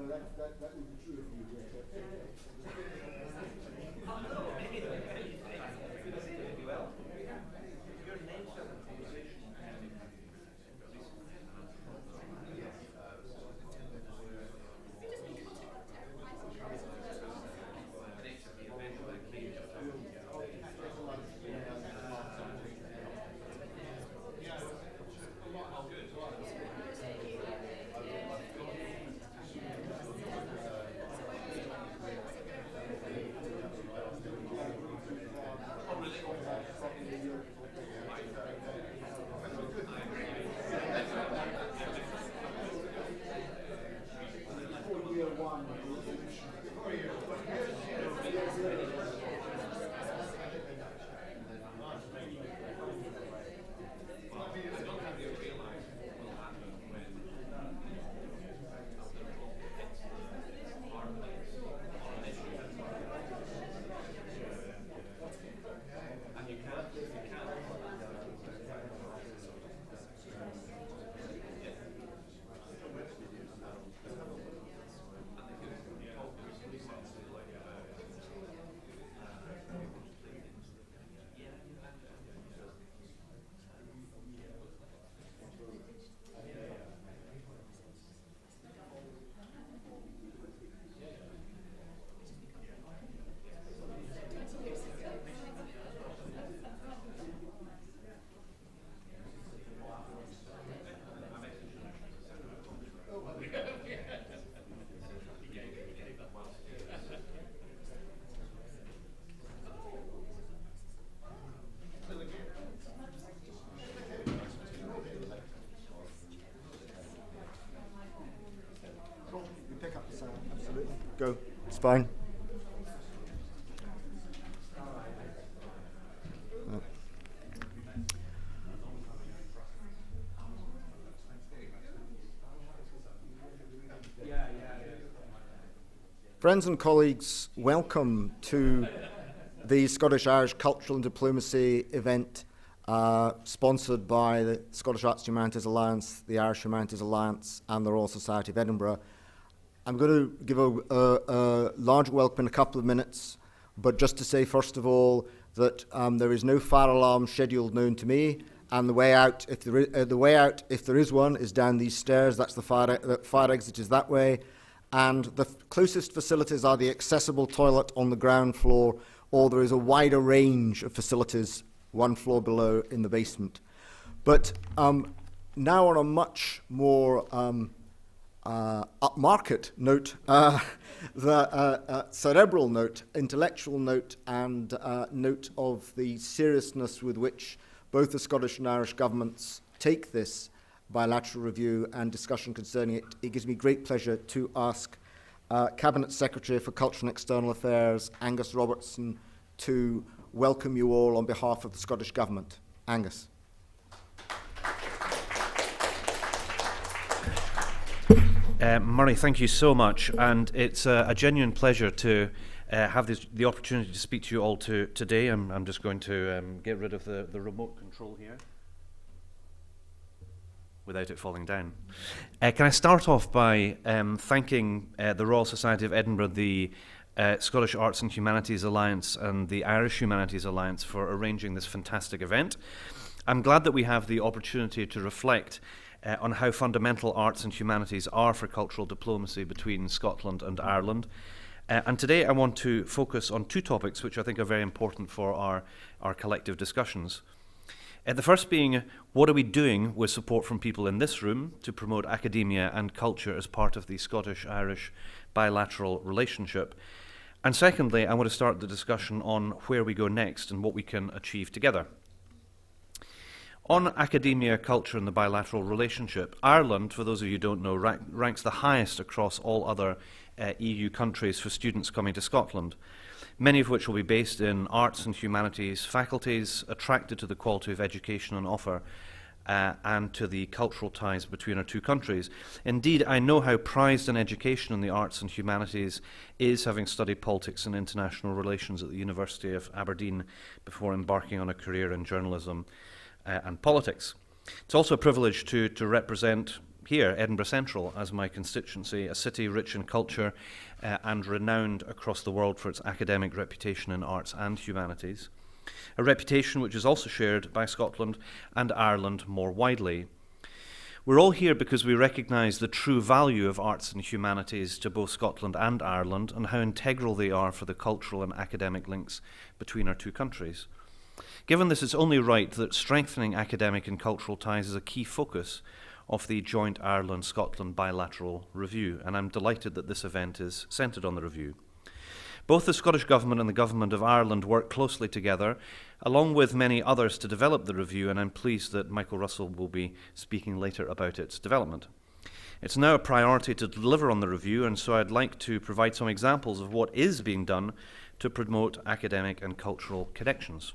that would be true if you did. Go. It's fine. Friends and colleagues, welcome to the Scottish-Irish Cultural and Diplomacy event sponsored by the Scottish Arts and Humanities Alliance, the Irish Humanities Alliance and the Royal Society of Edinburgh. I'm going to give a large welcome in a couple of minutes, but just to say first of all that there is no fire alarm scheduled known to me, and the way out, if there is one, is down these stairs. That's the fire exit is that way, and the closest facilities are the accessible toilet on the ground floor, or there is a wider range of facilities one floor below in the basement. But now on a much more upmarket note, the cerebral note, intellectual note, and note of the seriousness with which both the Scottish and Irish governments take this bilateral review and discussion concerning it, it gives me great pleasure to ask Cabinet Secretary for Culture and External Affairs, Angus Robertson, to welcome you all on behalf of the Scottish Government. Angus. Murray, thank you so much, and it's a genuine pleasure to have the opportunity to speak to you all today. I'm just going to get rid of the remote control here without it falling down. Can I start off by thanking the Royal Society of Edinburgh, the Scottish Arts and Humanities Alliance and the Irish Humanities Alliance for arranging this fantastic event. I'm glad that we have the opportunity to reflect on how fundamental arts and humanities are for cultural diplomacy between Scotland and Ireland. And today I want to focus on two topics which I think are very important for our collective discussions. The first being, what are we doing with support from people in this room to promote academia and culture as part of the Scottish-Irish bilateral relationship? And secondly, I want to start the discussion on where we go next and what we can achieve together. On academia, culture and the bilateral relationship, Ireland, for those of you who don't know, ranks the highest across all other EU countries for students coming to Scotland, many of which will be based in arts and humanities faculties, attracted to the quality of education on offer and to the cultural ties between our two countries. Indeed, I know how prized an education in the arts and humanities is, having studied politics and international relations at the University of Aberdeen before embarking on a career in journalism and politics. It's also a privilege to represent here, Edinburgh Central, as my constituency, a city rich in culture and renowned across the world for its academic reputation in arts and humanities, a reputation which is also shared by Scotland and Ireland more widely. We're all here because we recognise the true value of arts and humanities to both Scotland and Ireland and how integral they are for the cultural and academic links between our two countries. Given this, it's only right that strengthening academic and cultural ties is a key focus of the Joint Ireland-Scotland Bilateral Review, and I'm delighted that this event is centred on the review. Both the Scottish Government and the Government of Ireland work closely together, along with many others, to develop the review, and I'm pleased that Michael Russell will be speaking later about its development. It's now a priority to deliver on the review, and so I'd like to provide some examples of what is being done to promote academic and cultural connections.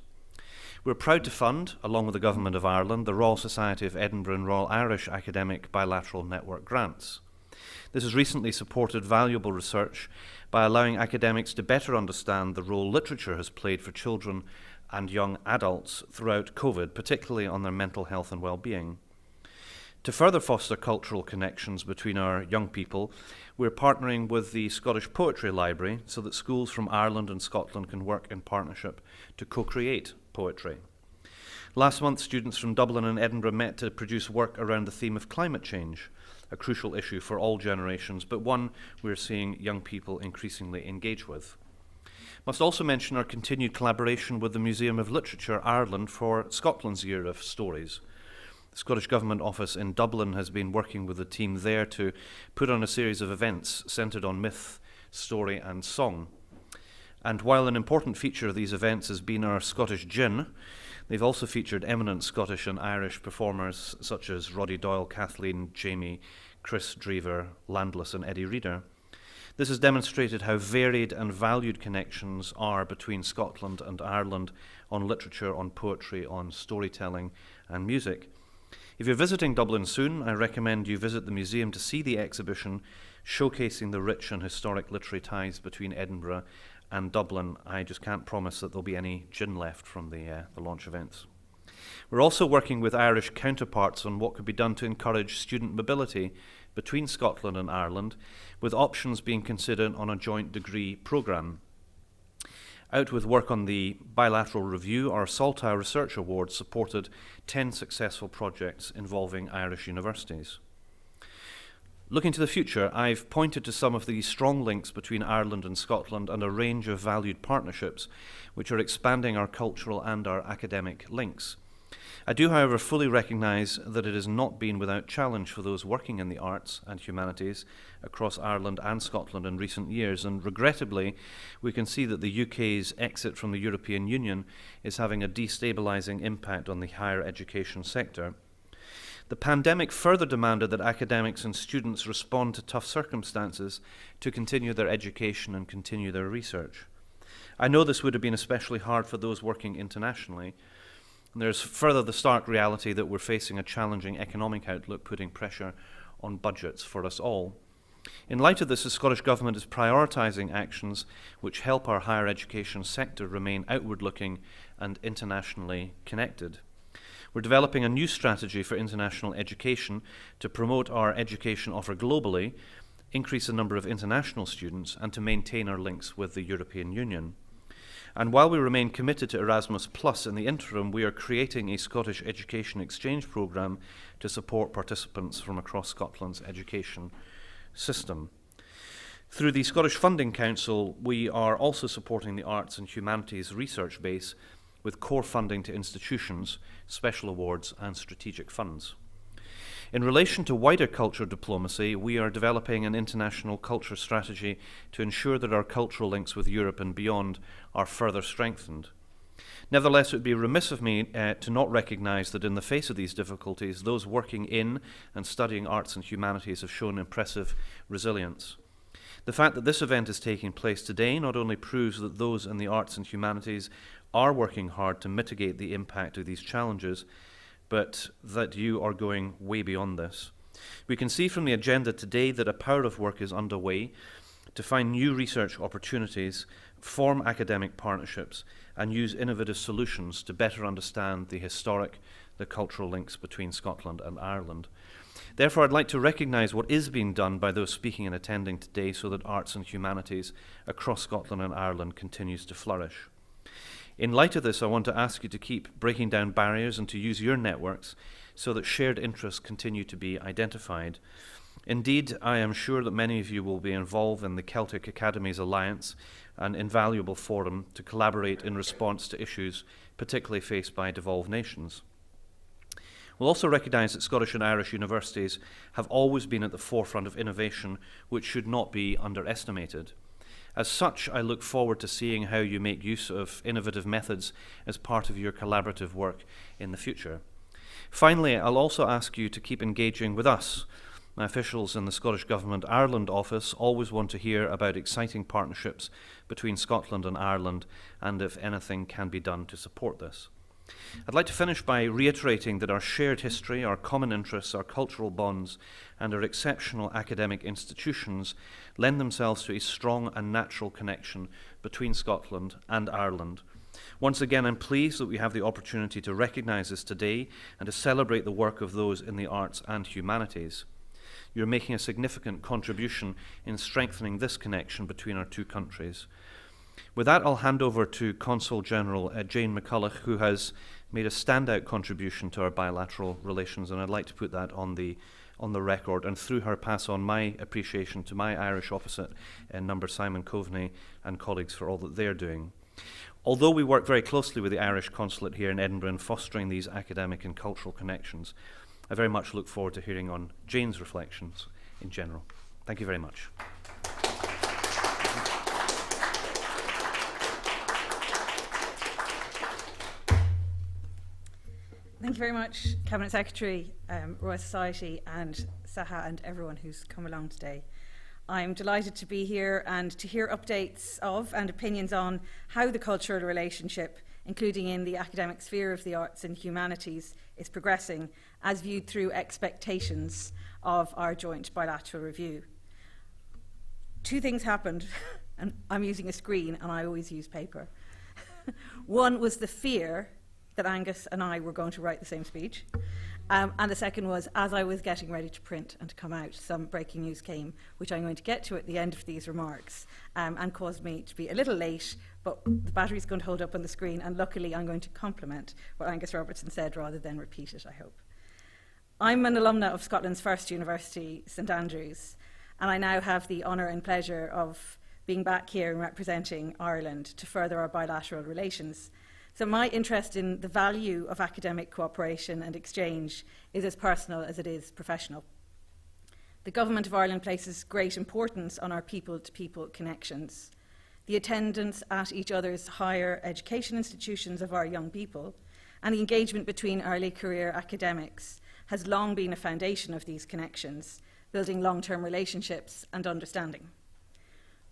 We're proud to fund, along with the Government of Ireland, the Royal Society of Edinburgh and Royal Irish Academic Bilateral Network grants. This has recently supported valuable research by allowing academics to better understand the role literature has played for children and young adults throughout COVID, particularly on their mental health and well-being. To further foster cultural connections between our young people, we're partnering with the Scottish Poetry Library so that schools from Ireland and Scotland can work in partnership to co-create poetry. Last month, students from Dublin and Edinburgh met to produce work around the theme of climate change, a crucial issue for all generations, but one we're seeing young people increasingly engage with. Must also mention our continued collaboration with the Museum of Literature Ireland for Scotland's Year of Stories. The Scottish Government Office in Dublin has been working with the team there to put on a series of events centred on myth, story and song. And while an important feature of these events has been our Scottish gin, they've also featured eminent Scottish and Irish performers such as Roddy Doyle, Kathleen, Jamie, Chris Drever, Landless and Eddie Reader. This has demonstrated how varied and valued connections are between Scotland and Ireland on literature, on poetry, on storytelling and music. If you're visiting Dublin soon, I recommend you visit the museum to see the exhibition showcasing the rich and historic literary ties between Edinburgh and Dublin. I just can't promise that there'll be any gin left from the launch events. We're also working with Irish counterparts on what could be done to encourage student mobility between Scotland and Ireland, with options being considered on a joint degree programme. Out with work on the bilateral review, our SAHA Research Award supported 10 successful projects involving Irish universities. Looking to the future, I've pointed to some of the strong links between Ireland and Scotland and a range of valued partnerships which are expanding our cultural and our academic links. I do, however, fully recognise that it has not been without challenge for those working in the arts and humanities across Ireland and Scotland in recent years, and regrettably, we can see that the UK's exit from the European Union is having a destabilising impact on the higher education sector. The pandemic further demanded that academics and students respond to tough circumstances to continue their education and continue their research. I know this would have been especially hard for those working internationally. And there's further the stark reality that we're facing a challenging economic outlook, putting pressure on budgets for us all. In light of this, the Scottish Government is prioritising actions which help our higher education sector remain outward-looking and internationally connected. We're developing a new strategy for international education to promote our education offer globally, increase the number of international students, and to maintain our links with the European Union. And while we remain committed to Erasmus Plus in the interim, we are creating a Scottish education exchange programme to support participants from across Scotland's education system. Through the Scottish Funding Council, we are also supporting the Arts and Humanities research base with core funding to institutions, special awards and strategic funds. In relation to wider culture diplomacy, we are developing an international culture strategy to ensure that our cultural links with Europe and beyond are further strengthened. Nevertheless, it would be remiss of me to not recognise that in the face of these difficulties, those working in and studying arts and humanities have shown impressive resilience. The fact that this event is taking place today not only proves that those in the arts and humanities are working hard to mitigate the impact of these challenges, but that you are going way beyond this. We can see from the agenda today that a power of work is underway to find new research opportunities, form academic partnerships, and use innovative solutions to better understand the historic, the cultural links between Scotland and Ireland. Therefore, I'd like to recognise what is being done by those speaking and attending today so that arts and humanities across Scotland and Ireland continues to flourish. In light of this, I want to ask you to keep breaking down barriers and to use your networks so that shared interests continue to be identified. Indeed, I am sure that many of you will be involved in the Celtic Academies Alliance, an invaluable forum to collaborate in response to issues particularly faced by devolved nations. We'll also recognise that Scottish and Irish universities have always been at the forefront of innovation, which should not be underestimated. As such, I look forward to seeing how you make use of innovative methods as part of your collaborative work in the future. Finally, I'll also ask you to keep engaging with us. My officials in the Scottish Government Ireland office always want to hear about exciting partnerships between Scotland and Ireland, and if anything can be done to support this. I'd like to finish by reiterating that our shared history, our common interests, our cultural bonds, and our exceptional academic institutions lend themselves to a strong and natural connection between Scotland and Ireland. Once again, I'm pleased that we have the opportunity to recognise this today and to celebrate the work of those in the arts and humanities. You're making a significant contribution in strengthening this connection between our two countries. With that, I'll hand over to Consul General Jane McCulloch, who has made a standout contribution to our bilateral relations, and I'd like to put that on the record, and through her pass on my appreciation to my Irish opposite, Number Simon Coveney, and colleagues for all that they're doing. Although we work very closely with the Irish Consulate here in Edinburgh in fostering these academic and cultural connections, I very much look forward to hearing on Jane's reflections in general. Thank you very much. Thank you very much, Cabinet Secretary, Royal Society and SAHA, and everyone who's come along today. I'm delighted to be here and to hear updates of and opinions on how the cultural relationship, including in the academic sphere of the arts and humanities, is progressing as viewed through expectations of our joint bilateral review. Two things happened, and I'm using a screen and I always use paper. One was the fear that Angus and I were going to write the same speech. And the second was, as I was getting ready to print and to come out, some breaking news came, which I'm going to get to at the end of these remarks, and caused me to be a little late, but the battery's going to hold up on the screen, and luckily I'm going to compliment what Angus Robertson said rather than repeat it, I hope. I'm an alumna of Scotland's first university, St Andrews, and I now have the honour and pleasure of being back here and representing Ireland to further our bilateral relations. So my interest in the value of academic cooperation and exchange is as personal as it is professional. The Government of Ireland places great importance on our people-to-people connections. The attendance at each other's higher education institutions of our young people and the engagement between early career academics has long been a foundation of these connections, building long-term relationships and understanding.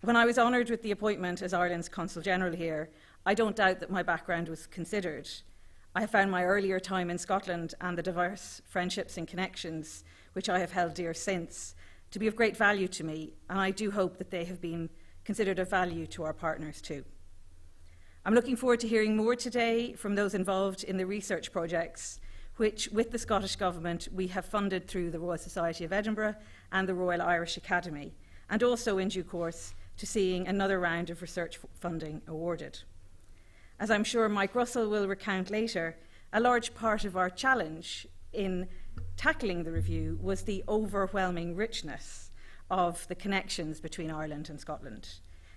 When I was honoured with the appointment as Ireland's Consul General here, I don't doubt that my background was considered. I have found my earlier time in Scotland and the diverse friendships and connections which I have held dear since to be of great value to me, and I do hope that they have been considered of value to our partners too. I'm looking forward to hearing more today from those involved in the research projects which, with the Scottish Government, we have funded through the Royal Society of Edinburgh and the Royal Irish Academy, and also in due course to seeing another round of research funding awarded. As I'm sure Mike Russell will recount later, a large part of our challenge in tackling the review was the overwhelming richness of the connections between Ireland and Scotland.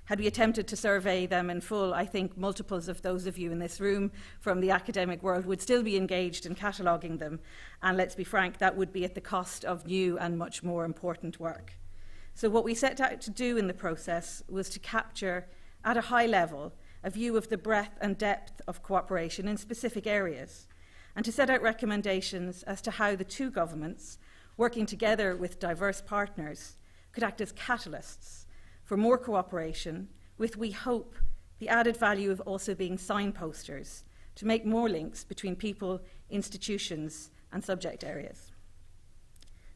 Had we attempted to survey them in full, I think multiples of those of you in this room from the academic world would still be engaged in cataloguing them, and let's be frank, that would be at the cost of new and much more important work. So what we set out to do in the process was to capture, at a high level, a view of the breadth and depth of cooperation in specific areas, and to set out recommendations as to how the two governments, working together with diverse partners, could act as catalysts for more cooperation, with, we hope, the added value of also being signposters to make more links between people, institutions, and subject areas.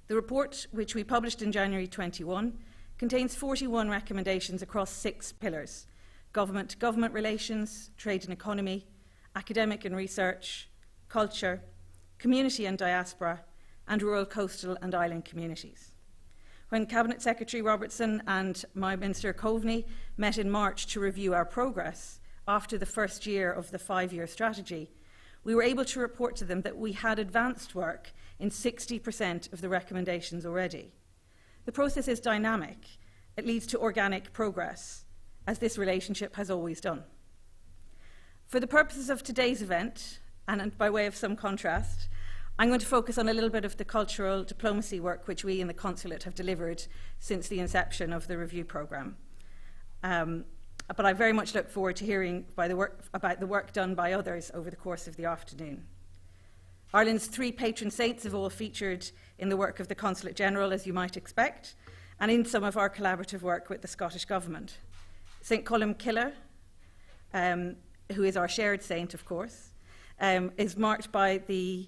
The report, which we published in January 21, contains 41 recommendations across 6 pillars: government-to-government relations, trade and economy, academic and research, culture, community and diaspora, and rural, coastal and island communities. When Cabinet Secretary Robertson and my Minister Coveney met in March to review our progress after the first year of the 5-year strategy, we were able to report to them that we had advanced work in 60% of the recommendations already. The process is dynamic. It leads to organic progress, as this relationship has always done. For the purposes of today's event, and by way of some contrast, I'm going to focus on a little bit of the cultural diplomacy work which we in the Consulate have delivered since the inception of the review programme. But I very much look forward to hearing about the work done by others over the course of the afternoon. Ireland's 3 patron saints have all featured in the work of the Consulate General, as you might expect, and in some of our collaborative work with the Scottish Government. St Colum Killer, who is our shared saint, of course, is marked by the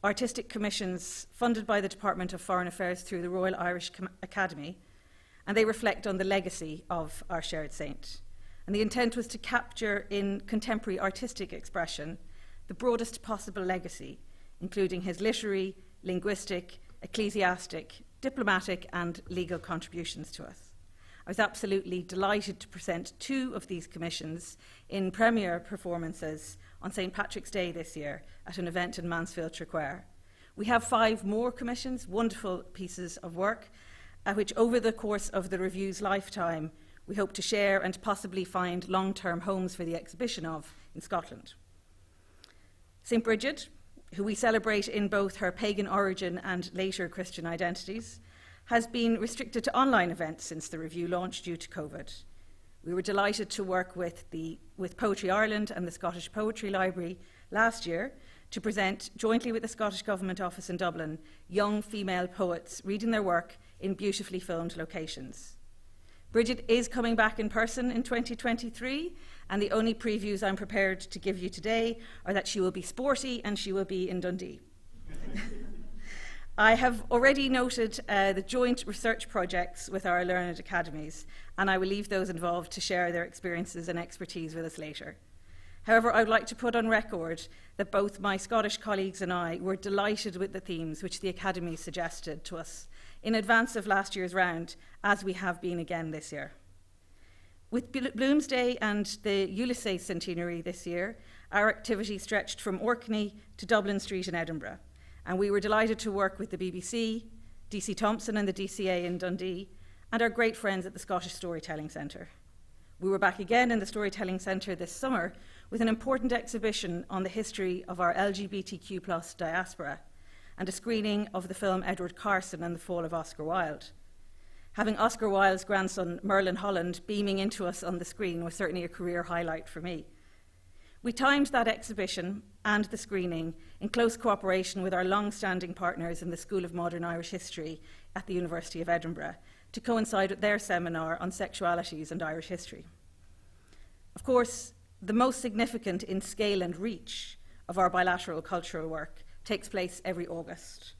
artistic commissions funded by the Department of Foreign Affairs through the Royal Irish Academy, and they reflect on the legacy of our shared saint. And the intent was to capture in contemporary artistic expression the broadest possible legacy, including his literary, linguistic, ecclesiastic, diplomatic and legal contributions to us. I was absolutely delighted to present 2 of these commissions in premiere performances on St Patrick's Day this year at an event in Mansfield Traquair. We have 5 more commissions, wonderful pieces of work, which over the course of the review's lifetime we hope to share and possibly find long-term homes for the exhibition of in Scotland. St Bridget, who we celebrate in both her pagan origin and later Christian identities, has been restricted to online events since the review launched due to COVID. We were delighted to work with Poetry Ireland and the Scottish Poetry Library last year to present, jointly with the Scottish Government Office in Dublin, young female poets reading their work in beautifully filmed locations. Bridget is coming back in person in 2023, and the only previews I'm prepared to give you today are that she will be sporty and she will be in Dundee. I have already noted the joint research projects with our learned academies, and I will leave those involved to share their experiences and expertise with us later. However, I would like to put on record that both my Scottish colleagues and I were delighted with the themes which the Academy suggested to us in advance of last year's round, as we have been again this year. With Bloomsday and the Ulysses centenary this year, our activity stretched from Orkney to Dublin Street in Edinburgh, and we were delighted to work with the BBC, DC Thompson and the DCA in Dundee, and our great friends at the Scottish Storytelling Centre. We were back again in the Storytelling Centre this summer with an important exhibition on the history of our LGBTQ+ diaspora and a screening of the film Edward Carson and the Fall of Oscar Wilde. Having Oscar Wilde's grandson Merlin Holland beaming into us on the screen was certainly a career highlight for me. We timed that exhibition and the screening in close cooperation with our long-standing partners in the School of Modern Irish History at the University of Edinburgh to coincide with their seminar on sexualities and Irish history. Of course, the most significant in scale and reach of our bilateral cultural work takes place every August.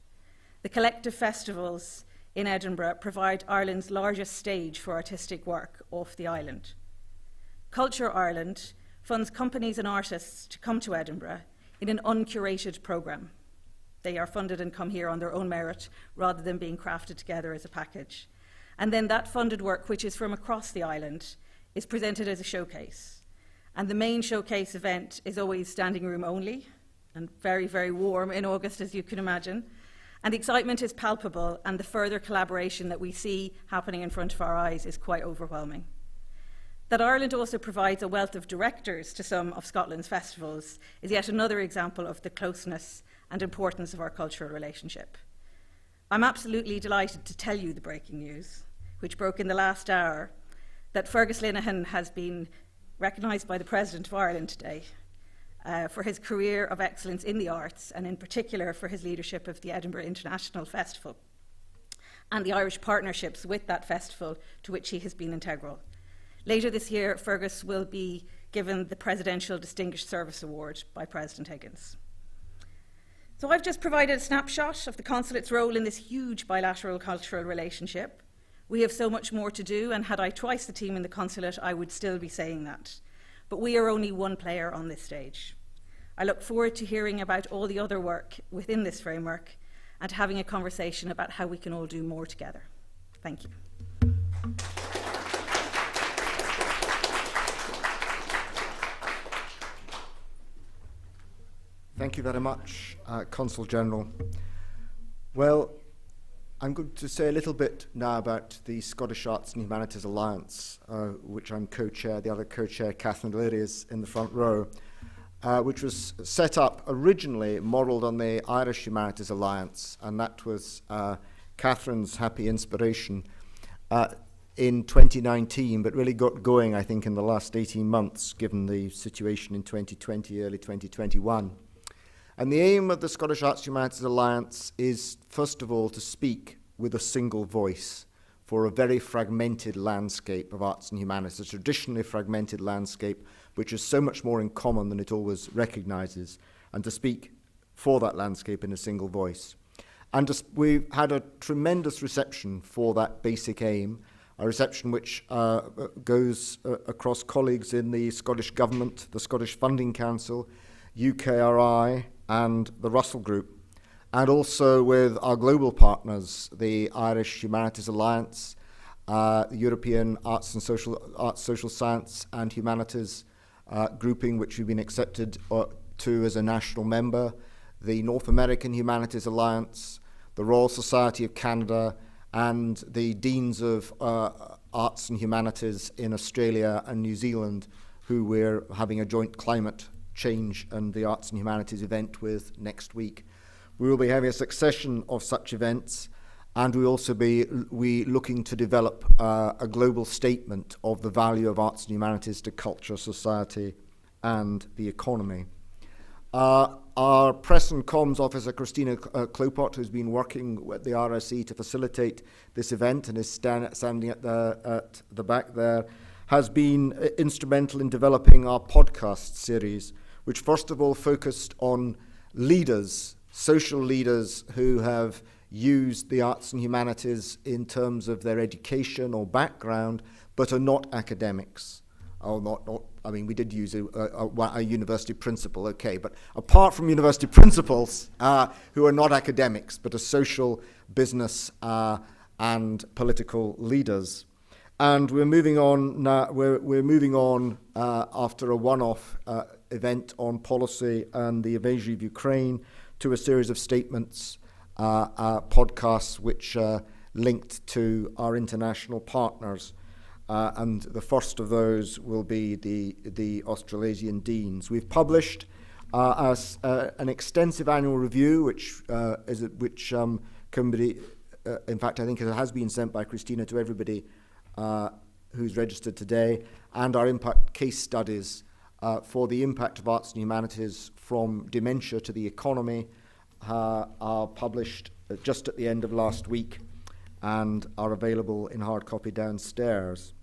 The collective festivals in Edinburgh provide Ireland's largest stage for artistic work off the island. Culture Ireland funds companies and artists to come to Edinburgh in an uncurated programme. They are funded and come here on their own merit rather than being crafted together as a package. And then that funded work, which is from across the island, is presented as a showcase. And the main showcase event is always standing room only and very, very warm in August, as you can imagine. And the excitement is palpable, and the further collaboration that we see happening in front of our eyes is quite overwhelming. That Ireland also provides a wealth of directors to some of Scotland's festivals is yet another example of the closeness and importance of our cultural relationship. I'm absolutely delighted to tell you the breaking news, which broke in the last hour, that Fergus Linehan has been recognised by the President of Ireland today for his career of excellence in the arts, and in particular for his leadership of the Edinburgh International Festival and the Irish partnerships with that festival to which he has been integral. Later this year, Fergus will be given the Presidential Distinguished Service Award by President Higgins. So I've just provided a snapshot of the Consulate's role in this huge bilateral cultural relationship. We have so much more to do, and had I twice the team in the Consulate, I would still be saying that. But we are only one player on this stage. I look forward to hearing about all the other work within this framework, and having a conversation about how we can all do more together. Thank you. Thank you very much, Consul General. Well, I'm going to say a little bit now about the Scottish Arts and Humanities Alliance, which I'm co-chair. The other co-chair, Catherine Leary, is in the front row, which was set up originally modelled on the Irish Humanities Alliance, and that was Catherine's happy inspiration in 2019, but really got going, I think, in the last 18 months, given the situation in 2020, early 2021. And the aim of the Scottish Arts and Humanities Alliance is, first of all, to speak with a single voice for a very fragmented landscape of arts and humanities, a traditionally fragmented landscape which has so much more in common than it always recognises, and to speak for that landscape in a single voice. And we've had a tremendous reception for that basic aim, a reception which goes across colleagues in the Scottish Government, the Scottish Funding Council, UKRI, and the Russell Group, and also with our global partners, the Irish Humanities Alliance, the European Arts, Social Science and Humanities grouping, which we've been accepted to as a national member, the North American Humanities Alliance, the Royal Society of Canada, and the Deans of Arts and Humanities in Australia and New Zealand, who we're having a joint climate change and the Arts and Humanities event with next week. We will be having a succession of such events, and we also be looking to develop a global statement of the value of arts and humanities to culture, society, and the economy. Our press and comms officer, Christina Clopot, who's been working with the RSE to facilitate this event and is standing at the back there, has been instrumental in developing our podcast series, which first of all focused on leaders, social leaders who have used the arts and humanities in terms of their education or background, but are not academics. We did use a university principal, okay, but apart from university principals who are not academics, but are social, business, and political leaders. And we're moving on now. We're moving on after a one-off event on policy and the invasion of Ukraine to a series of statements, podcasts which linked to our international partners. And the first of those will be the Australasian Deans. We've published an extensive annual review, which can be, in fact, I think it has been sent by Christina to everybody who's registered today, and our impact case studies for the impact of arts and humanities from dementia to the economy are published just at the end of last week and are available in hard copy downstairs.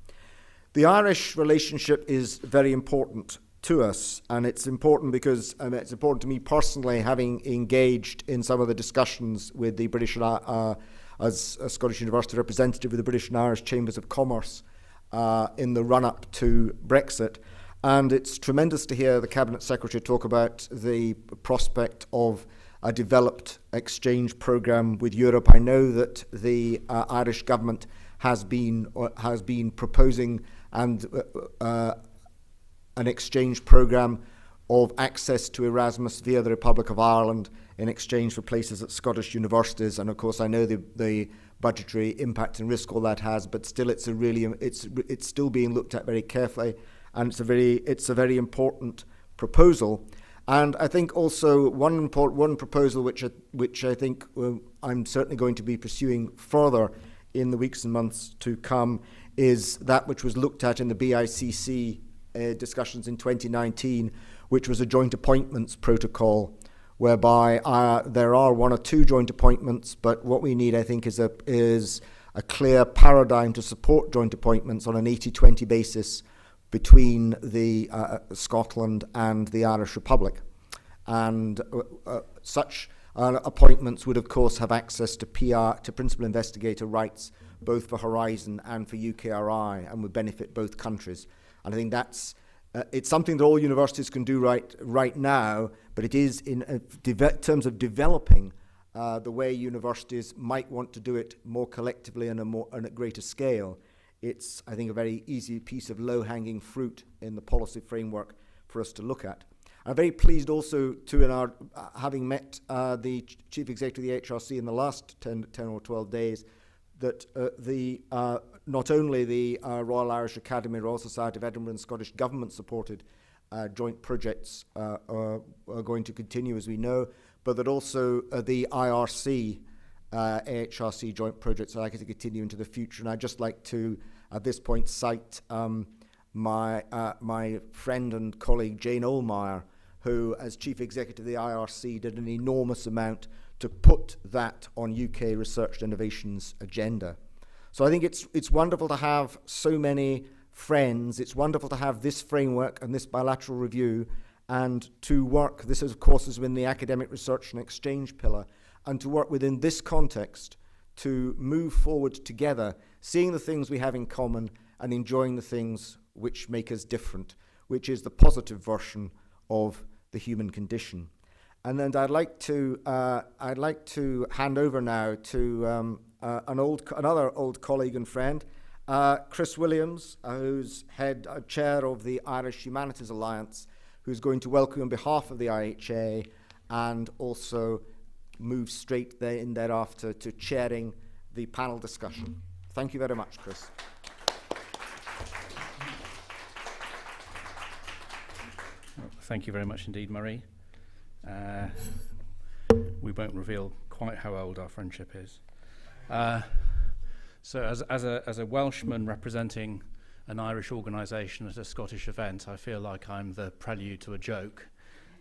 The Irish relationship is very important to us, and it's important because it's important to me personally, having engaged in some of the discussions with the British, as a Scottish University representative with the British and Irish Chambers of Commerce in the run-up to Brexit. And it's tremendous to hear the Cabinet Secretary talk about the prospect of a developed exchange programme with Europe. I know that the Irish government has been proposing an exchange programme of access to Erasmus via the Republic of Ireland in exchange for places at Scottish universities. And of course, I know the budgetary impact and risk all that has, but still, it's still being looked at very carefully, and it's a very important proposal. And I think also one proposal which I think I'm certainly going to be pursuing further in the weeks and months to come is that which was looked at in the BICC discussions in 2019, which was a joint appointments protocol, whereby there are one or two joint appointments, but what we need, I think, is a clear paradigm to support joint appointments on an 80-20 basis between the Scotland and the Irish Republic. And such appointments would, of course, have access to PR, to principal investigator rights, both for Horizon and for UKRI, and would benefit both countries. And I think that's it's something that all universities can do right now, but it is in terms of developing the way universities might want to do it more collectively and on a greater scale, it's, I think, a very easy piece of low-hanging fruit in the policy framework for us to look at. I'm very pleased also to, in our having met the Chief Executive of the HRC in the last 10 or 12 days, that not only the Royal Irish Academy, Royal Society of Edinburgh and Scottish Government-supported joint projects are going to continue, as we know, but that also the IRC, AHRC joint projects are likely to continue into the future. And I'd just like to, at this point, cite my friend and colleague Jane Ohlmeyer, who, as Chief Executive of the IRC, did an enormous amount to put that on UK research and innovation's agenda. So I think it's wonderful to have so many friends. It's wonderful to have this framework and this bilateral review, and to work, this is, of course, has been the academic research and exchange pillar, and to work within this context to move forward together, seeing the things we have in common and enjoying the things which make us different, which is the positive version of the human condition. And then I'd like to hand over now to another old colleague and friend, Chris Williams, who's chair of the Irish Humanities Alliance, who's going to welcome on behalf of the IHA and also move straight in thereafter to chairing the panel discussion. Thank you very much, Chris. Thank you very much indeed, Murray. We won't reveal quite how old our friendship is. So as a Welshman representing an Irish organisation at a Scottish event, I feel like I'm the prelude to a joke.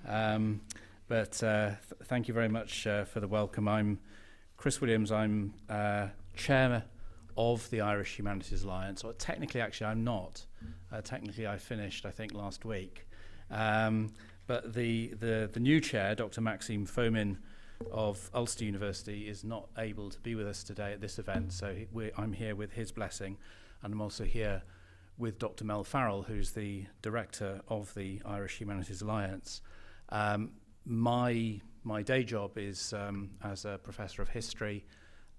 But thank you very much for the welcome. I'm Chris Williams. I'm chair of the Irish Humanities Alliance. Or technically, actually, I'm not. Technically, I finished, I think, last week. But the new chair, Dr. Maxime Fomin of Ulster University, is not able to be with us today at this event, so I'm here with his blessing, and I'm also here with Dr. Mel Farrell, who's the director of the Irish Humanities Alliance. My day job is as a professor of history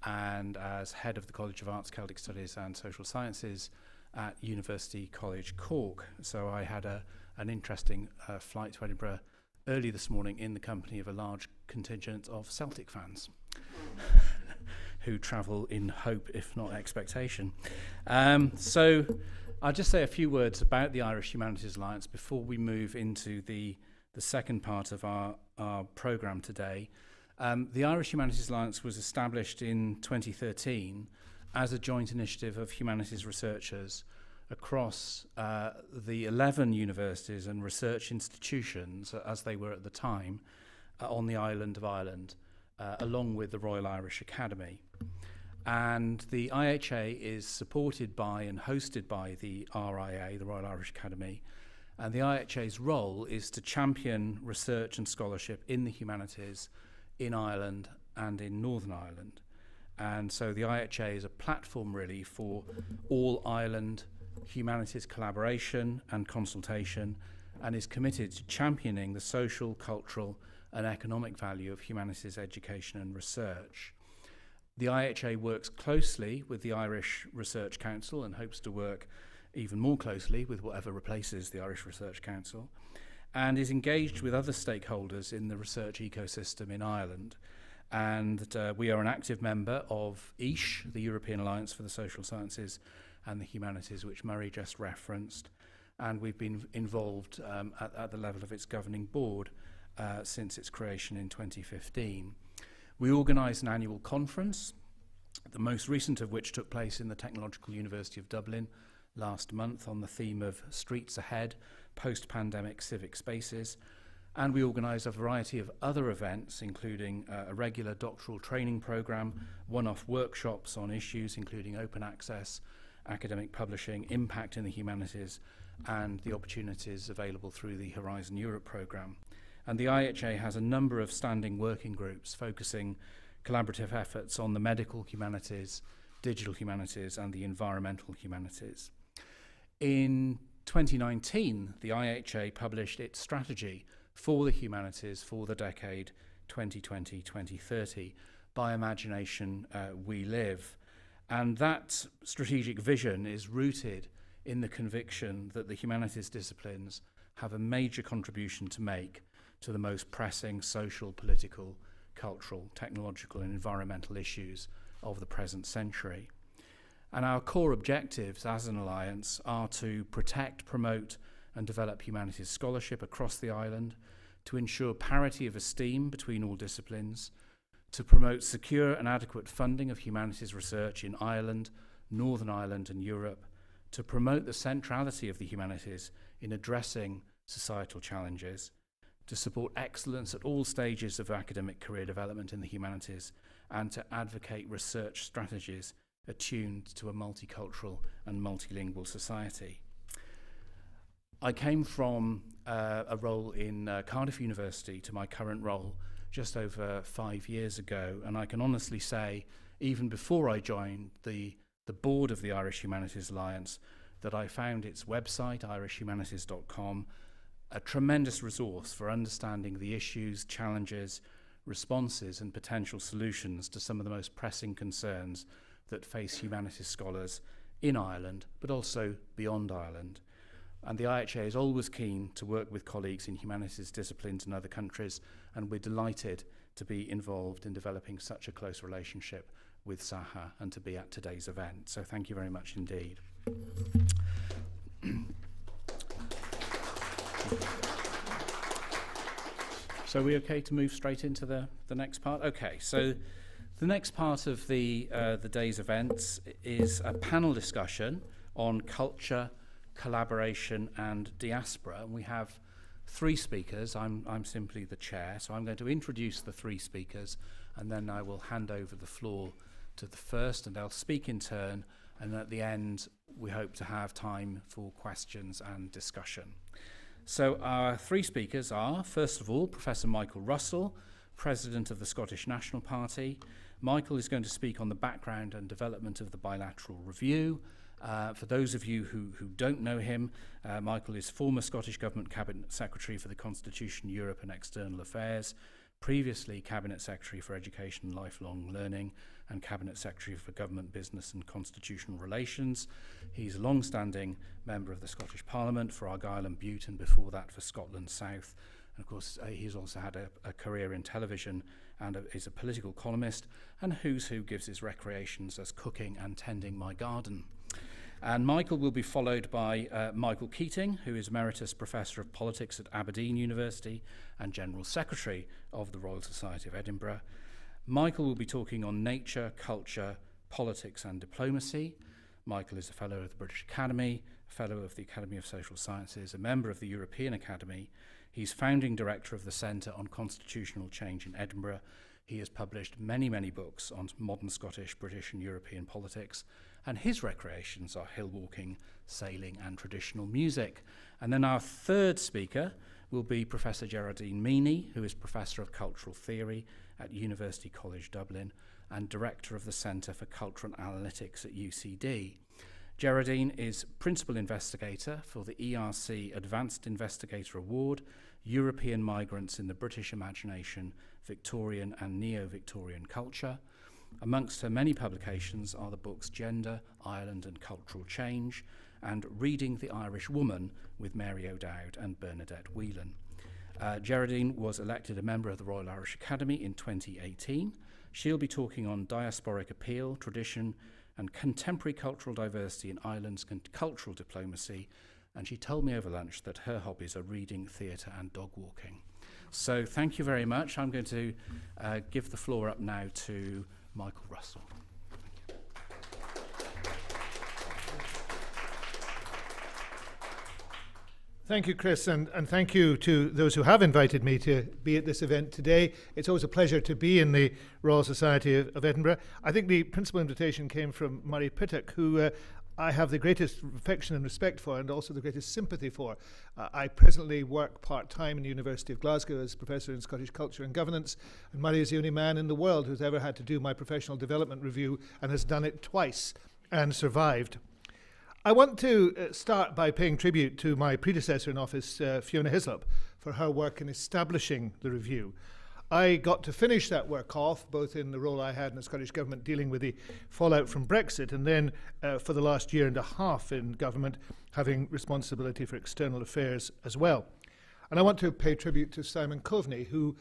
and as head of the College of Arts, Celtic Studies and Social Sciences at University College Cork. So I had an interesting flight to Edinburgh early this morning in the company of a large contingent of Celtic fans who travel in hope, if not expectation. So I'll just say a few words about the Irish Humanities Alliance before we move into the second part of our programme today. The Irish Humanities Alliance was established in 2013 as a joint initiative of humanities researchers across the 11 universities and research institutions, as they were at the time, on the island of Ireland, along with the Royal Irish Academy. And the IHA is supported by and hosted by the RIA, the Royal Irish Academy, and the IHA's role is to champion research and scholarship in the humanities in Ireland and in Northern Ireland. And so the IHA is a platform really for all Ireland humanities collaboration and consultation, and is committed to championing the social, cultural and economic value of humanities education and research. The IHA works closely with the Irish Research Council and hopes to work even more closely with whatever replaces the Irish Research Council, and is engaged with other stakeholders in the research ecosystem in Ireland. And we are an active member of EISH, the European Alliance for the Social Sciences and the Humanities, which Murray just referenced, and we've been involved at the level of its governing board since its creation in 2015. We organise an annual conference, the most recent of which took place in the Technological University of Dublin last month on the theme of Streets Ahead, Post-Pandemic Civic Spaces, and we organise a variety of other events, including a regular doctoral training programme, one-off workshops on issues including open access, academic publishing, impact in the humanities, and the opportunities available through the Horizon Europe programme. And the IHA has a number of standing working groups focusing collaborative efforts on the medical humanities, digital humanities, and the environmental humanities. In 2019, the IHA published its strategy for the humanities for the decade 2020-2030. By imagination, we live. And that strategic vision is rooted in the conviction that the humanities disciplines have a major contribution to make to the most pressing social, political, cultural, technological and environmental issues of the present century. And our core objectives as an alliance are to protect, promote and develop humanities scholarship across the island, to ensure parity of esteem between all disciplines, to promote secure and adequate funding of humanities research in Ireland, Northern Ireland and Europe, to promote the centrality of the humanities in addressing societal challenges, to support excellence at all stages of academic career development in the humanities, and to advocate research strategies attuned to a multicultural and multilingual society. I came from a role in Cardiff University to my current role just over 5 years ago, and I can honestly say, even before I joined the board of the Irish Humanities Alliance, that I found its website, irishhumanities.com, a tremendous resource for understanding the issues, challenges, responses and potential solutions to some of the most pressing concerns that face humanities scholars in Ireland, but also beyond Ireland. And the IHA is always keen to work with colleagues in humanities disciplines in other countries, and we're delighted to be involved in developing such a close relationship with SAHA and to be at today's event. So thank you very much indeed. So are we okay to move straight into the next part? Okay, so the next part of the day's events is a panel discussion on culture, collaboration and diaspora. And we have 3 speakers. I'm simply the chair, so I'm going to introduce the 3 speakers and then I will hand over the floor to the first and they'll speak in turn, and at the end we hope to have time for questions and discussion. So our 3 speakers are, first of all, Professor Michael Russell, President of the Scottish National Party. Michael is going to speak on the background and development of the bilateral review. For those of you who don't know him, Michael is former Scottish Government Cabinet Secretary for the Constitution, Europe and External Affairs, previously Cabinet Secretary for Education and Lifelong Learning and Cabinet Secretary for Government, Business and Constitutional Relations. He's a long-standing member of the Scottish Parliament for Argyll and Bute, and before that for Scotland South. And of course, he's also had a career in television and is a political columnist, and Who's Who gives his recreations as cooking and tending my garden. And Michael will be followed by Michael Keating, who is Emeritus Professor of Politics at Aberdeen University and General Secretary of the Royal Society of Edinburgh. Michael will be talking on nature, culture, politics and diplomacy. Michael is a Fellow of the British Academy, a Fellow of the Academy of Social Sciences, a member of the European Academy. He's founding director of the Centre on Constitutional Change in Edinburgh. He has published many, many books on modern Scottish, British and European politics, and his recreations are hill walking, sailing and traditional music. And then our third speaker will be Professor Geraldine Meany, who is Professor of Cultural Theory at University College Dublin and Director of the Centre for Cultural Analytics at UCD. Geraldine is Principal Investigator for the ERC Advanced Investigator Award, European Migrants in the British Imagination, Victorian and Neo-Victorian Culture. Amongst her many publications are the books Gender, Ireland and Cultural Change and Reading the Irish Woman with Mary O'Dowd and Bernadette Whelan. Geraldine was elected a member of the Royal Irish Academy in 2018. She'll be talking on diasporic appeal, tradition and contemporary cultural diversity in Ireland's cultural diplomacy, and she told me over lunch that her hobbies are reading, theatre and dog walking. So thank you very much. I'm going to give the floor up now to Michael Russell. Thank you, Chris, and thank you to those who have invited me to be at this event today. It's always a pleasure to be in the Royal Society of Edinburgh. I think the principal invitation came from Murray Pittock, who I have the greatest affection and respect for and also the greatest sympathy for. I presently work part-time in the University of Glasgow as Professor in Scottish Culture and Governance, and Murray is the only man in the world who's ever had to do my professional development review and has done it twice and survived. I want to start by paying tribute to my predecessor in office, Fiona Hislop, for her work in establishing the review. I got to finish that work off, both in the role I had in the Scottish Government dealing with the fallout from Brexit, and then for the last year and a half in government, having responsibility for external affairs as well. And I want to pay tribute to Simon Coveney, who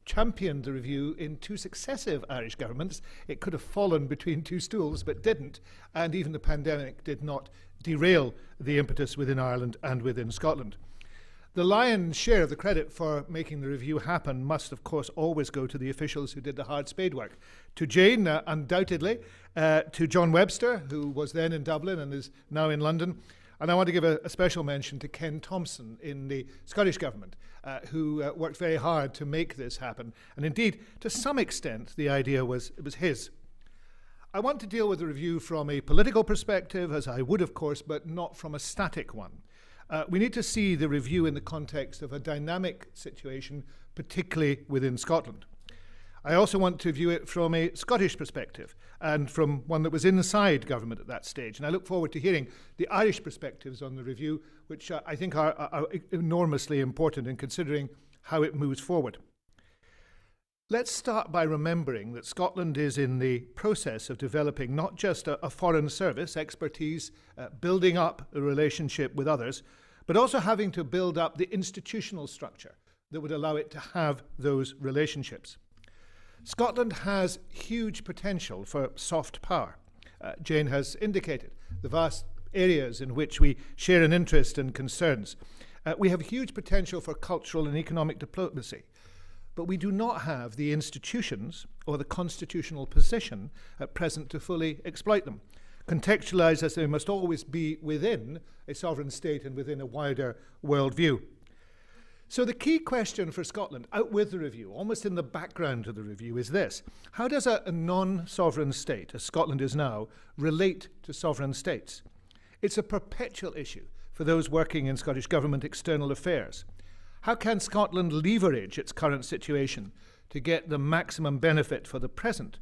championed the review in 2 successive Irish governments. It could have fallen between 2 stools, but didn't. And even the pandemic did not derail the impetus within Ireland and within Scotland. The lion's share of the credit for making the review happen must, of course, always go to the officials who did the hard spade work. To Jane, undoubtedly, to John Webster, who was then in Dublin and is now in London. And I want to give a special mention to Ken Thompson in the Scottish Government, who worked very hard to make this happen. And indeed, to some extent, the idea was his. I want to deal with the review from a political perspective, as I would, of course, but not from a static one. We need to see the review in the context of a dynamic situation, particularly within Scotland. I also want to view it from a Scottish perspective and from one that was inside government at that stage. And I look forward to hearing the Irish perspectives on the review, which I think are enormously important in considering how it moves forward. Let's start by remembering that Scotland is in the process of developing not just a foreign service, expertise, building up a relationship with others, but also having to build up the institutional structure that would allow it to have those relationships. Scotland has huge potential for soft power. Jane has indicated the vast areas in which we share an interest and concerns. We have huge potential for cultural and economic diplomacy, but we do not have the institutions or the constitutional position at present to fully exploit them, contextualised as they must always be within a sovereign state and within a wider worldview. So the key question for Scotland, out with the review, almost in the background of the review, is this. How does a non-sovereign state, as Scotland is now, relate to sovereign states? It's a perpetual issue for those working in Scottish Government external affairs. How can Scotland leverage its current situation to get the maximum benefit for the present,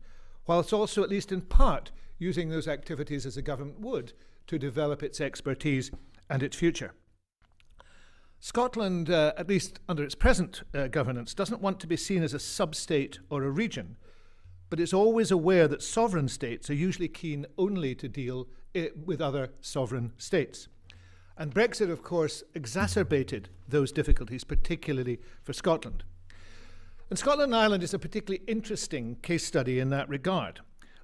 whilst also, at least in part, using those activities as a government would to develop its expertise and its future? Scotland, at least under its present governance, doesn't want to be seen as a sub-state or a region, but is always aware that sovereign states are usually keen only to deal with other sovereign states. And Brexit, of course, exacerbated those difficulties, particularly for Scotland. And Scotland and Ireland is a particularly interesting case study in that regard,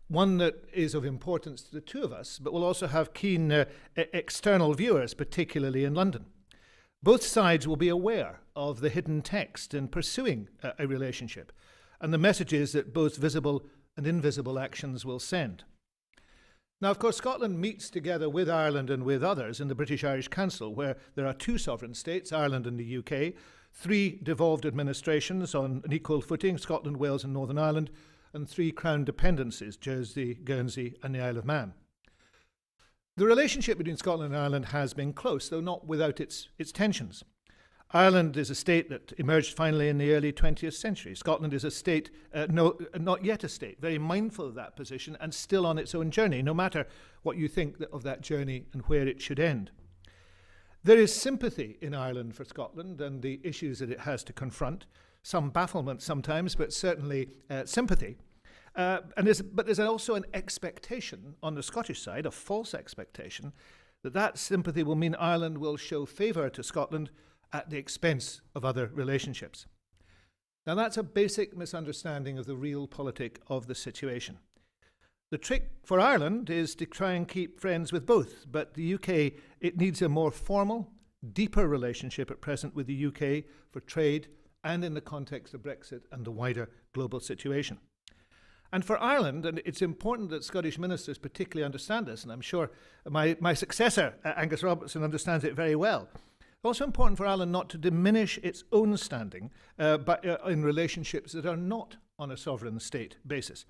one that is of importance to the two of us, but will also have keen external viewers, particularly in London. Both sides will be aware of the hidden text in pursuing a relationship and the messages that both visible and invisible actions will send. Now, of course, Scotland meets together with Ireland and with others in the British Irish Council, where there are 2 sovereign states, Ireland and the UK, 3 devolved administrations on an equal footing, Scotland, Wales and Northern Ireland, and 3 crown dependencies, Jersey, Guernsey and the Isle of Man. The relationship between Scotland and Ireland has been close, though not without its tensions. Ireland is a state that emerged finally in the early 20th century. Scotland is a state, not yet a state, very mindful of that position and still on its own journey, no matter what you think of that journey and where it should end. There is sympathy in Ireland for Scotland and the issues that it has to confront, some bafflement sometimes, but certainly sympathy. But there's also an expectation on the Scottish side, a false expectation, that sympathy will mean Ireland will show favour to Scotland at the expense of other relationships. Now that's a basic misunderstanding of the real politic of the situation. The trick for Ireland is to try and keep friends with both, but the UK, it needs a more formal, deeper relationship at present with the UK for trade and in the context of Brexit and the wider global situation. And for Ireland, and it's important that Scottish ministers particularly understand this, and I'm sure my successor, Angus Robertson, understands it very well. Also important for Ireland not to diminish its own standing in relationships that are not on a sovereign state basis,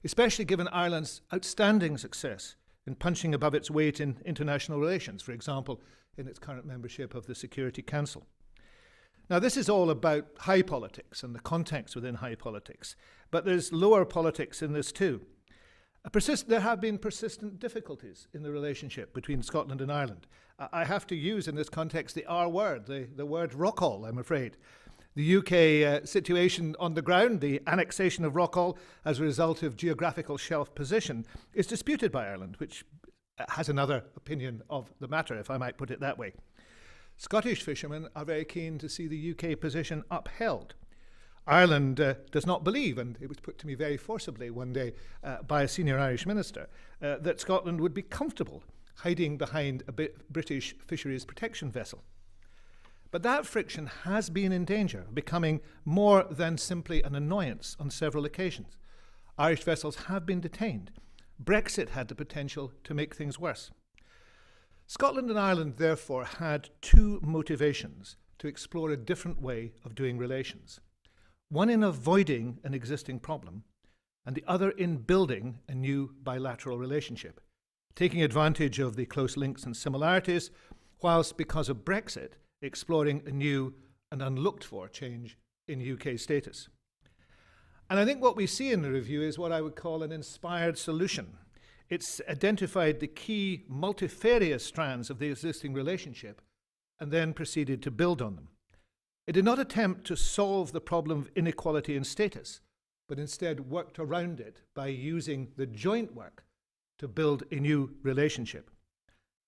especially given Ireland's outstanding success in punching above its weight in international relations, for example, in its current membership of the Security Council. Now, this is all about high politics and the context within high politics, but there's lower politics in this too. There have been persistent difficulties in the relationship between Scotland and Ireland. I have to use in this context the R word, the word rockall, I'm afraid. The UK situation on the ground, the annexation of Rockall as a result of geographical shelf position, is disputed by Ireland, which has another opinion of the matter, if I might put it that way. Scottish fishermen are very keen to see the UK position upheld. Ireland does not believe, and it was put to me very forcibly one day by a senior Irish minister, that Scotland would be comfortable hiding behind a British fisheries protection vessel. But that friction has been in danger of becoming more than simply an annoyance on several occasions. Irish vessels have been detained. Brexit had the potential to make things worse. Scotland and Ireland, therefore, had two motivations to explore a different way of doing relations. One in avoiding an existing problem, and the other in building a new bilateral relationship, taking advantage of the close links and similarities, whilst, because of Brexit, exploring a new and unlooked-for change in UK status. And I think what we see in the review is what I would call an inspired solution. It's identified the key multifarious strands of the existing relationship and then proceeded to build on them. It did not attempt to solve the problem of inequality in status, but instead worked around it by using the joint work to build a new relationship.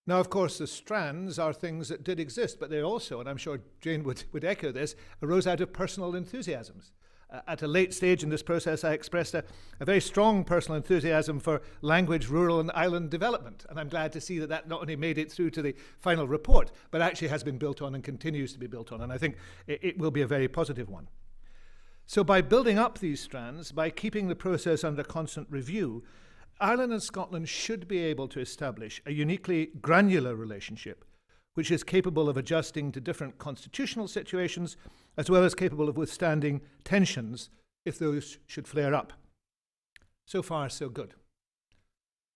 Now, of course, the strands are things that did exist, but they also, and I'm sure Jane would echo this, arose out of personal enthusiasms. At a late stage in this process, I expressed a very strong personal enthusiasm for language, rural and island development. And I'm glad to see that that not only made it through to the final report, but actually has been built on and continues to be built on. And I think it will be a very positive one. So by building up these strands, by keeping the process under constant review, Ireland and Scotland should be able to establish a uniquely granular relationship which is capable of adjusting to different constitutional situations, as well as capable of withstanding tensions if those should flare up. So far, so good.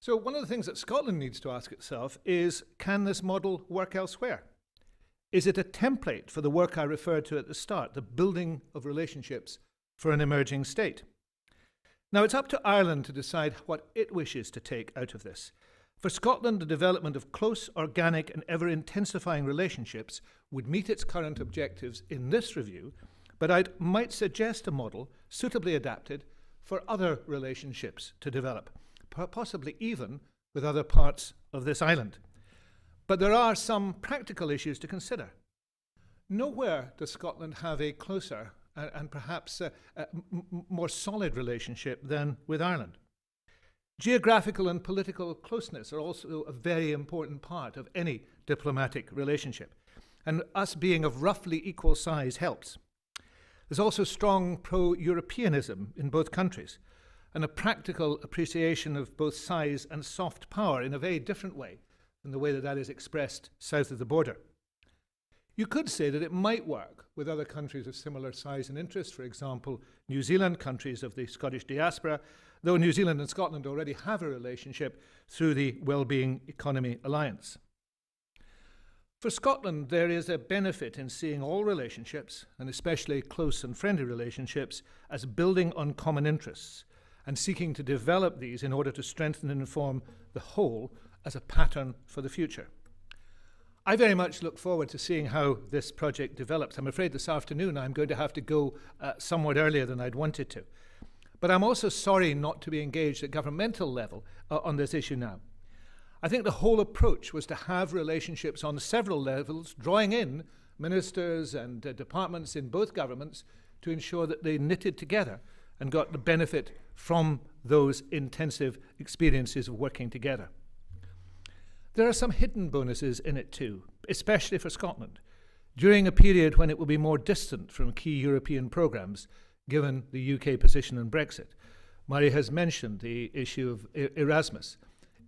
So one of the things that Scotland needs to ask itself is, can this model work elsewhere? Is it a template for the work I referred to at the start, the building of relationships for an emerging state? Now, it's up to Ireland to decide what it wishes to take out of this. For Scotland, the development of close, organic and ever-intensifying relationships would meet its current objectives in this review, but I might suggest a model suitably adapted for other relationships to develop, possibly even with other parts of this island. But there are some practical issues to consider. Nowhere does Scotland have a closer and perhaps more solid relationship than with Ireland. Geographical and political closeness are also a very important part of any diplomatic relationship, and us being of roughly equal size helps. There's also strong pro-Europeanism in both countries, and a practical appreciation of both size and soft power in a very different way than the way that that is expressed south of the border. You could say that it might work with other countries of similar size and interest, for example, New Zealand, countries of the Scottish diaspora, though New Zealand and Scotland already have a relationship through the Wellbeing Economy Alliance. For Scotland, there is a benefit in seeing all relationships, and especially close and friendly relationships, as building on common interests, and seeking to develop these in order to strengthen and inform the whole as a pattern for the future. I very much look forward to seeing how this project develops. I'm afraid this afternoon I'm going to have to go somewhat earlier than I'd wanted to. But I'm also sorry not to be engaged at governmental level on this issue now. I think the whole approach was to have relationships on several levels, drawing in ministers and departments in both governments to ensure that they knitted together and got the benefit from those intensive experiences of working together. There are some hidden bonuses in it too, especially for Scotland, during a period when it will be more distant from key European programmes, given the UK position on Brexit. Murray has mentioned the issue of Erasmus.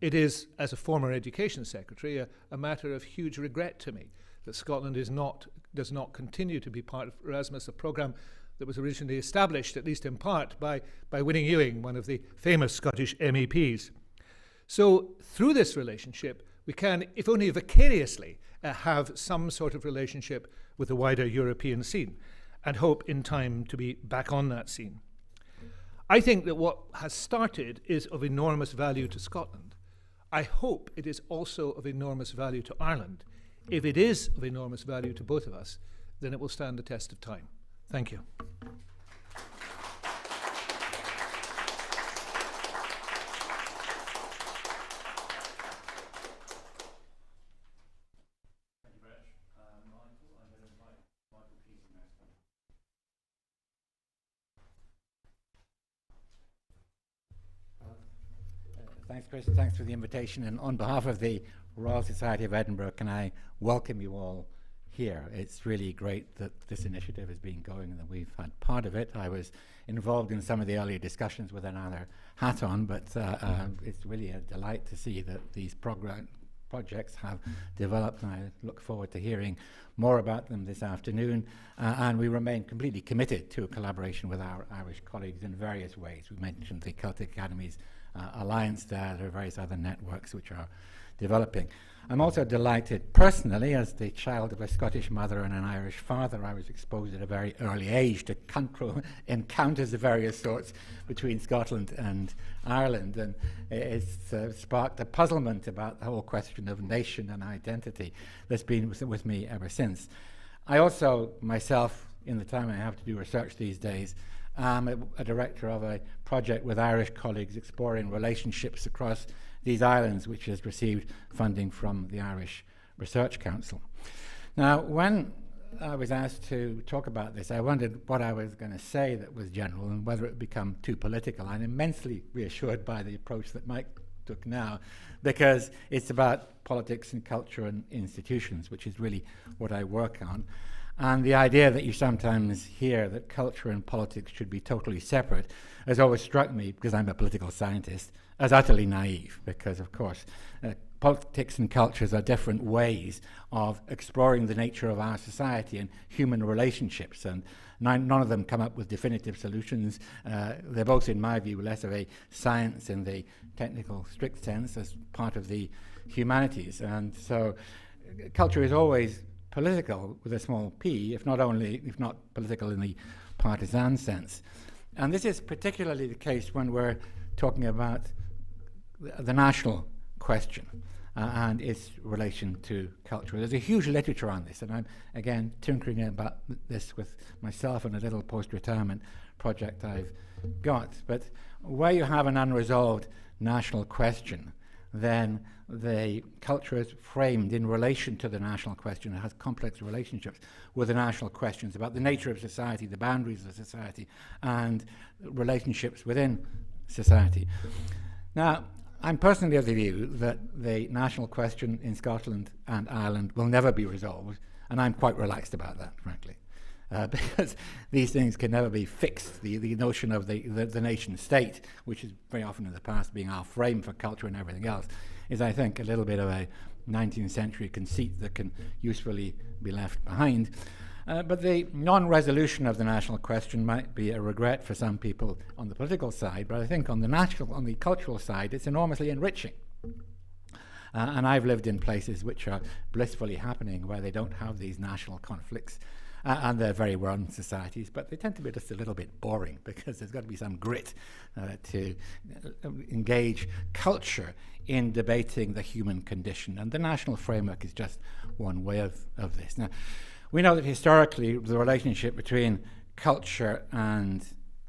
It is, as a former education secretary, a matter of huge regret to me that Scotland does not continue to be part of Erasmus, a programme that was originally established, at least in part, by Winning Ewing, one of the famous Scottish MEPs. So through this relationship, we can, if only vicariously, have some sort of relationship with the wider European scene, and hope in time to be back on that scene. I think that what has started is of enormous value to Scotland. I hope it is also of enormous value to Ireland. If it is of enormous value to both of us, then it will stand the test of time. Thank you. Thanks, Chris. Thanks for the invitation. And on behalf of the Royal Society of Edinburgh, can I welcome you all here. It's really great that this initiative has been going and that we've had part of it. I was involved in some of the earlier discussions with another hat on, but it's really a delight to see that these projects have developed, and I look forward to hearing more about them this afternoon. And we remain completely committed to a collaboration with our Irish colleagues in various ways. We mentioned the Celtic Academies Alliance there are various other networks which are developing. I'm also delighted personally, as the child of a Scottish mother and an Irish father, I was exposed at a very early age to encounters of various sorts between Scotland and Ireland, and it's sparked a puzzlement about the whole question of nation and identity that's been with me ever since. I also, myself, in the time I have to do research these days, I'm a director of a project with Irish colleagues exploring relationships across these islands, which has received funding from the Irish Research Council. Now, when I was asked to talk about this, I wondered what I was going to say that was general and whether it would become too political. I'm immensely reassured by the approach that Mike took now, because it's about politics and culture and institutions, which is really what I work on. And the idea that you sometimes hear that culture and politics should be totally separate has always struck me, because I'm a political scientist, as utterly naive, because, of course, politics and cultures are different ways of exploring the nature of our society and human relationships, and none of them come up with definitive solutions. They're both, in my view, less of a science in the technical, strict sense as part of the humanities. And so culture is always political with a small p, if not political in the partisan sense. And this is particularly the case when we're talking about the national question and its relation to culture. There's a huge literature on this, and I'm, again, tinkering about this with myself and a little post-retirement project I've got. But where you have an unresolved national question, then the culture is framed in relation to the national question. It has complex relationships with the national questions about the nature of society, the boundaries of society, and relationships within society. Now, I'm personally of the view that the national question in Scotland and Ireland will never be resolved, and I'm quite relaxed about that, frankly. Because these things can never be fixed. The notion of the nation state, which is very often in the past being our frame for culture and everything else, is, I think, a little bit of a 19th century conceit that can usefully be left behind. But the non-resolution of the national question might be a regret for some people on the political side, but I think on the cultural side, it's enormously enriching. And I've lived in places which are blissfully happening, where they don't have these national conflicts. And they're very well-run societies, but they tend to be just a little bit boring, because there's got to be some grit to engage culture in debating the human condition. And the national framework is just one way of this. Now, we know that historically the relationship between culture and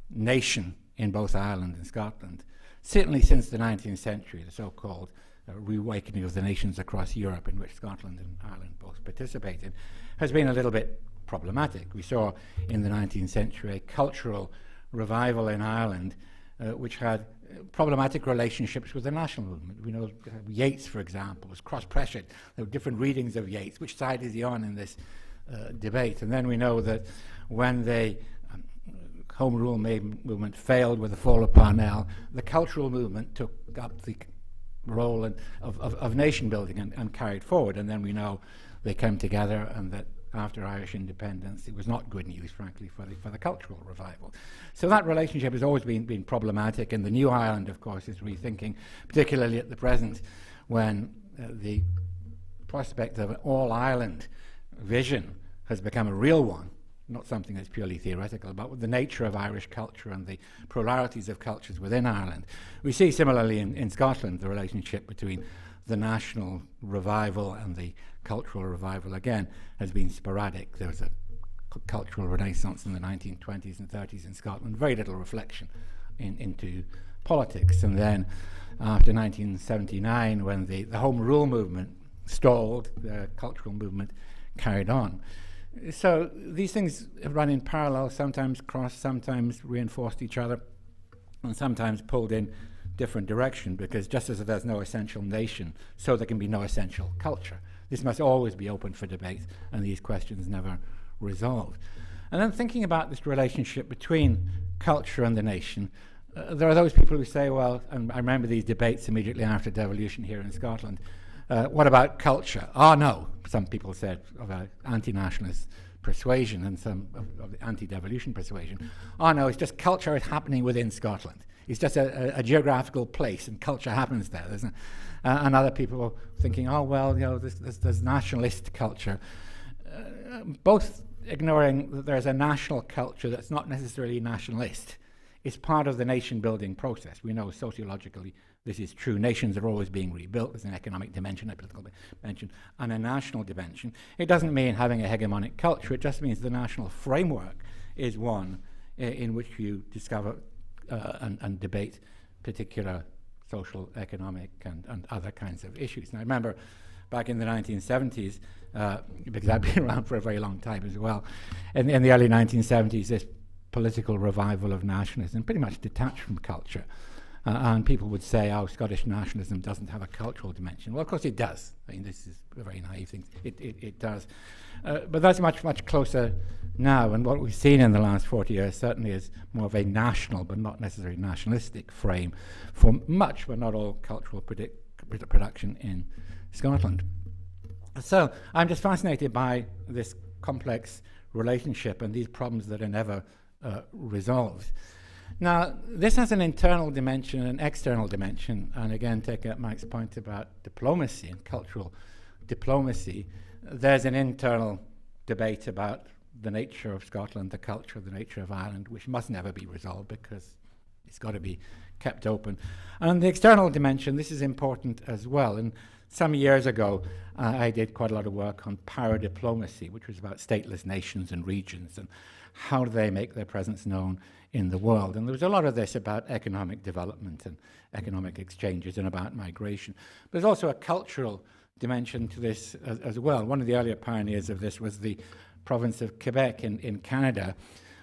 nation in both Ireland and Scotland, certainly since the 19th century, the so-called reawakening of the nations across Europe, in which Scotland and Ireland both participated, has been a little bit problematic. We saw in the 19th century a cultural revival in Ireland which had problematic relationships with the national movement. We know Yeats, for example, was cross-pressured. There were different readings of Yeats. Which side is he on in this debate? And then we know that when the Home Rule movement failed with the fall of Parnell, the cultural movement took up the role of nation building and carried forward. And then we know they came together, and that after Irish independence, it was not good news, frankly, for the cultural revival. So that relationship has always been problematic, and the new Ireland, of course, is rethinking, particularly at the present, when the prospect of an all-Ireland vision has become a real one, not something that's purely theoretical, but with the nature of Irish culture and the pluralities of cultures within Ireland. We see similarly in Scotland the relationship between the national revival and the cultural revival, again, has been sporadic. There was a cultural renaissance in the 1920s and 30s in Scotland, very little reflection into politics. And then after 1979, when the Home Rule movement stalled, the cultural movement carried on. So these things run in parallel, sometimes cross, sometimes reinforced each other, and sometimes pulled in different direction, because just as there's no essential nation, so there can be no essential culture. This must always be open for debate, and these questions never resolved. And then thinking about this relationship between culture and the nation, there are those people who say, well, and I remember these debates immediately after devolution here in Scotland, what about culture? Oh no, some people said, of an anti-nationalist persuasion and some of the anti-devolution persuasion. Oh no, it's just culture is happening within Scotland. It's just a geographical place, and culture happens there. And other people thinking, oh well, you know, there's nationalist culture. Both ignoring that there's a national culture that's not necessarily nationalist. It's part of the nation-building process. We know sociologically this is true. Nations are always being rebuilt. There's an economic dimension, a political dimension, and a national dimension. It doesn't mean having a hegemonic culture. It just means the national framework is one in which you discover and debate particular social, economic, and other kinds of issues. And I remember back in the 1970s, because I've been around for a very long time as well, in the early 1970s, this political revival of nationalism pretty much detached from culture. And people would say, oh, Scottish nationalism doesn't have a cultural dimension. Well, of course it does. I mean, this is a very naive thing. It does. But that's much, much closer now. And what we've seen in the last 40 years certainly is more of a national, but not necessarily nationalistic frame for much, but not all, cultural production in Scotland. So I'm just fascinated by this complex relationship and these problems that are never resolved. Now, this has an internal dimension and an external dimension, and again, take up Mike's point about diplomacy and cultural diplomacy. There's an internal debate about the nature of Scotland, the culture, the nature of Ireland, which must never be resolved because it's got to be kept open. And the external dimension, this is important as well. And some years ago, I did quite a lot of work on power diplomacy, which was about stateless nations and regions and how do they make their presence known in the world. And there was a lot of this about economic development and economic exchanges and about migration. But there's also a cultural dimension to this as well. One of the earlier pioneers of this was the province of Quebec in Canada,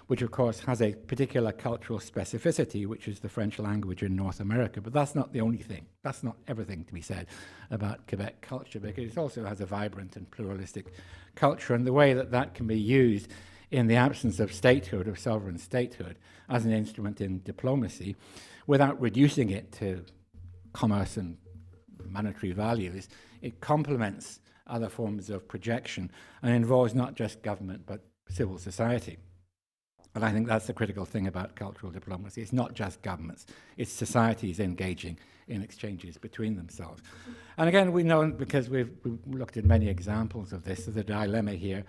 which of course has a particular cultural specificity, which is the French language in North America. But that's not the only thing. That's not everything to be said about Quebec culture, because it also has a vibrant and pluralistic culture, and the way that that can be used in the absence of statehood, of sovereign statehood, as an instrument in diplomacy, without reducing it to commerce and monetary values. It complements other forms of projection and involves not just government, but civil society. And I think that's the critical thing about cultural diplomacy. It's not just governments, it's societies engaging in exchanges between themselves. And again, we know, because we've looked at many examples of this, there's a dilemma here.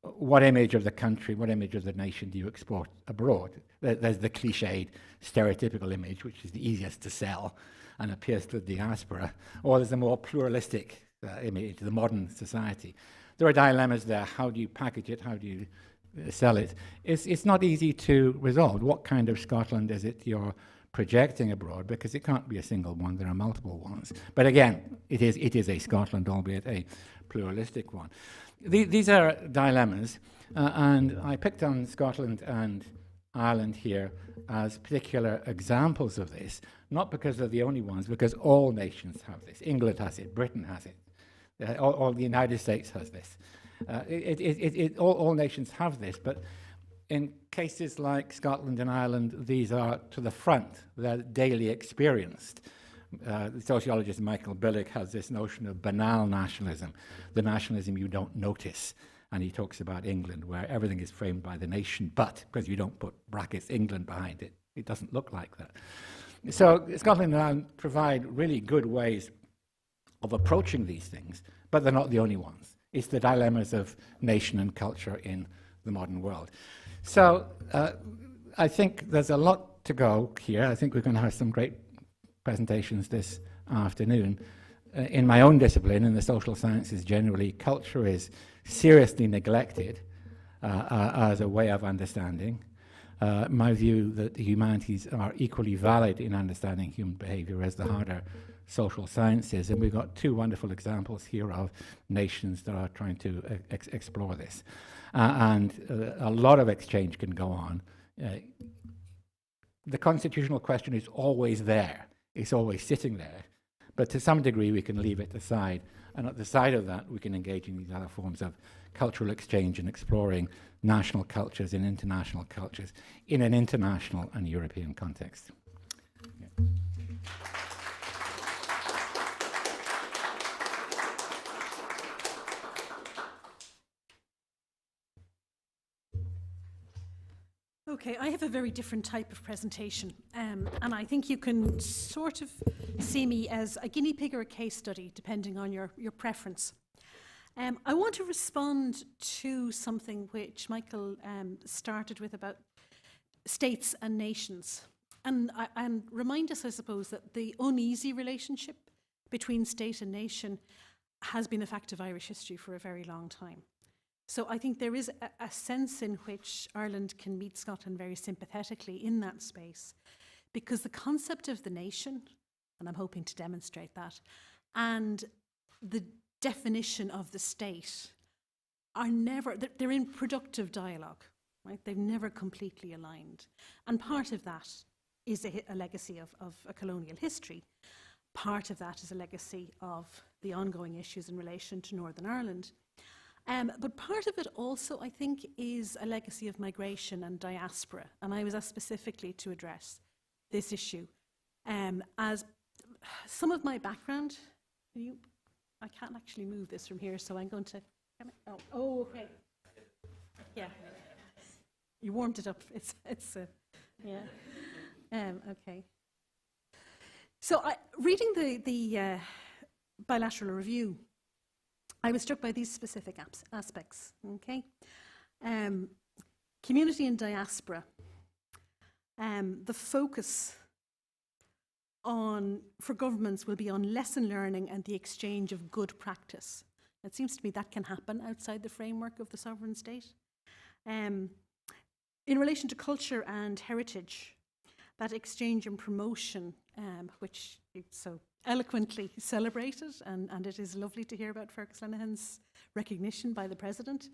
What image of the country, what image of the nation do you export abroad? There's the cliched, stereotypical image, which is the easiest to sell and appeals to the diaspora, or there's a more pluralistic image, the modern society. There are dilemmas there. How do you package it? How do you sell it? It's not easy to resolve. What kind of Scotland is it you're projecting abroad? Because it can't be a single one. There are multiple ones. But again, it is a Scotland, albeit a pluralistic one. These are dilemmas, and I picked on Scotland and Ireland here as particular examples of this, not because they're the only ones, because all nations have this. England has it, Britain has it, all the United States has this. All nations have this, but in cases like Scotland and Ireland, these are to the front. They're daily experienced. The sociologist Michael Billig has this notion of banal nationalism, the nationalism you don't notice. And he talks about England, where everything is framed by the nation, but because you don't put brackets England behind it, it doesn't look like that. So Scotland and Ireland provide really good ways of approaching these things, but they're not the only ones. It's the dilemmas of nation and culture in the modern world. So I think there's a lot to go here. I think we're going to have some great presentations this afternoon. In my own discipline, in the social sciences generally, culture is seriously neglected as a way of understanding. My view that the humanities are equally valid in understanding human behavior as the harder social sciences, and we've got two wonderful examples here of nations that are trying to explore this. And a lot of exchange can go on. The constitutional question is always there. It's always sitting there. But to some degree, we can leave it aside. And at the side of that, we can engage in these other forms of cultural exchange and exploring national cultures and international cultures in an international and European context. Yeah. Okay, I have a very different type of presentation, and I think you can sort of see me as a guinea pig or a case study, depending on your preference. I want to respond to something which Michael started with about states and nations, and remind us, I suppose, that the uneasy relationship between state and nation has been a fact of Irish history for a very long time. So I think there is a sense in which Ireland can meet Scotland very sympathetically in that space, because the concept of the nation, and I'm hoping to demonstrate that, and the definition of the state are never, they're in productive dialogue, right? They've never completely aligned. And part of that is a legacy of a colonial history. Part of that is a legacy of the ongoing issues in relation to Northern Ireland. But part of it also, I think, is a legacy of migration and diaspora. And I was asked specifically to address this issue. As some of my background, I can't actually move this from here, so I'm going to, okay. Yeah. You warmed it up. Yeah. Okay. So reading the bilateral review, I was struck by these specific aspects, okay? Community and diaspora. The focus for governments will be on lesson learning and the exchange of good practice. It seems to me that can happen outside the framework of the sovereign state. In relation to culture and heritage, that exchange and promotion, which you so eloquently celebrated, and it is lovely to hear about Fergus Lenihan's recognition by the President.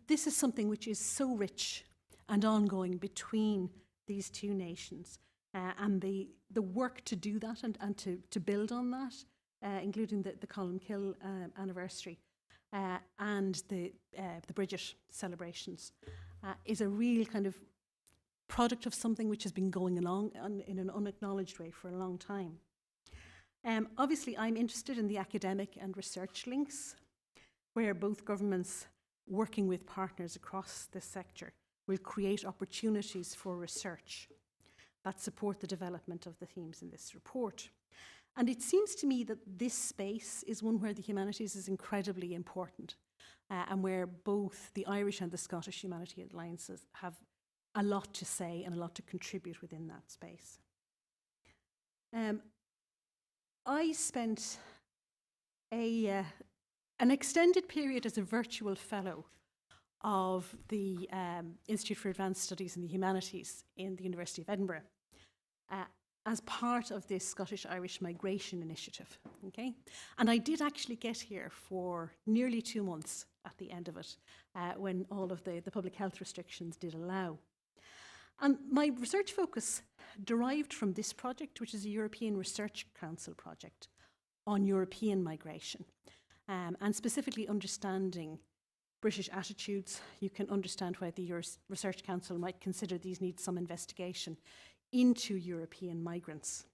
This is something which is so rich and ongoing between these two nations, and the work to do that and to build on that, including the Columkill anniversary and the Bridget celebrations, is a real kind of product of something which has been going along in an unacknowledged way for a long time. Obviously, I'm interested in the academic and research links, where both governments working with partners across this sector will create opportunities for research that support the development of the themes in this report. And it seems to me that this space is one where the humanities is incredibly important, and where both the Irish and the Scottish Humanities Alliances have a lot to say and a lot to contribute within that space. I spent an extended period as a virtual fellow of the Institute for Advanced Studies in the Humanities in the University of Edinburgh as part of this Scottish-Irish Migration Initiative, okay? And I did actually get here for nearly 2 months at the end of it, when all of the public health restrictions did allow. And my research focus derived from this project, which is a European Research Council project on European migration, and specifically understanding British attitudes. You can understand why the Research Council might consider these need some investigation into European migrants,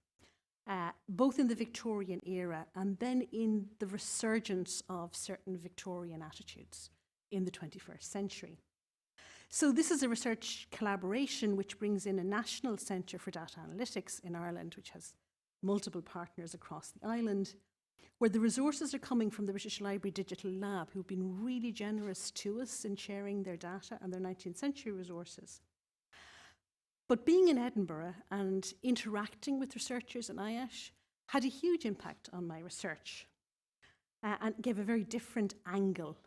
both in the Victorian era and then in the resurgence of certain Victorian attitudes in the 21st century. So this is a research collaboration which brings in a national centre for data analytics in Ireland, which has multiple partners across the island, where the resources are coming from the British Library Digital Lab, who've been really generous to us in sharing their data and their 19th century resources. But being in Edinburgh and interacting with researchers in IASH had a huge impact on my research, and gave a very different angle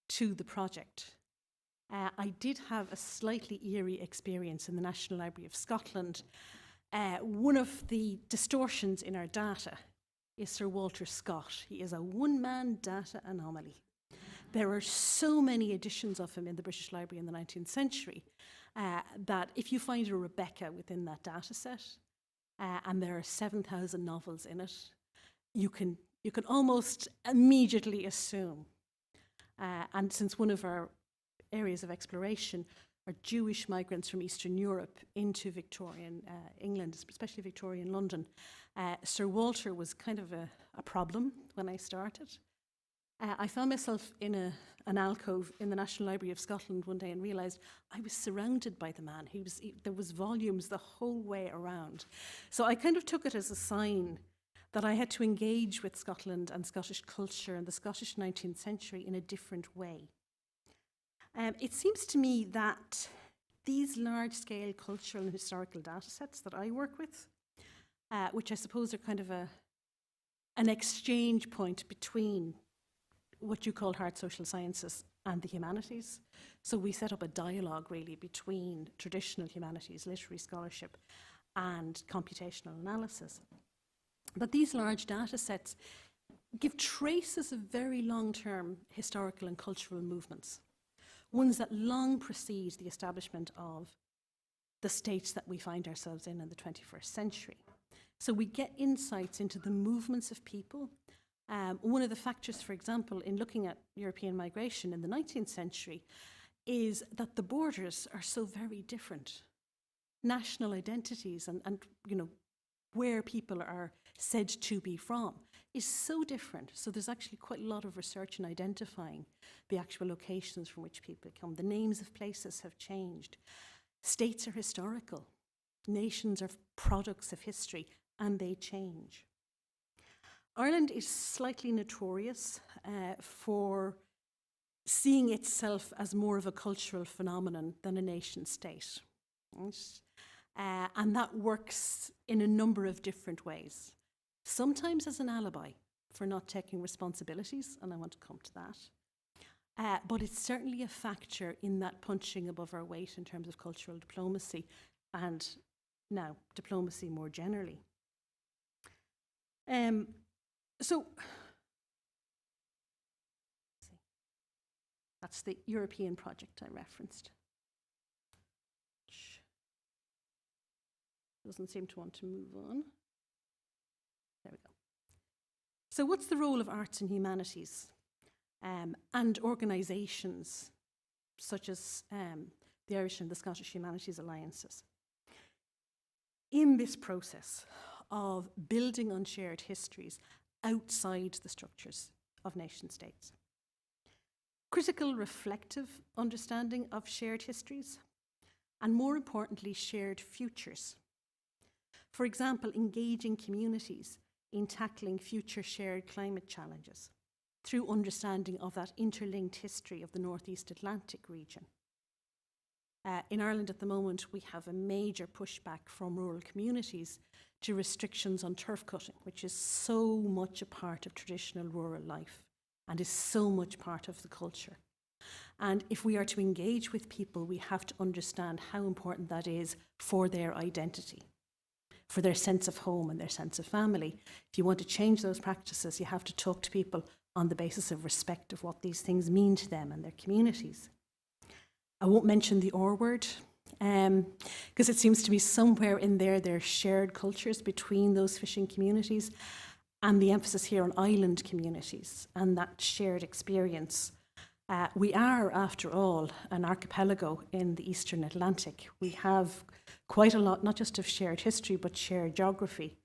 to the project. I did have a slightly eerie experience in the National Library of Scotland. One of the distortions in our data is Sir Walter Scott. He is a one-man data anomaly. There are so many editions of him in the British Library in the 19th century that if you find a Rebecca within that data set, and there are 7,000 novels in it, you can almost immediately assume. And since one of our areas of exploration are Jewish migrants from Eastern Europe into Victorian England, especially Victorian London, Sir Walter was kind of a problem when I started. I found myself in an alcove in the National Library of Scotland one day and realised I was surrounded by the man. There was volumes the whole way around. So I kind of took it as a sign that I had to engage with Scotland and Scottish culture and the Scottish 19th century in a different way. It seems to me that these large-scale cultural and historical data sets that I work with, which I suppose are kind of an exchange point between what you call hard social sciences and the humanities. So we set up a dialogue really between traditional humanities, literary scholarship, and computational analysis. But these large data sets give traces of very long-term historical and cultural movements, ones that long precede the establishment of the states that we find ourselves in the 21st century. So we get insights into the movements of people. One of the factors, for example, in looking at European migration in the 19th century is that the borders are so very different. National identities and where people are said to be from is so different. So there's actually quite a lot of research in identifying the actual locations from which people come. The names of places have changed. States are historical. Nations are products of history, and they change. Ireland is slightly notorious for seeing itself as more of a cultural phenomenon than a nation state. Right? And that works in a number of different ways. Sometimes as an alibi for not taking responsibilities, and I want to come to that. But it's certainly a factor in that punching above our weight in terms of cultural diplomacy and now diplomacy more generally. So that's the European project I referenced. Doesn't seem to want to move on. There we go. So what's the role of arts and humanities and organisations such as the Irish and the Scottish Humanities Alliances in this process of building on shared histories outside the structures of nation states? Critical, reflective understanding of shared histories, and more importantly, shared futures. For example, engaging communities in tackling future shared climate challenges through understanding of that interlinked history of the Northeast Atlantic region. In Ireland at the moment, we have a major pushback from rural communities to restrictions on turf cutting, which is so much a part of traditional rural life and is so much part of the culture. And if we are to engage with people, we have to understand how important that is for their identity, for their sense of home and their sense of family. If you want to change those practices, you have to talk to people on the basis of respect of what these things mean to them and their communities. I won't mention the R word, because it seems to be somewhere in there are shared cultures between those fishing communities, and the emphasis here on island communities and that shared experience. We are, after all, an archipelago in the Eastern Atlantic. We have quite a lot, not just of shared history, but shared geography.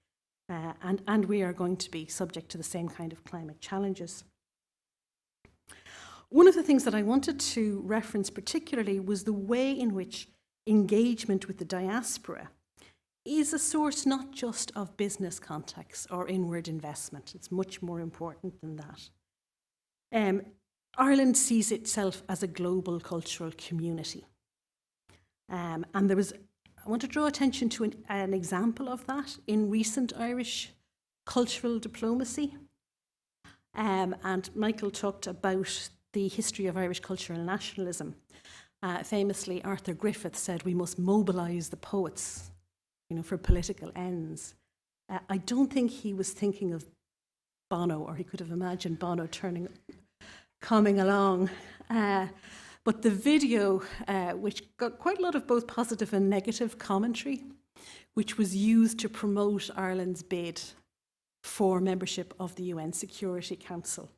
And we are going to be subject to the same kind of climate challenges. One of the things that I wanted to reference particularly was the way in which engagement with the diaspora is a source not just of business contacts or inward investment. It's much more important than that. Ireland sees itself as a global cultural community. And I want to draw attention to an example of that in recent Irish cultural diplomacy. And Michael talked about the history of Irish cultural nationalism. Famously, Arthur Griffith said we must mobilise the poets, for political ends. I don't think he was thinking of Bono, or he could have imagined Bono coming along. But the video, which got quite a lot of both positive and negative commentary, which was used to promote Ireland's bid for membership of the UN Security Council,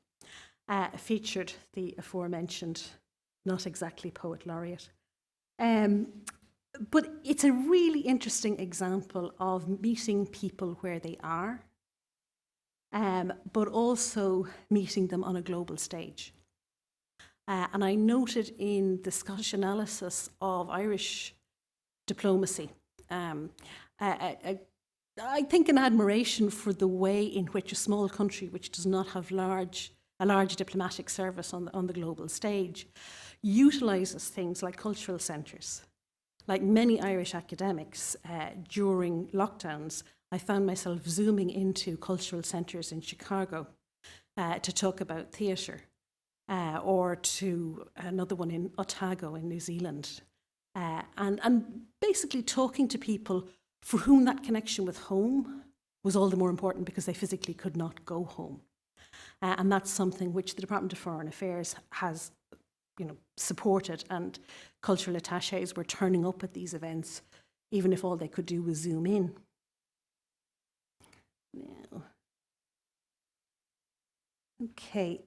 featured the aforementioned, not exactly poet laureate. But it's a really interesting example of meeting people where they are, but also meeting them on a global stage. And I noted in the Scottish analysis of Irish diplomacy, I think an admiration for the way in which a small country, which does not have a large diplomatic service on the global stage, utilises things like cultural centres. Like many Irish academics, during lockdowns, I found myself zooming into cultural centres in Chicago to talk about theatre, or to another one in Otago in New Zealand, and basically talking to people for whom that connection with home was all the more important because they physically could not go home. And that's something which the Department of Foreign Affairs has supported, and cultural attachés were turning up at these events, even if all they could do was zoom in. Now, okay,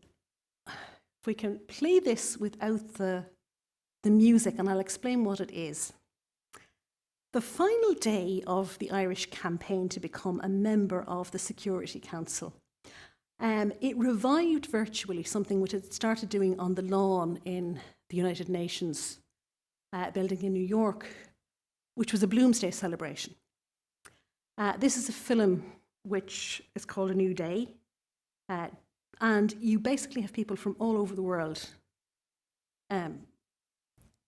if we can play this without the music, and I'll explain what it is. The final day of the Irish campaign to become a member of the Security Council, it revived virtually something which it started doing on the lawn in the United Nations building in New York, which was a Bloomsday celebration. This is a film which is called A New Day, and you basically have people from all over the world,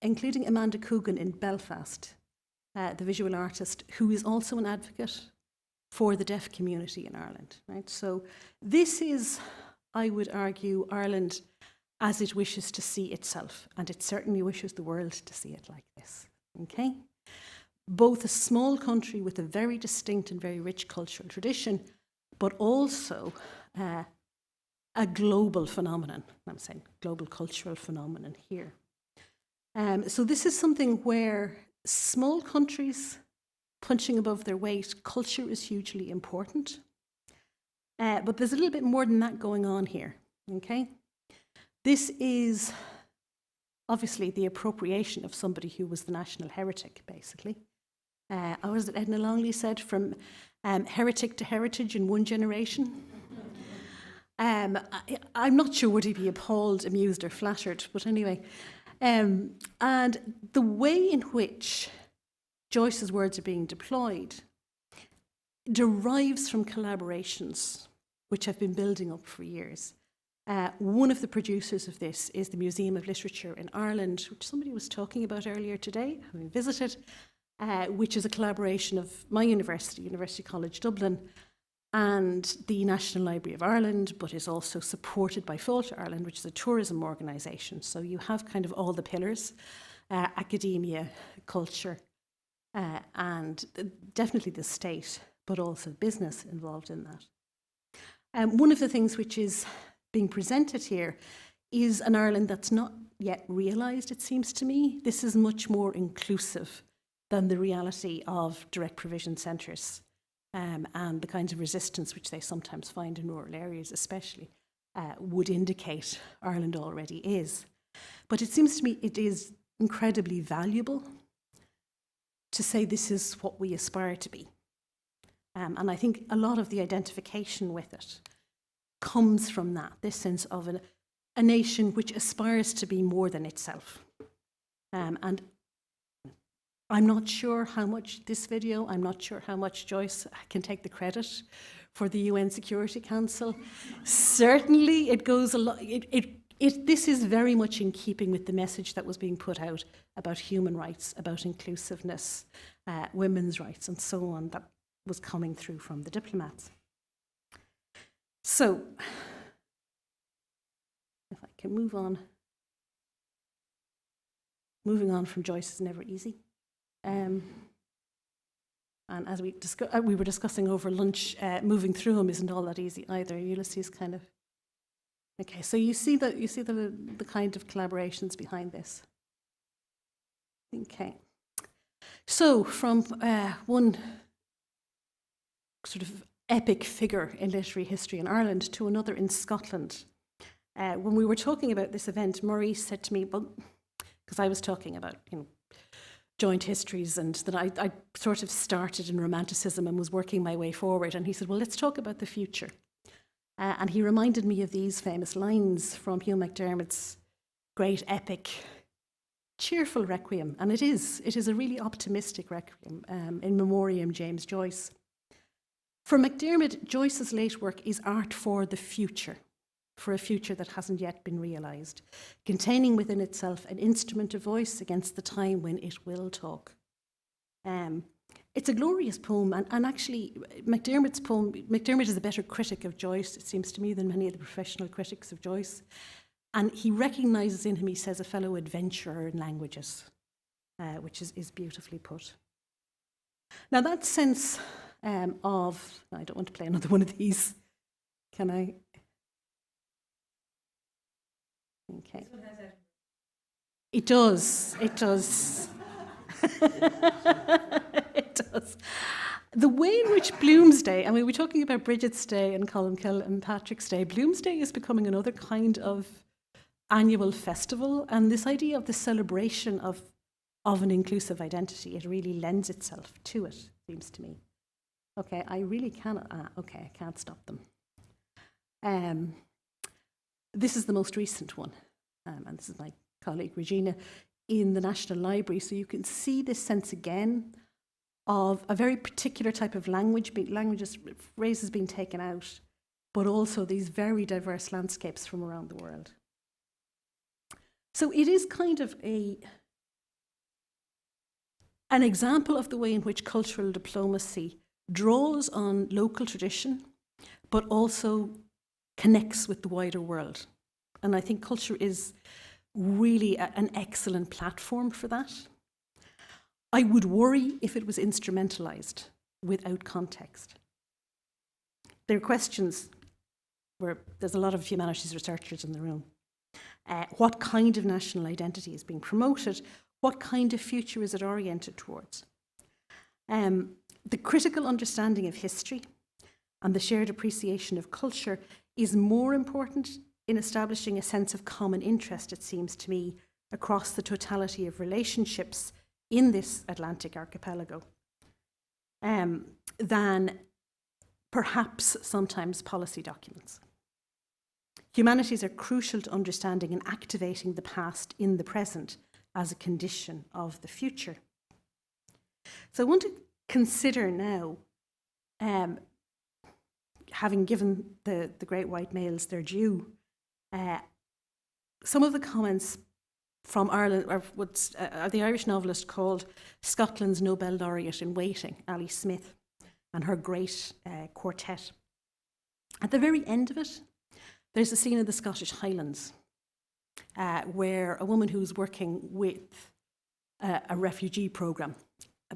including Amanda Coogan in Belfast, the visual artist, who is also an advocate for the deaf community in Ireland. Right? So this is, I would argue, Ireland as it wishes to see itself, and it certainly wishes the world to see it like this. Okay? Both a small country with a very distinct and very rich cultural tradition, but also a global phenomenon. I'm saying global cultural phenomenon here. So this is something where small countries punching above their weight, culture is hugely important. But there's a little bit more than that going on here, okay? This is obviously the appropriation of somebody who was the national heretic, basically. Was it Edna Longley said, from heretic to heritage in one generation? I'm not sure would he be appalled, amused or flattered, but anyway. And the way in which Joyce's words are being deployed derives from collaborations which have been building up for years. One of the producers of this is the Museum of Literature in Ireland, which somebody was talking about earlier today, having visited, which is a collaboration of my university, University College Dublin, and the National Library of Ireland, but is also supported by Fáilte Ireland, which is a tourism organisation. So you have kind of all the pillars, academia, culture, and definitely the state, but also business involved in that. One of the things which is being presented here is an Ireland that's not yet realised, it seems to me. This is much more inclusive than the reality of direct provision centres, and the kinds of resistance which they sometimes find in rural areas especially would indicate Ireland already is. But it seems to me it is incredibly valuable to say this is what we aspire to be. And I think a lot of the identification with it comes from that, this sense of a nation which aspires to be more than itself. And I'm not sure how much this video, I'm not sure how much Joyce can take the credit for the UN Security Council. Certainly it goes a lot, this is very much in keeping with the message that was being put out about human rights, about inclusiveness, women's rights, and so on, that was coming through from the diplomats. So, if I can move on. moving on from Joyce is never easy. And as we were discussing over lunch, moving through him isn't all that easy either. Ulysses kind of. Okay, so you see the kind of collaborations behind this. Okay, so from one sort of epic figure in literary history in Ireland to another in Scotland. When we were talking about this event, Maurice said to me, well, because I was talking about joint histories and that I sort of started in Romanticism and was working my way forward, and he said, well, let's talk about the future. And he reminded me of these famous lines from Hugh MacDiarmid's great epic, cheerful requiem, and it is a really optimistic requiem, in memoriam James Joyce. For MacDiarmid, Joyce's late work is art for the future, for a future that hasn't yet been realised, containing within itself an instrument of voice against the time when it will talk. It's a glorious poem, and actually MacDiarmid is a better critic of Joyce, it seems to me, than many of the professional critics of Joyce. And he recognises in him, he says, a fellow adventurer in languages, which is beautifully put. Now that sense of, I don't want to play another one of these, can I? Okay. It does. It does. It does. The way in which Bloomsday, I mean, we're talking about Bridget's Day and Columkill and Patrick's Day. Bloomsday is becoming another kind of annual festival, and this idea of the celebration of an inclusive identity, it really lends itself to it, seems to me. Okay, I really cannot, okay, I can't stop them. This is the most recent one, and this is my colleague Regina in the National Library, so you can see this sense again of a very particular type of languages, phrases being taken out, but also these very diverse landscapes from around the world. So it is kind of an example of the way in which cultural diplomacy draws on local tradition, but also connects with the wider world. And I think culture is really an excellent platform for that. I would worry if it was instrumentalized without context. There are questions where there's a lot of humanities researchers in the room. What kind of national identity is being promoted? What kind of future is it oriented towards? The critical understanding of history and the shared appreciation of culture is more important in establishing a sense of common interest, it seems to me, across the totality of relationships in this Atlantic archipelago, than perhaps sometimes policy documents. Humanities are crucial to understanding and activating the past in the present as a condition of the future. So I want to consider now, having given the great white males their due, some of the comments from Ireland, or what the Irish novelist called Scotland's Nobel laureate in waiting, Ali Smith, and her great quartet. At the very end of it, there's a scene in the Scottish Highlands where a woman who's working with a refugee programme,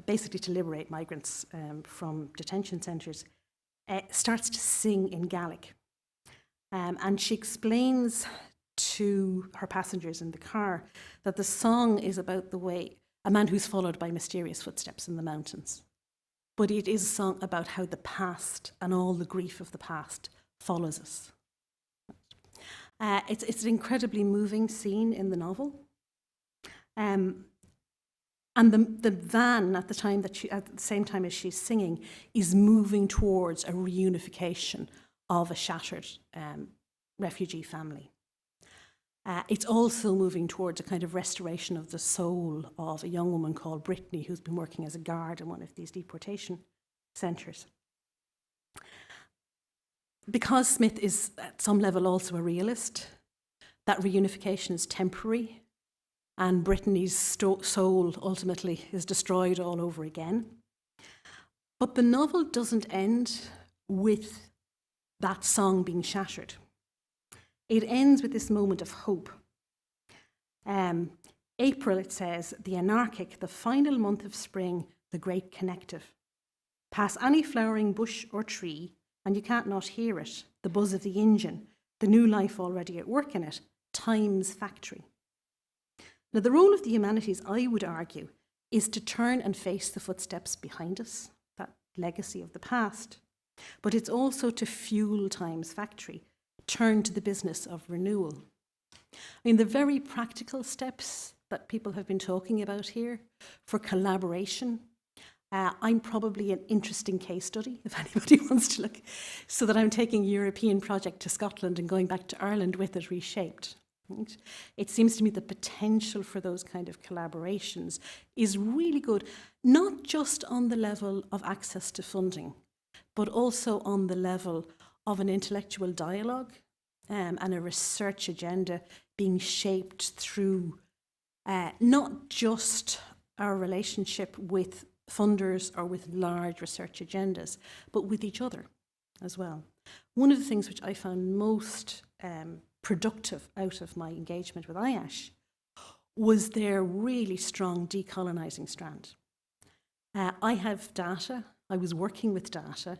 basically to liberate migrants from detention centres, starts to sing in Gaelic. And she explains to her passengers in the car that the song is about the way a man who's followed by mysterious footsteps in the mountains. But it is a song about how the past and all the grief of the past follows us. It's an incredibly moving scene in the novel. And the van at the same time as she's singing is moving towards a reunification of a shattered refugee family. It's also moving towards a kind of restoration of the soul of a young woman called Brittany, who's been working as a guard in one of these deportation centres. Because Smith is at some level also a realist, that reunification is temporary, and Brittany's soul ultimately is destroyed all over again. But the novel doesn't end with that song being shattered. It ends with this moment of hope. April, it says, the anarchic, the final month of spring, the great connective. Pass any flowering bush or tree, and you can't not hear it, the buzz of the engine, the new life already at work in it, time's factory. Now, the role of the humanities, I would argue, is to turn and face the footsteps behind us, that legacy of the past. But it's also to fuel time's factory, turn to the business of renewal. I mean, the very practical steps that people have been talking about here for collaboration, I'm probably an interesting case study, if anybody wants to look, so that I'm taking a European project to Scotland and going back to Ireland with it reshaped. Right? It seems to me the potential for those kind of collaborations is really good, not just on the level of access to funding, but also on the level of an intellectual dialogue and a research agenda being shaped through not just our relationship with funders or with large research agendas, but with each other as well. One of the things which I found most productive out of my engagement with IASH was their really strong decolonising strand. I have data, I was working with data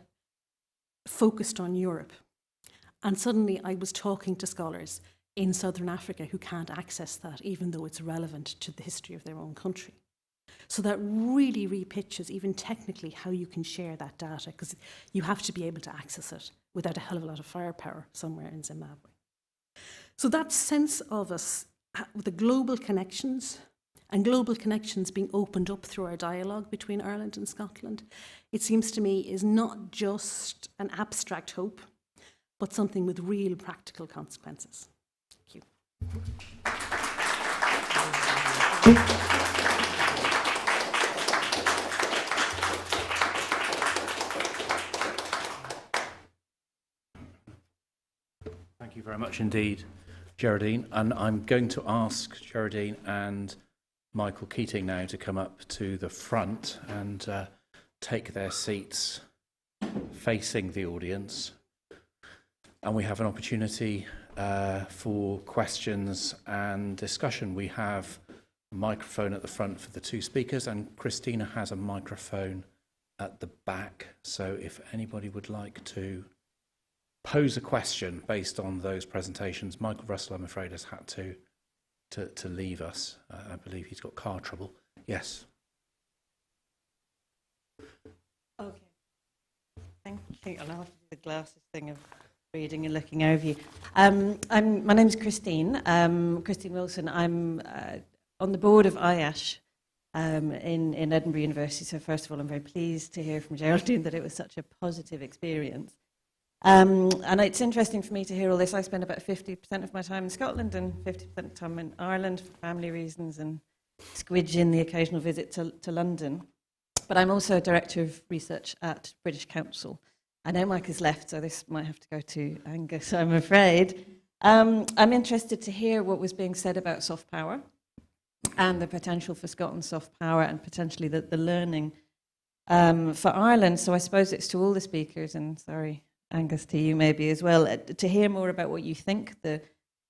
focused on Europe, and suddenly I was talking to scholars in Southern Africa who can't access that, even though it's relevant to the history of their own country. So that really repitches, even technically, how you can share that data, because you have to be able to access it without a hell of a lot of firepower somewhere in Zimbabwe. So that sense of us, with the global connections, and global connections being opened up through our dialogue between Ireland and Scotland, it seems to me is not just an abstract hope, but something with real practical consequences. Thank you. Thank you very much indeed, Geraldine. And I'm going to ask Geraldine and Michael Keating now to come up to the front and take their seats facing the audience. And we have an opportunity for questions and discussion. We have a microphone at the front for the two speakers, and Christina has a microphone at the back. So if anybody would like to pose a question based on those presentations. Michael Russell, I'm afraid, has had to leave us. I believe he's got car trouble. Yes. Okay. Thank you. I'll have to do the glasses thing of reading and looking over you. My name's Christine. Christine Wilson. I'm on the board of IASH in Edinburgh University. So first of all, I'm very pleased to hear from Geraldine that it was such a positive experience. And it's interesting for me to hear all this. I spend about 50% of my time in Scotland and 50% of the time in Ireland for family reasons and squidging the occasional visit to London. But I'm also a director of research at British Council. I know Mike has left, so this might have to go to Angus, I'm afraid. I'm interested to hear what was being said about soft power and the potential for Scotland's soft power and potentially the learning for Ireland. So I suppose it's to all the speakers, and sorry, Angus, to you maybe as well, to hear more about what you think the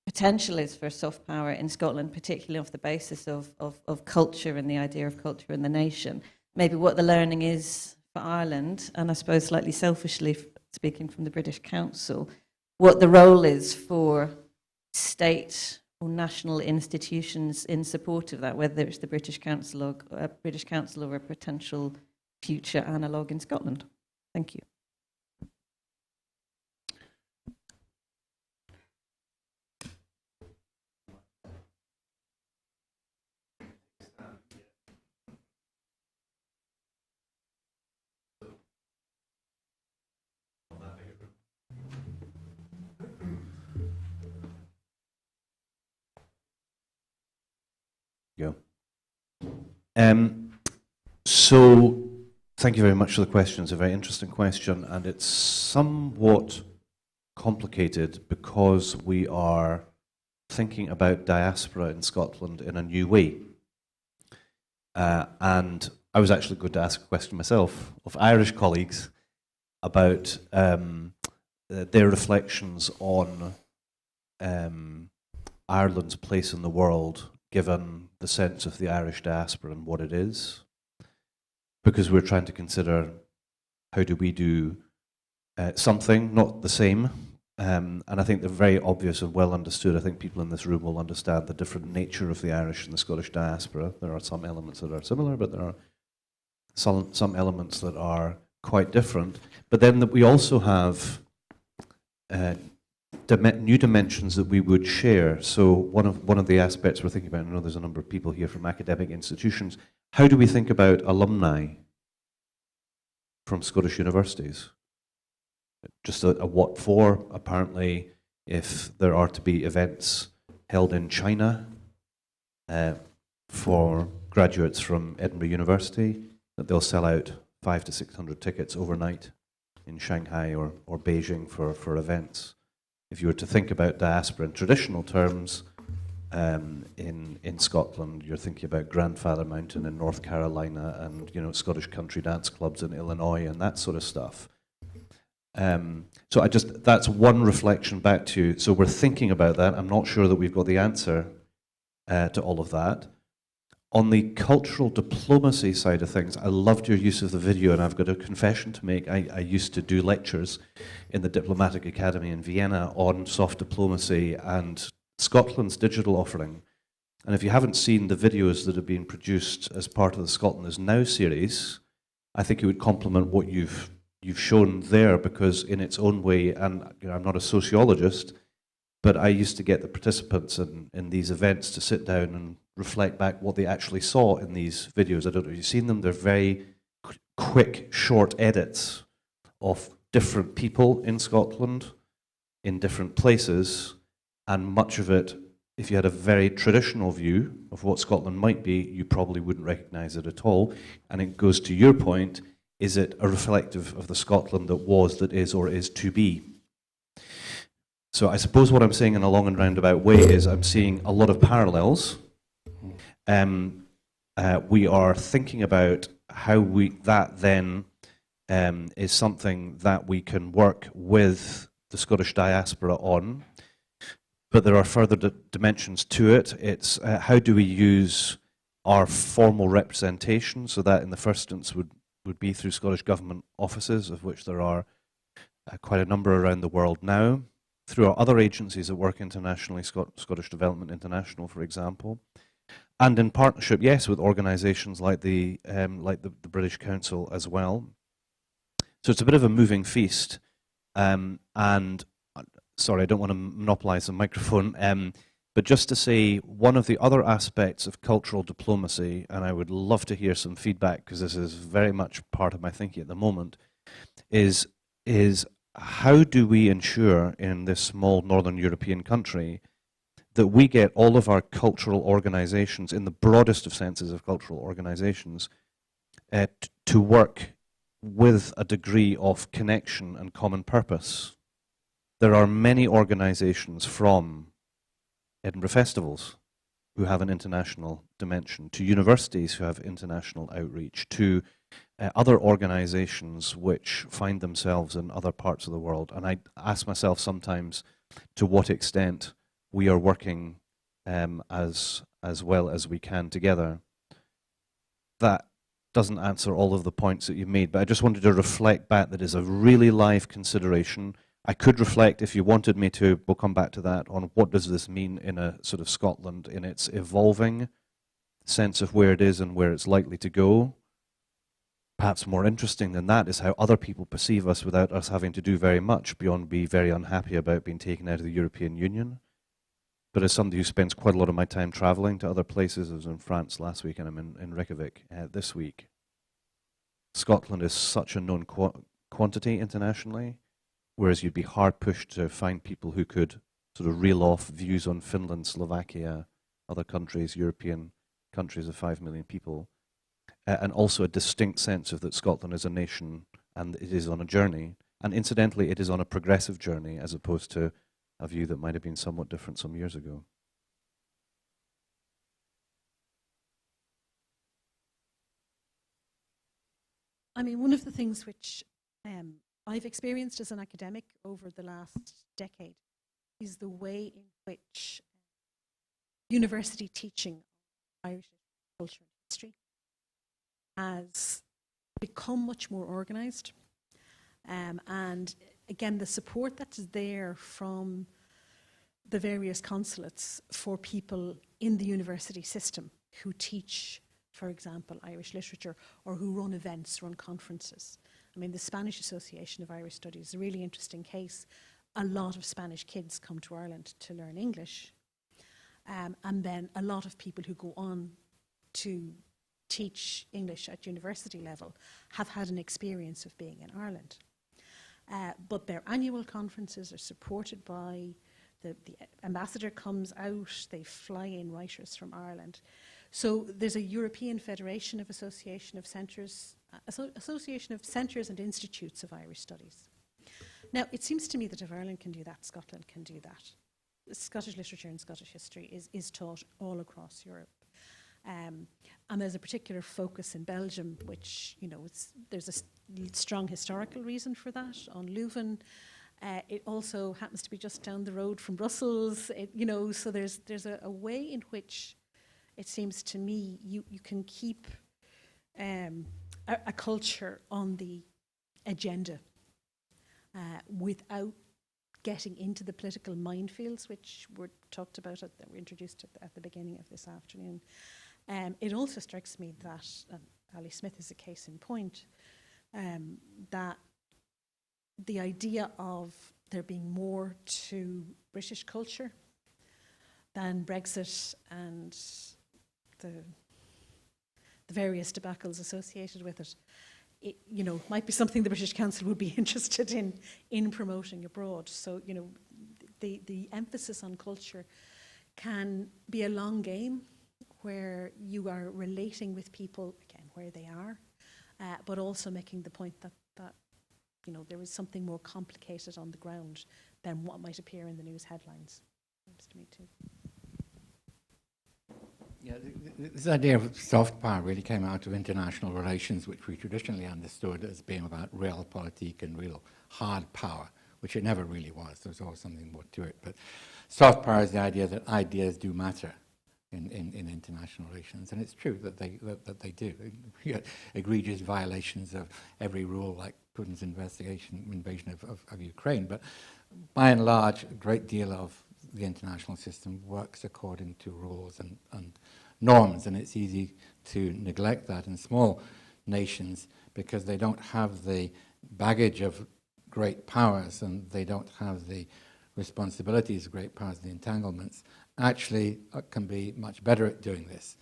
potential is for soft power in Scotland, particularly off the basis of culture and the idea of culture in the nation. Maybe what the learning is for Ireland, and I suppose slightly selfishly speaking from the British Council, what the role is for state or national institutions in support of that, whether it's the British Council or a potential future analogue in Scotland. Thank you. So, thank you very much for the question. It's a very interesting question, and it's somewhat complicated because we are thinking about diaspora in Scotland in a new way. And I was actually going to ask a question myself of Irish colleagues about their reflections on Ireland's place in the world given the sense of the Irish diaspora and what it is, because we're trying to consider how do we do something, not the same. And I think they're very obvious and well understood. I think people in this room will understand the different nature of the Irish and the Scottish diaspora. There are some elements that are similar, but there are some elements that are quite different. But then we also have new dimensions that we would share. So one of the aspects we're thinking about, I know there's a number of people here from academic institutions, how do we think about alumni from Scottish universities? Just a what for? Apparently, if there are to be events held in China for graduates from Edinburgh University, that they'll sell out 500 to 600 tickets overnight in Shanghai or Beijing for events. If you were to think about diaspora in traditional terms, in Scotland, you're thinking about Grandfather Mountain in North Carolina and Scottish country dance clubs in Illinois and that sort of stuff. So that's one reflection back to you. So we're thinking about that. I'm not sure that we've got the answer to all of that. On the cultural diplomacy side of things, I loved your use of the video, and I've got a confession to make. I used to do lectures in the Diplomatic Academy in Vienna on soft diplomacy and Scotland's digital offering. And if you haven't seen the videos that have been produced as part of the Scotland is Now series, I think it would complement what you've shown there, because in its own way, and I'm not a sociologist, but I used to get the participants in these events to sit down and reflect back what they actually saw in these videos. I don't know if you've seen them. They're very quick, short edits of different people in Scotland, in different places, and much of it, if you had a very traditional view of what Scotland might be, you probably wouldn't recognise it at all. And it goes to your point, is it a reflective of the Scotland that was, that is, or is to be? So I suppose what I'm saying in a long and roundabout way is I'm seeing a lot of parallels. We are thinking about how that then is something that we can work with the Scottish diaspora on. But there are further dimensions to it. It's how do we use our formal representation, so that in the first instance would be through Scottish Government offices, of which there are quite a number around the world now, through our other agencies that work internationally, Scottish Development International, for example, and in partnership, yes, with organisations like the British Council as well. So it's a bit of a moving feast, and sorry, I don't want to monopolise the microphone, but just to say, one of the other aspects of cultural diplomacy, and I would love to hear some feedback because this is very much part of my thinking at the moment, is how do we ensure in this small northern European country that we get all of our cultural organisations, in the broadest of senses of cultural organisations, to work with a degree of connection and common purpose. There are many organisations, from Edinburgh festivals who have an international dimension, to universities who have international outreach, to other organisations which find themselves in other parts of the world. And I ask myself sometimes to what extent we are working as well as we can together. That doesn't answer all of the points that you made, but I just wanted to reflect back that is a really live consideration. I could reflect, if you wanted me to, we'll come back to that, on what does this mean in a sort of Scotland in its evolving sense of where it is and where it's likely to go. Perhaps more interesting than that is how other people perceive us without us having to do very much beyond be very unhappy about being taken out of the European Union. But as somebody who spends quite a lot of my time travelling to other places, I was in France last week and I'm in Reykjavik this week. Scotland is such a known quantity internationally, whereas you'd be hard pushed to find people who could sort of reel off views on Finland, Slovakia, other countries, European countries of 5 million people, and also a distinct sense of that Scotland is a nation and it is on a journey. And incidentally, it is on a progressive journey as opposed to a view that might have been somewhat different some years ago. I mean, one of the things which I've experienced as an academic over the last decade is the way in which university teaching Irish culture and history has become much more organised. And again, the support that's there from the various consulates for people in the university system who teach, for example, Irish literature, or who run events, run conferences. I mean, the Spanish Association of Irish Studies is a really interesting case. A lot of Spanish kids come to Ireland to learn English, and then a lot of people who go on to teach English at university level have had an experience of being in Ireland. But their annual conferences are supported by the ambassador comes out, they fly in writers from Ireland. So there's a European Federation of Association of Centres and Institutes of Irish Studies. Now, it seems to me that if Ireland can do that, Scotland can do that. Scottish literature and Scottish history is taught all across Europe. And there's a particular focus in Belgium, which, you know, there's a strong historical reason for that on Leuven. It also happens to be just down the road from Brussels, so there's a way in which it seems to me you can keep a culture on the agenda without getting into the political minefields which were talked about, that were introduced at the beginning of this afternoon. It also strikes me that, and Ali Smith is a case in point, that the idea of there being more to British culture than Brexit and the various debacles associated with it, might be something the British Council would be interested in promoting abroad. So, the emphasis on culture can be a long game where you are relating with people, again, where they are, but also making the point that there is something more complicated on the ground than what might appear in the news headlines. Seems to me too. Yeah, this idea of soft power really came out of international relations, which we traditionally understood as being about realpolitik and real hard power, which it never really was. There was always something more to it. But soft power is the idea that ideas do matter in international relations, and it's true that they do. You get egregious violations of every rule, like Putin's invasion of Ukraine, but by and large, a great deal of the international system works according to rules and norms, and it's easy to neglect that in small nations because they don't have the baggage of great powers and they don't have the responsibilities of great powers, the entanglements. Actually can be much better at doing this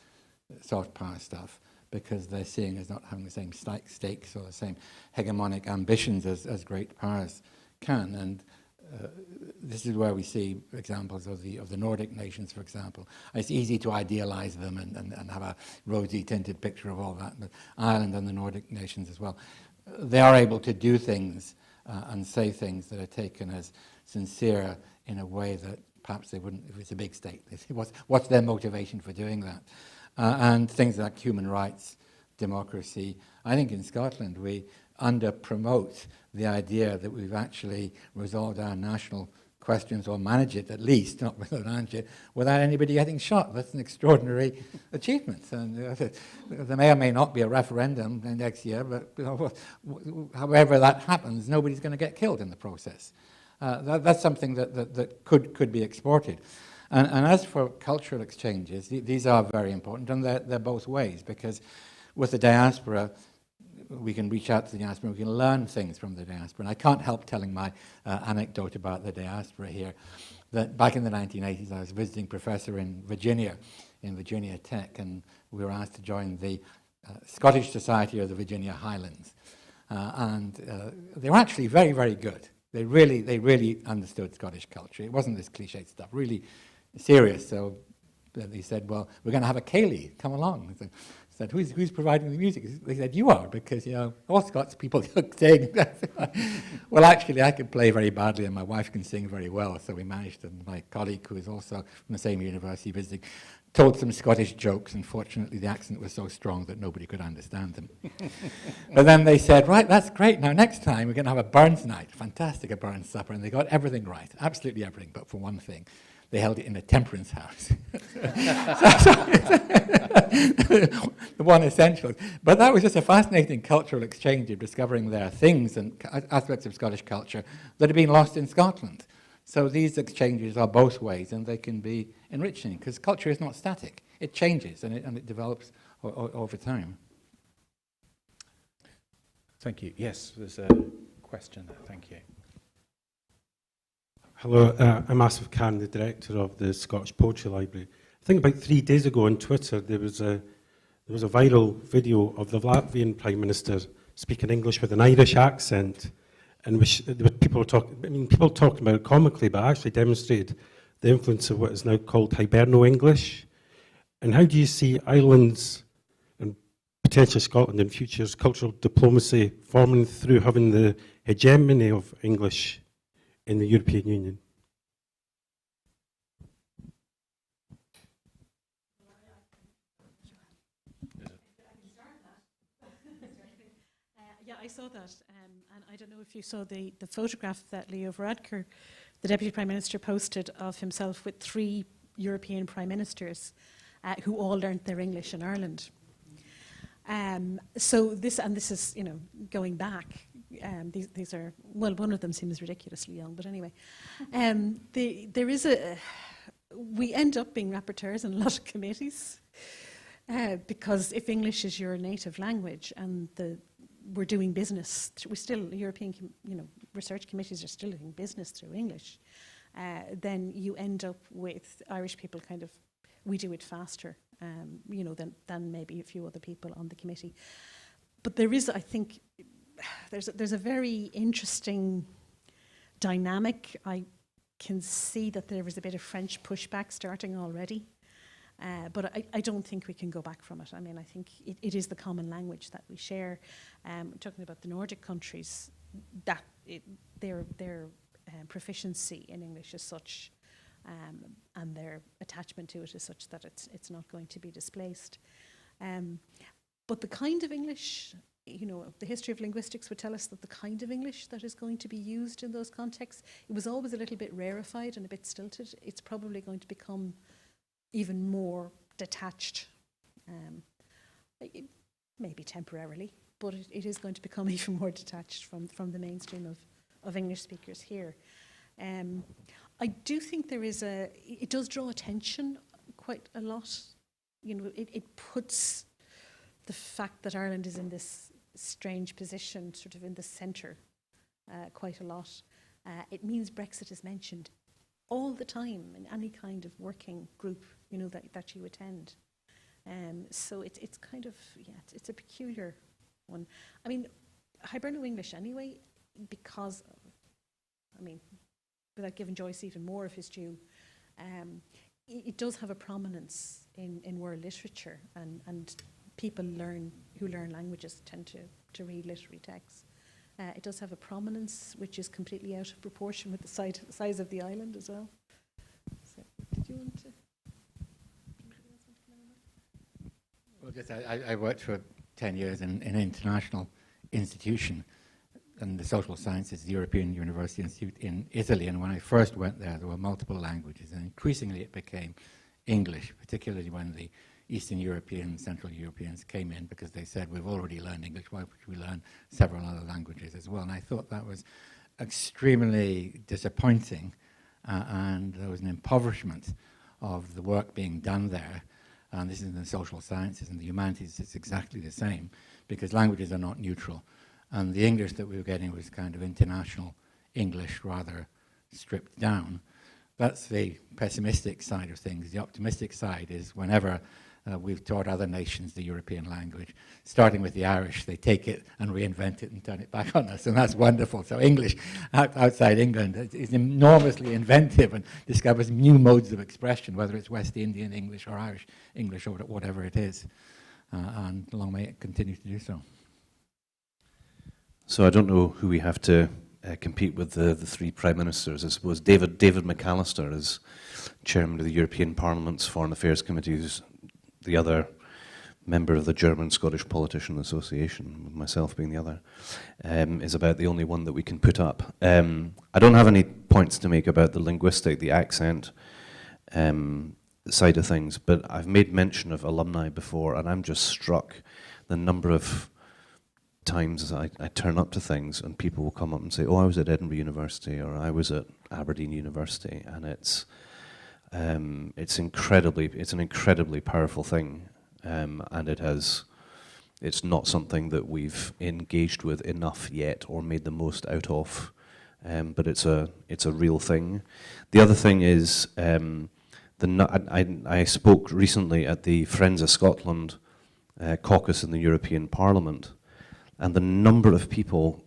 soft power stuff because they're seeing as not having the same stakes or the same hegemonic ambitions as great powers can. And this is where we see examples of the Nordic nations, for example. It's easy to idealize them and have a rosy tinted picture of all that, but Ireland and the Nordic nations as well, they are able to do things and say things that are taken as sincere in a way that perhaps they wouldn't if it's a big state. They say, what's their motivation for doing that? And things like human rights, democracy. I think in Scotland we under-promote the idea that we've actually resolved our national questions, or manage it at least, not manage it, without anybody getting shot. That's an extraordinary achievement. And there may or may not be a referendum next year, but however that happens, nobody's going to get killed in the process. That's something that could be exported. And as for cultural exchanges, these are very important, and they're both ways, because with the diaspora, we can reach out to the diaspora, we can learn things from the diaspora. And I can't help telling my anecdote about the diaspora here, that back in the 1980s, I was a visiting professor in Virginia Tech, and we were asked to join the Scottish Society of the Virginia Highlands. And they were actually very, very good. They really understood Scottish culture. It wasn't this cliched stuff, really serious. So they said, well, we're going to have a ceilidh, come along. I said, who's providing the music? They said, you are, because, all Scots people sing. Well, actually, I can play very badly, and my wife can sing very well. So we managed, and my colleague, who is also from the same university visiting, told some Scottish jokes. Unfortunately, the accent was so strong that nobody could understand them. But then they said, right, that's great. Now, next time, we're going to have a Burns night. Fantastic, a Burns supper. And they got everything right, absolutely everything, but for one thing. they held it in a temperance house. The one essential. But that was just a fascinating cultural exchange of discovering there are things and aspects of Scottish culture that have been lost in Scotland. So these exchanges are both ways, and they can be enriching, because culture is not static. It changes, and it develops over time. Thank you. Yes, there's a question there. Thank you. Hello, I'm Asif Khan, the director of the Scottish Poetry Library. I think about 3 days ago on Twitter there was a viral video of the Latvian Prime Minister speaking English with an Irish accent, in which people talking about it comically, but actually demonstrated the influence of what is now called Hiberno-English. And how do you see Ireland's and potentially Scotland in future's cultural diplomacy forming through having the hegemony of English in the European Union? Yeah, I saw that, and I don't know if you saw the photograph that Leo Varadkar, the Deputy Prime Minister, posted of himself with 3 European Prime Ministers who all learnt their English in Ireland. So this is, going back. These are, well, one of them seems ridiculously young, but anyway. We end up being rapporteurs in a lot of committees because if English is your native language and we're doing business, European research committees are still doing business through English, then you end up with Irish people we do it faster, than maybe a few other people on the committee. But there is, I think, there's a very interesting dynamic. I can see that there was a bit of French pushback starting already, but I don't think we can go back from it. I mean, I think it is the common language that we share. Talking about the Nordic countries, their proficiency in English is such, and their attachment to it is such that it's not going to be displaced. But the kind of English, the history of linguistics would tell us that the kind of English that is going to be used in those contexts, it was always a little bit rarefied and a bit stilted. It's probably going to become even more detached, maybe temporarily, but it is going to become even more detached from the mainstream of English speakers here. I do think it does draw attention quite a lot. It puts the fact that Ireland is in this strange position, sort of in the centre, quite a lot. It means Brexit is mentioned all the time in any kind of working group, that you attend. So it's kind of, it's a peculiar one. I mean, Hiberno-English anyway, because, without giving Joyce even more of his due, it does have a prominence in world literature, and people who learn languages tend to read literary texts. It does have a prominence which is completely out of proportion with the size of the island as well. So, did you want to? Well, just I worked for 10 years in an international institution in the social sciences, the European University Institute in Italy, and when I first went there were multiple languages, and increasingly it became English, particularly when the Eastern Europeans, Central Europeans came in, because they said, we've already learned English, why would we learn several other languages as well? And I thought that was extremely disappointing, and there was an impoverishment of the work being done there. And this is in the social sciences and the humanities, it's exactly the same, because languages are not neutral. And the English that we were getting was kind of international English, rather stripped down. That's the pessimistic side of things. The optimistic side is whenever we've taught other nations the European language, starting with the Irish, they take it and reinvent it and turn it back on us, and that's wonderful. So English outside England is enormously inventive and discovers new modes of expression, whether it's West Indian English or Irish English or whatever it is, and long may it continue to do so. So I don't know who we have to compete with the 3 Prime Ministers. I suppose David McAllister is Chairman of the European Parliament's Foreign Affairs Committee, who's the other member of the German-Scottish Politician Association, with myself being the other, is about the only one that we can put up. I don't have any points to make about the accent side of things, but I've made mention of alumni before, and I'm just struck the number of times I turn up to things and people will come up and say, oh, I was at Edinburgh University, or I was at Aberdeen University, and it's an incredibly powerful thing, and it's not something that we've engaged with enough yet or made the most out of, but it's a real thing. The other thing is, I spoke recently at the Friends of Scotland caucus in the European Parliament, and the number of people,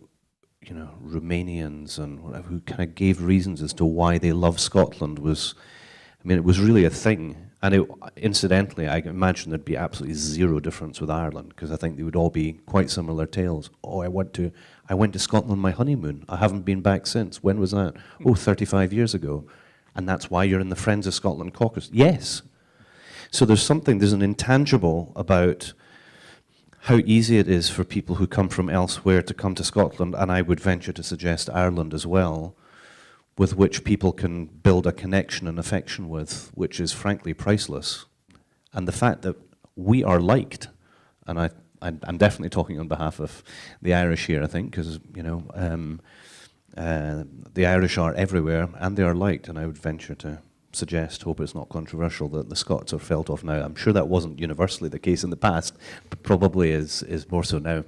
Romanians and whatever, who kind of gave reasons as to why they love Scotland it was really a thing. And incidentally, I imagine there'd be absolutely zero difference with Ireland, because I think they would all be quite similar tales. Oh, I went to Scotland on my honeymoon. I haven't been back since. When was that? Oh, 35 years ago. And that's why you're in the Friends of Scotland caucus. Yes. So there's an intangible about how easy it is for people who come from elsewhere to come to Scotland, and I would venture to suggest Ireland as well, with which people can build a connection and affection with, which is frankly priceless. And the fact that we are liked, and I'm definitely talking on behalf of the Irish here, I think, because the Irish are everywhere and they are liked, and I would venture to suggest, hope it's not controversial, that the Scots are felt of now. I'm sure that wasn't universally the case in the past, but probably is more so now.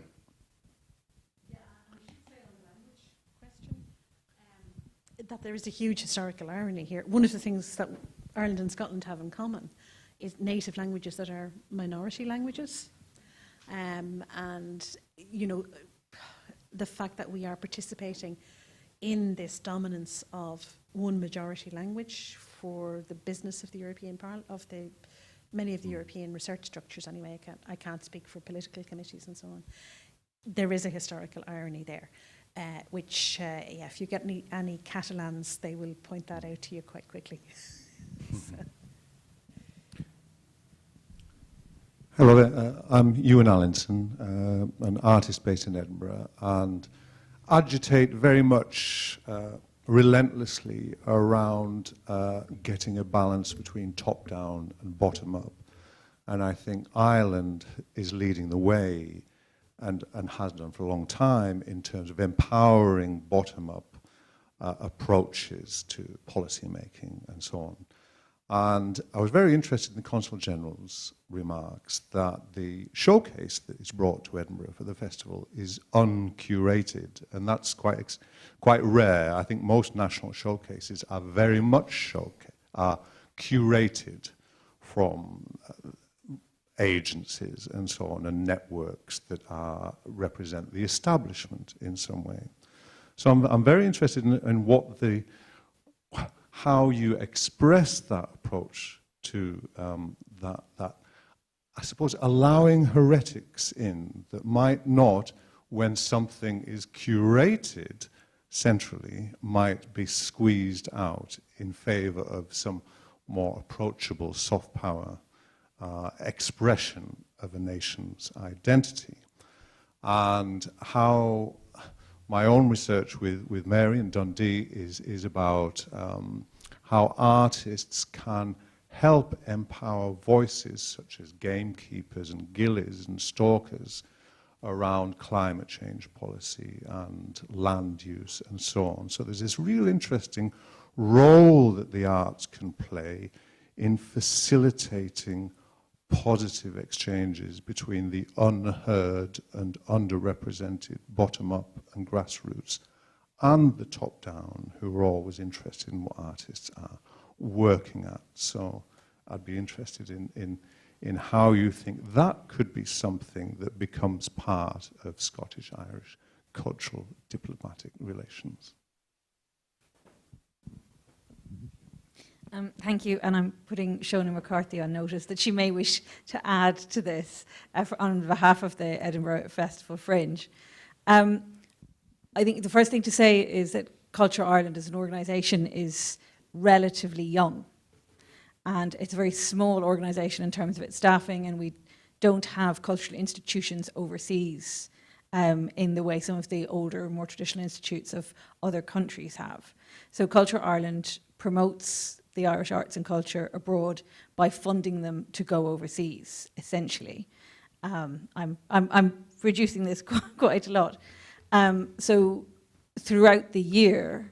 That there is a huge historical irony here. One of the things that Ireland and Scotland have in common is native languages that are minority languages. And, the fact that we are participating in this dominance of one majority language for the business of the European Parliament, many of the European research structures anyway. I can't speak for political committees and so on. There is a historical irony there. Which, if you get any Catalans, they will point that out to you quite quickly. Hello there, I'm Ewan Allinson, an artist based in Edinburgh, and agitate very much relentlessly around getting a balance between top-down and bottom-up. And I think Ireland is leading the way, and has done for a long time, in terms of empowering bottom-up approaches to policy making and so on. And I was very interested in the Consul General's remarks that the showcase that is brought to Edinburgh for the festival is uncurated, and that's quite rare. I think most national showcases are very much curated from agencies and so on, and networks that represent the establishment in some way. So I'm very interested in how you express that approach to that, I suppose, allowing heretics in that might not, when something is curated centrally, might be squeezed out in favor of some more approachable soft power expression of a nation's identity. And how my own research with Mary and Dundee is about how artists can help empower voices such as gamekeepers and gillies and stalkers around climate change policy and land use and so on. So there's this real interesting role that the arts can play in facilitating positive exchanges between the unheard and underrepresented bottom-up and grassroots and the top-down, who are always interested in what artists are working at. So I'd be interested in how you think that could be something that becomes part of Scottish-Irish cultural diplomatic relations. Thank you, and I'm putting Shona McCarthy on notice that she may wish to add to this on behalf of the Edinburgh Festival Fringe. I think the first thing to say is that Culture Ireland as an organisation is relatively young, and it's a very small organisation in terms of its staffing, and we don't have cultural institutions overseas in the way some of the older, more traditional institutes of other countries have. So Culture Ireland promotes the Irish arts and culture abroad by funding them to go overseas, essentially. I'm reducing this quite a lot. So throughout the year,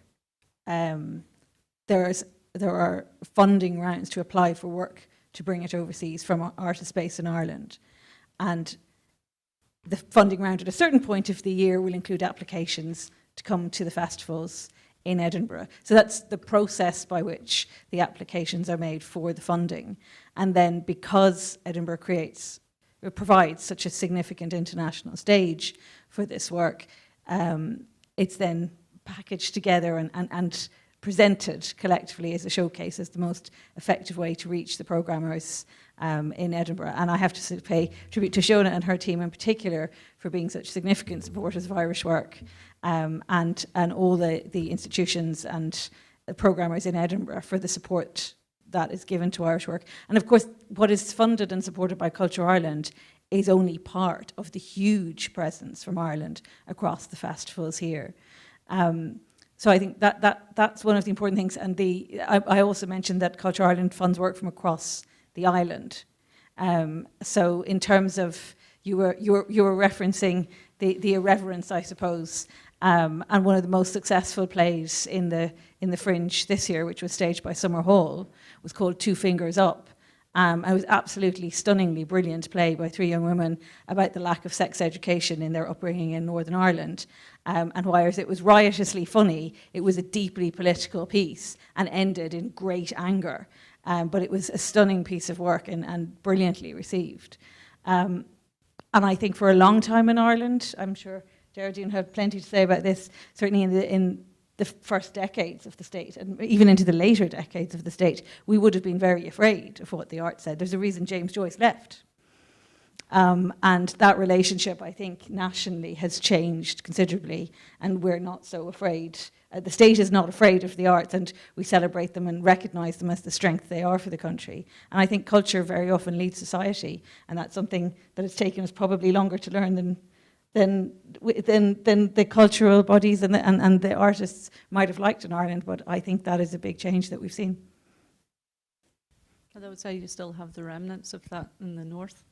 there are funding rounds to apply for work to bring it overseas from artists based in Ireland. And the funding round at a certain point of the year will include applications to come to the festivals in Edinburgh. So that's the process by which the applications are made for the funding. And then because Edinburgh provides such a significant international stage for this work, it's then packaged together and presented collectively as a showcase as the most effective way to reach the programmers in Edinburgh. And I have to pay tribute to Shona and her team in particular for being such significant supporters of Irish work, and all the institutions and the programmers in Edinburgh for the support that is given to Irish work. And of course, what is funded and supported by Culture Ireland is only part of the huge presence from Ireland across the festivals here. So I think that's one of the important things. And I also mentioned that Culture Ireland funds work from across the island. So in terms of you were referencing the irreverence, I suppose, and one of the most successful plays in the Fringe this year, which was staged by Summer Hall, was called Two Fingers Up. It was absolutely stunningly brilliant play by 3 young women about the lack of sex education in their upbringing in Northern Ireland. And whereas it was riotously funny, it was a deeply political piece and ended in great anger. But it was a stunning piece of work and brilliantly received. And I think for a long time in Ireland, I'm sure Geraldine had plenty to say about this, certainly in the first decades of the state, and even into the later decades of the state, we would have been very afraid of what the arts said. There's a reason James Joyce left. And that relationship, I think, nationally has changed considerably, and we're not so afraid. The state is not afraid of the arts, and we celebrate them and recognise them as the strength they are for the country. And I think culture very often leads society, and that's something that has taken us probably longer to learn than the cultural bodies and the artists might have liked in Ireland, but I think that is a big change that we've seen. I would say you still have the remnants of that in the north.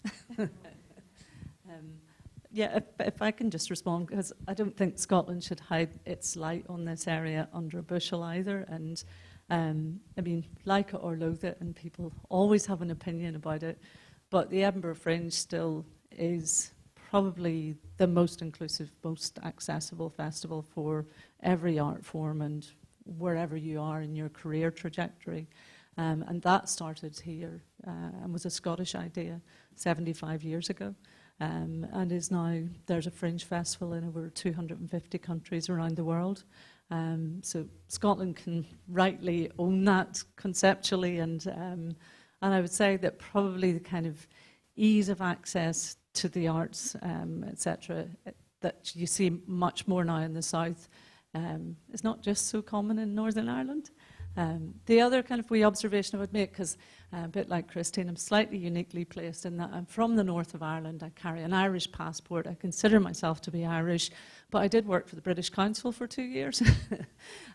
Yeah, if I can just respond, because I don't think Scotland should hide its light on this area under a bushel either. And I mean, like it or loathe it, and people always have an opinion about it, but the Edinburgh Fringe still is probably the most inclusive, most accessible festival for every art form and wherever you are in your career trajectory. And that started here and was a Scottish idea 75 years ago. And is now, there's a Fringe festival in over 250 countries around the world. So Scotland can rightly own that conceptually, and I would say that probably the kind of ease of access to the arts, etc., that you see much more now in the south, is not just so common in Northern Ireland. The other kind of wee observation I would make, because a bit like Christine, I'm slightly uniquely placed in that I'm from the north of Ireland. I carry an Irish passport. I consider myself to be Irish, but I did work for the British Council for 2 years.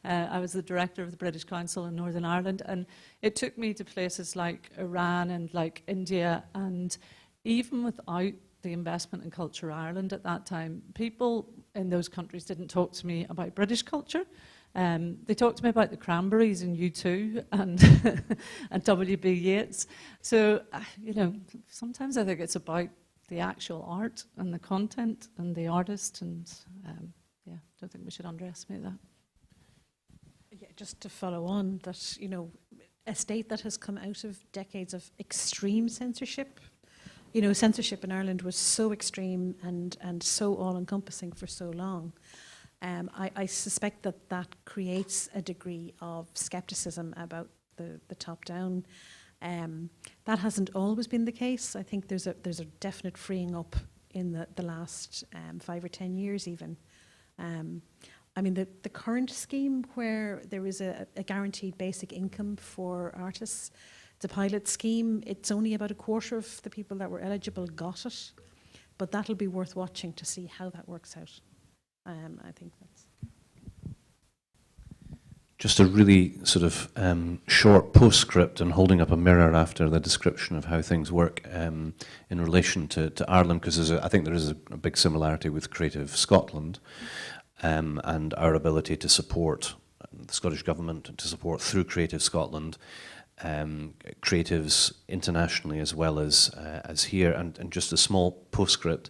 I was the director of the British Council in Northern Ireland, and it took me to places like Iran and like India, and even without the investment in Culture Ireland at that time, people in those countries didn't talk to me about British culture. They talked to me about the Cranberries and U2 and and W.B. Yeats. So, you know, sometimes I think it's about the actual art and the content and the artist, and yeah, I don't think we should underestimate that. Yeah, just to follow on that, you know, a state that has come out of decades of extreme censorship. You know, censorship in Ireland was so extreme and so all-encompassing for so long. I suspect that creates a degree of skepticism about the top-down. That hasn't always been the case. I think there's a definite freeing up in the last 5 or 10 years even. I mean, the current scheme where there is a guaranteed basic income for artists, it's a pilot scheme. It's only about a quarter of the people that were eligible got it, but that'll be worth watching to see how that works out. I think that's... just a really sort of short postscript and holding up a mirror after the description of how things work in relation to Ireland, because I think there is a big similarity with Creative Scotland and our ability to support the Scottish Government, to support through Creative Scotland creatives internationally as well as here. And just a small postscript,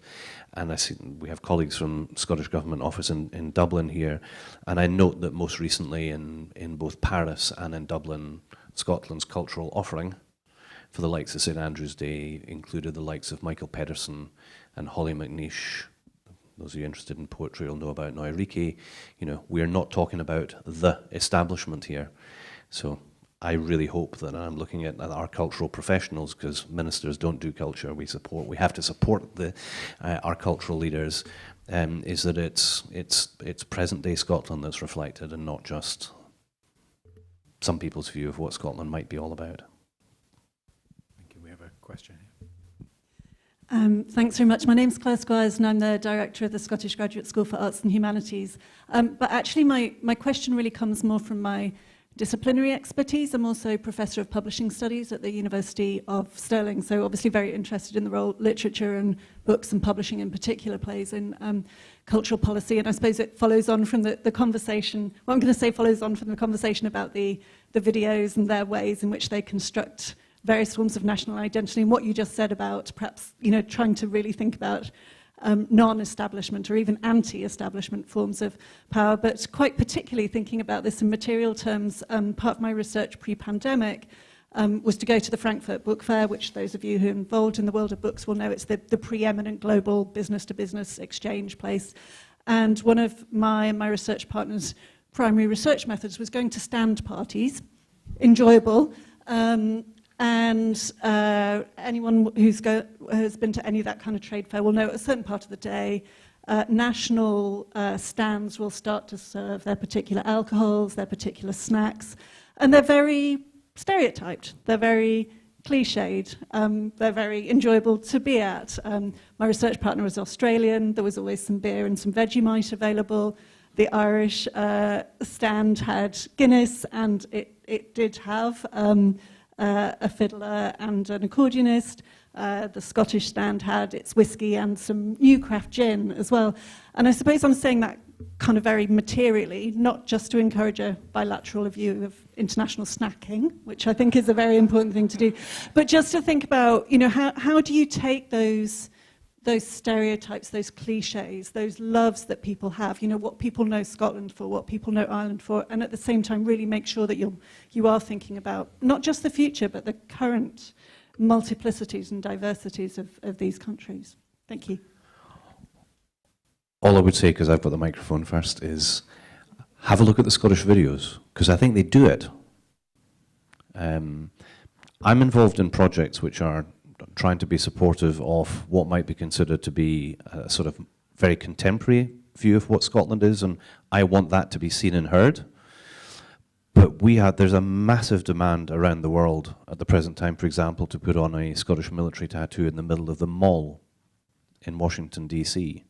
and I see we have colleagues from Scottish Government Office in Dublin here, and I note that most recently in both Paris and in Dublin, Scotland's cultural offering for the likes of St Andrew's Day included the likes of Michael Pedersen and Holly McNeish. Those of you interested in poetry will know about Noiriki. You know, we're not talking about the establishment here. So I really hope that I'm looking at our cultural professionals, because ministers don't do culture. We have to support our cultural leaders. Is that it's present day Scotland that's reflected, and not just some people's view of what Scotland might be all about. Thank you. We have a question here. Thanks very much. My name's Claire Squires, and I'm the director of the Scottish Graduate School for Arts and Humanities. But actually my question really comes more from my disciplinary expertise. I'm also Professor of Publishing Studies at the University of Stirling, so obviously very interested in the role literature and books and publishing in particular plays in cultural policy. And I suppose it follows on from the conversation, well, I'm going to say follows on from the conversation about the videos and their ways in which they construct various forms of national identity, and what you just said about perhaps, you know, trying to really think about non-establishment or even anti-establishment forms of power, but quite particularly thinking about this in material terms. Part of my research pre-pandemic was to go to the Frankfurt Book Fair, which those of you who are involved in the world of books will know it's the preeminent global business-to-business exchange place. And one of my research partner's primary research methods was going to stand parties, enjoyable, and anyone has been to any of that kind of trade fair will know at a certain part of the day, national stands will start to serve their particular alcohols, their particular snacks, and they're very stereotyped, they're very cliched, they're very enjoyable to be at. My research partner was Australian, there was always some beer and some Vegemite available. The Irish stand had Guinness, and it did have a fiddler and an accordionist. The Scottish stand had its whiskey and some new craft gin as well. And I suppose I'm saying that kind of very materially, not just to encourage a bilateral view of international snacking, which I think is a very important thing to do, but just to think about, you know, how do you take those stereotypes, those cliches, those loves that people have, you know, what people know Scotland for, what people know Ireland for, and at the same time really make sure that you are thinking about not just the future, but the current multiplicities and diversities of these countries. Thank you. All I would say, because I've got the microphone first, is have a look at the Scottish videos, because I think they do it. I'm involved in projects which are trying to be supportive of what might be considered to be a sort of very contemporary view of what Scotland is, and I want that to be seen and heard. But there's a massive demand around the world at the present time, for example, to put on a Scottish military tattoo in the middle of the mall in Washington, DC.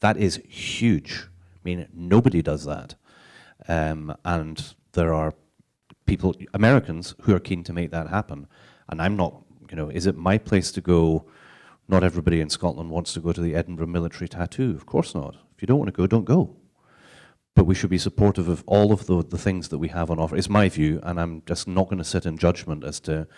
That is huge. I mean, nobody does that. And there are people, Americans, who are keen to make that happen. And I'm not, you know, is it my place to go? Not everybody in Scotland wants to go to the Edinburgh military tattoo. Of course not. If you don't want to go, don't go. But we should be supportive of all of the things that we have on offer. It's my view, and I'm just not going to sit in judgment as to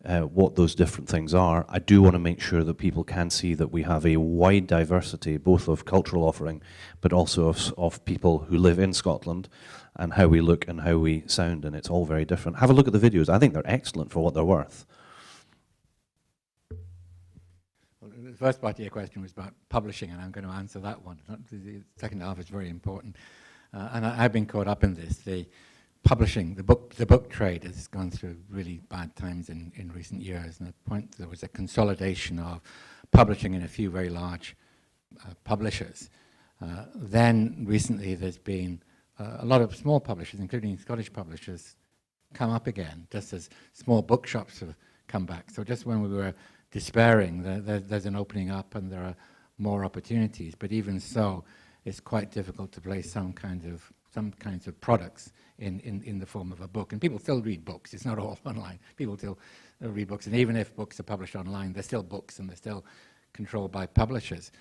what those different things are. I do want to make sure that people can see that we have a wide diversity, both of cultural offering, but also of people who live in Scotland, and how we look and how we sound, and it's all very different. Have a look at the videos. I think they're excellent for what they're worth. Well, the first part of your question was about publishing, and I'm going to answer that one. The second half is very important. And I've been caught up in this. The publishing, the book trade has gone through really bad times in recent years. And there was a consolidation of publishing in a few very large publishers. Then recently there's been a lot of small publishers, including Scottish publishers, come up again, just as small bookshops have come back. So just when we were despairing, there's an opening up and there are more opportunities. But even so, it's quite difficult to place some kind of some kinds of products in the form of a book. And people still read books. It's not all online. People still read books. And even if books are published online, they're still books and they're still controlled by publishers.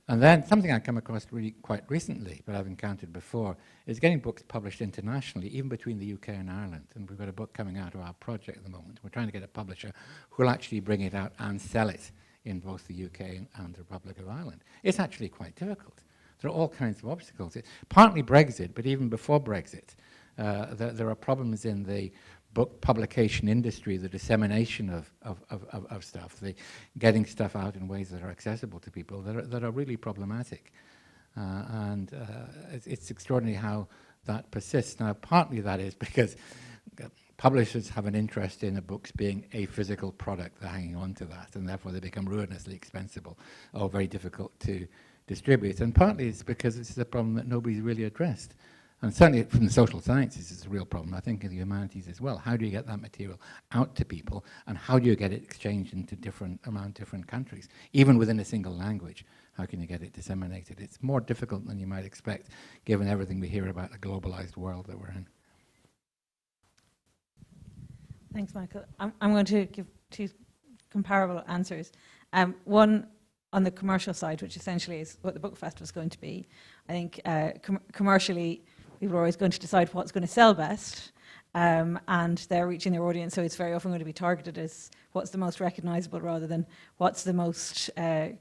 And then something I come across really quite recently, but I've encountered before, is getting books published internationally, even between the UK and Ireland. And we've got a book coming out of our project at the moment. We're trying to get a publisher who will actually bring it out and sell it in both the UK and the Republic of Ireland. It's actually quite difficult. There are all kinds of obstacles. Partly Brexit, but even before Brexit, there are problems in the book publication industry, the dissemination of stuff, the getting stuff out in ways that are accessible to people that are really problematic. It's extraordinary how that persists. Now, partly that is because publishers have an interest in the books being a physical product. They're hanging on to that, and therefore they become ruinously expensive or very difficult to distribute. And partly it's because this is a problem that nobody's really addressed. And certainly from the social sciences, it's a real problem. I think in the humanities as well. How do you get that material out to people, and how do you get it exchanged into around different countries, even within a single language? How can you get it disseminated? It's more difficult than you might expect, given everything we hear about the globalized world that we're in. Thanks, Michael. I'm going to give two comparable answers. One on the commercial side, which essentially is what the book festival is going to be. I think commercially, people are always going to decide what's going to sell best, and they're reaching their audience, so it's very often going to be targeted as what's the most recognisable rather than what's the most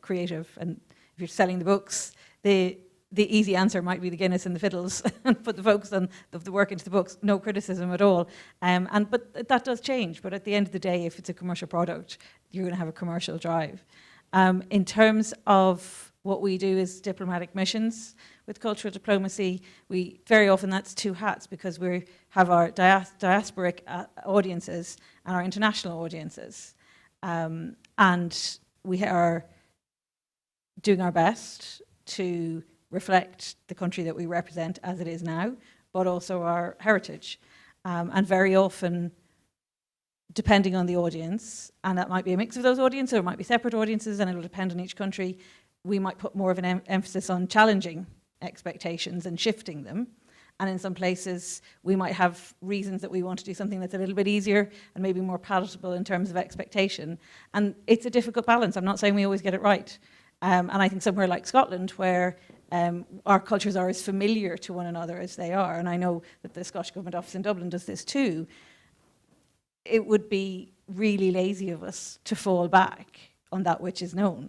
creative. And if you're selling the books, the easy answer might be the Guinness and the fiddles, and put the focus on the work into the books, no criticism at all. But that does change, but at the end of the day, if it's a commercial product, you're going to have a commercial drive. In terms of what we do is diplomatic missions with cultural diplomacy. We very often that's two hats, because we have our diasporic audiences and our international audiences, and we are doing our best to reflect the country that we represent as it is now, but also our heritage, and very often, depending on the audience, and that might be a mix of those audiences, or it might be separate audiences, and it'll depend on each country, we might put more of an emphasis on challenging expectations and shifting them. And in some places, we might have reasons that we want to do something that's a little bit easier and maybe more palatable in terms of expectation. And it's a difficult balance. I'm not saying we always get it right. And I think somewhere like Scotland, where our cultures are as familiar to one another as they are, and I know that the Scottish Government Office in Dublin does this too, it would be really lazy of us to fall back on that which is known.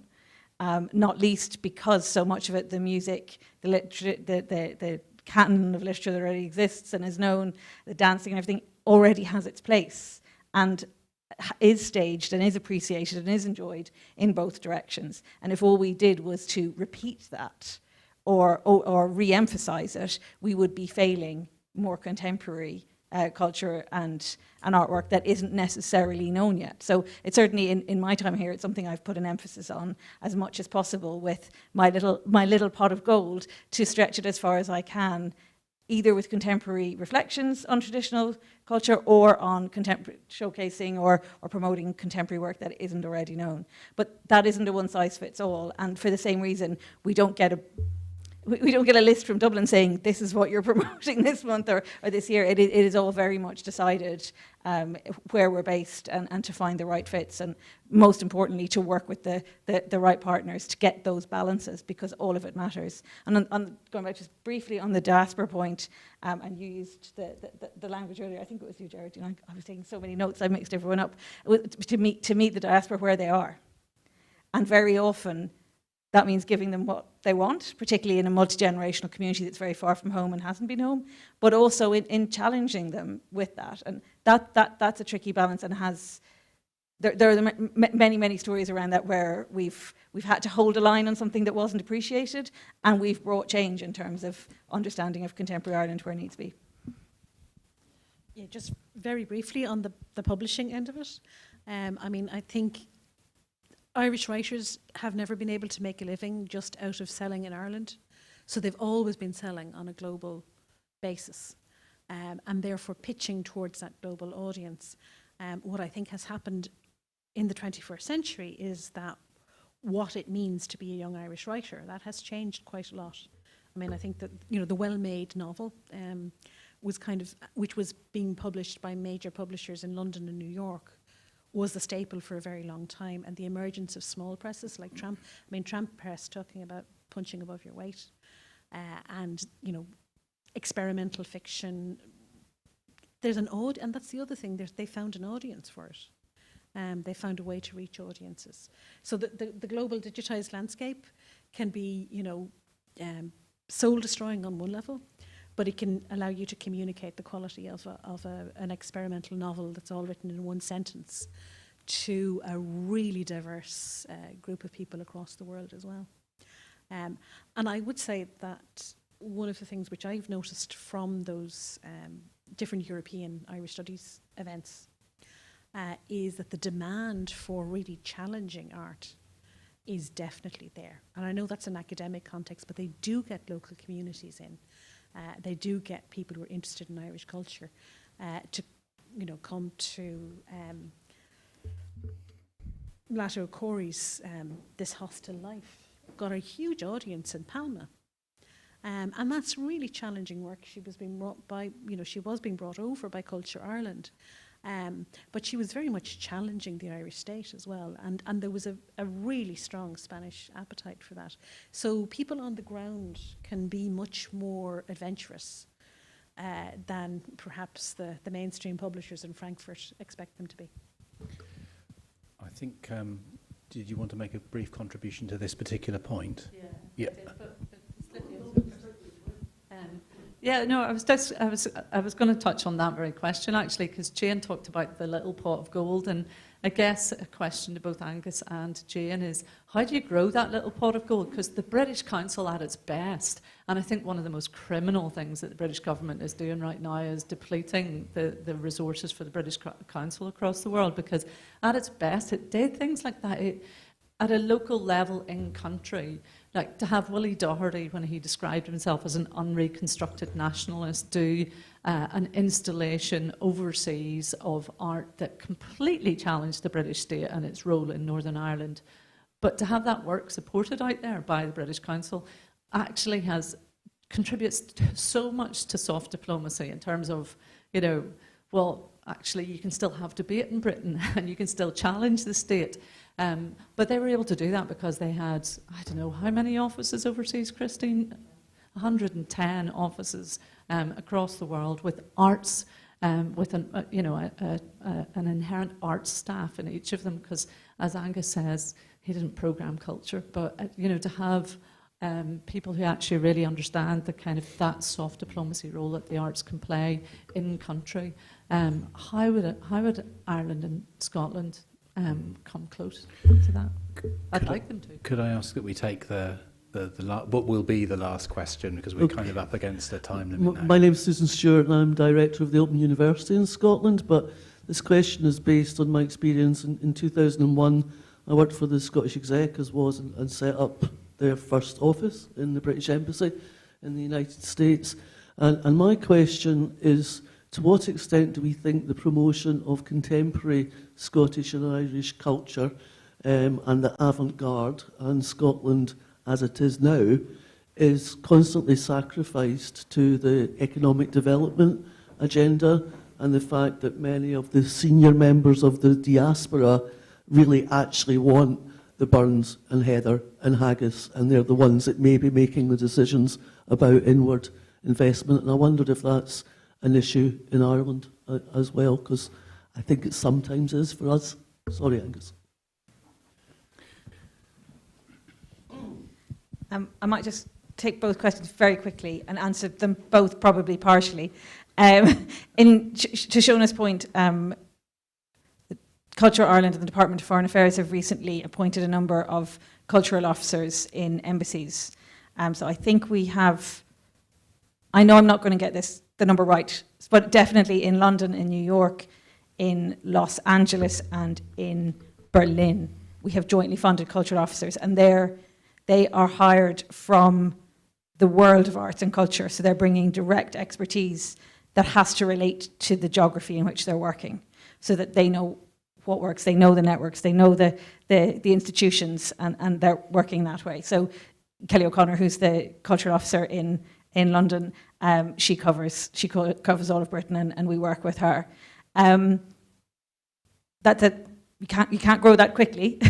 Not least because so much of it, the music, the literature, the canon of literature that already exists and is known, the dancing and everything already has its place and is staged and is appreciated and is enjoyed in both directions. And if all we did was to repeat that or re-emphasize it, we would be failing more contemporary culture and artwork that isn't necessarily known yet. So it's certainly in my time here, it's something I've put an emphasis on as much as possible with my little pot of gold, to stretch it as far as I can, either with contemporary reflections on traditional culture or on contemporary showcasing or promoting contemporary work that isn't already known. But that isn't a one size fits all, and for the same reason, we don't get a list from Dublin saying this is what you're promoting this month or this year. It is all very much decided where we're based and to find the right fits, and most importantly to work with the right partners to get those balances, because all of it matters. And on going back just briefly on the diaspora point, and you used the language earlier, I think it was you, Jared, I was taking so many notes I mixed everyone up, to meet the diaspora where they are. And very often that means giving them what they want, particularly in a multi-generational community that's very far from home and hasn't been home, but also in challenging them with that. And that's a tricky balance, and there are many stories around that where we've had to hold a line on something that wasn't appreciated, and we've brought change in terms of understanding of contemporary Ireland where it needs to be. Yeah, just very briefly on the publishing end of it. I mean, I think Irish writers have never been able to make a living just out of selling in Ireland. So they've always been selling on a global basis, and therefore pitching towards that global audience. What I think has happened in the 21st century is that what it means to be a young Irish writer, that has changed quite a lot I mean, I think that, you know, the well-made novel was kind of, which was being published by major publishers in London and New York, was the staple for a very long time. And the emergence of small presses like Tramp, I mean, Tramp Press talking about punching above your weight, and, you know, experimental fiction. There's an and that's the other thing, they found an audience for it. They found a way to reach audiences. So the global digitized landscape can be, you know, soul destroying on one level, but it can allow you to communicate the quality of an experimental novel that's all written in one sentence to a really diverse group of people across the world as well. And I would say that one of the things which I've noticed from those different European Irish Studies events is that the demand for really challenging art is definitely there. And I know that's an academic context, but they do get local communities in. They do get people who are interested in Irish culture to, you know, come to Lato Corey's This Hostile Life. Got a huge audience in Palma. And that's really challenging work. She was being brought by, you know, she was being brought over by Culture Ireland. But she was very much challenging the Irish state as well. And there was a really strong Spanish appetite for that. So people on the ground can be much more adventurous than perhaps the mainstream publishers in Frankfurt expect them to be. I think, did you want to make a brief contribution to this particular point? Yeah. Yeah, no, I was going to touch on that very question actually, because Jane talked about the little pot of gold, and I guess a question to both Angus and Jane is, how do you grow that little pot of gold? Because the British Council at its best, and I think one of the most criminal things that the British government is doing right now is depleting the resources for the British Council across the world, because at its best it did things like that. At a local level in country, like to have Willie Doherty, when he described himself as an unreconstructed nationalist, do an installation overseas of art that completely challenged the British state and its role in Northern Ireland. But to have that work supported out there by the British Council actually contributes so much to soft diplomacy in terms of, you know, well, actually you can still have debate in Britain and you can still challenge the state. But they were able to do that because they had, I don't know, how many offices overseas, Christine? 110 offices across the world with arts, with an inherent arts staff in each of them. Because, as Angus says, he didn't program culture, but you know, to have people who actually really understand the kind of that soft diplomacy role that the arts can play in country. How would Ireland and Scotland come close to that? I'd like them to. Could I ask that we take what will be the last question, because we're kind of up against the time limit now. My name is Susan Stewart and I'm Director of the Open University in Scotland, but this question is based on my experience. In 2001, I worked for the Scottish Exec and set up their first office in the British Embassy in the United States. And my question is, to what extent do we think the promotion of contemporary Scottish and Irish culture and the avant-garde and Scotland as it is now is constantly sacrificed to the economic development agenda and the fact that many of the senior members of the diaspora really actually want the Burns and Heather and Haggis, and they're the ones that may be making the decisions about inward investment. And I wondered if that's an issue in Ireland as well, because I think it sometimes is for us. Sorry, Angus. I might just take both questions very quickly and answer them both probably partially. To Shona's point, Culture Ireland and the Department of Foreign Affairs have recently appointed a number of cultural officers in embassies. So I think we have, I know I'm not going to get the number right, but definitely in London, in New York, in Los Angeles and in Berlin, we have jointly funded cultural officers, and they are hired from the world of arts and culture, so they're bringing direct expertise that has to relate to the geography in which they're working, so that they know what works, they know the networks, they know the institutions, and they're working that way. So Kelly O'Connor, who's the cultural officer in London, she covers all of Britain, and we work with her. You can't grow that quickly,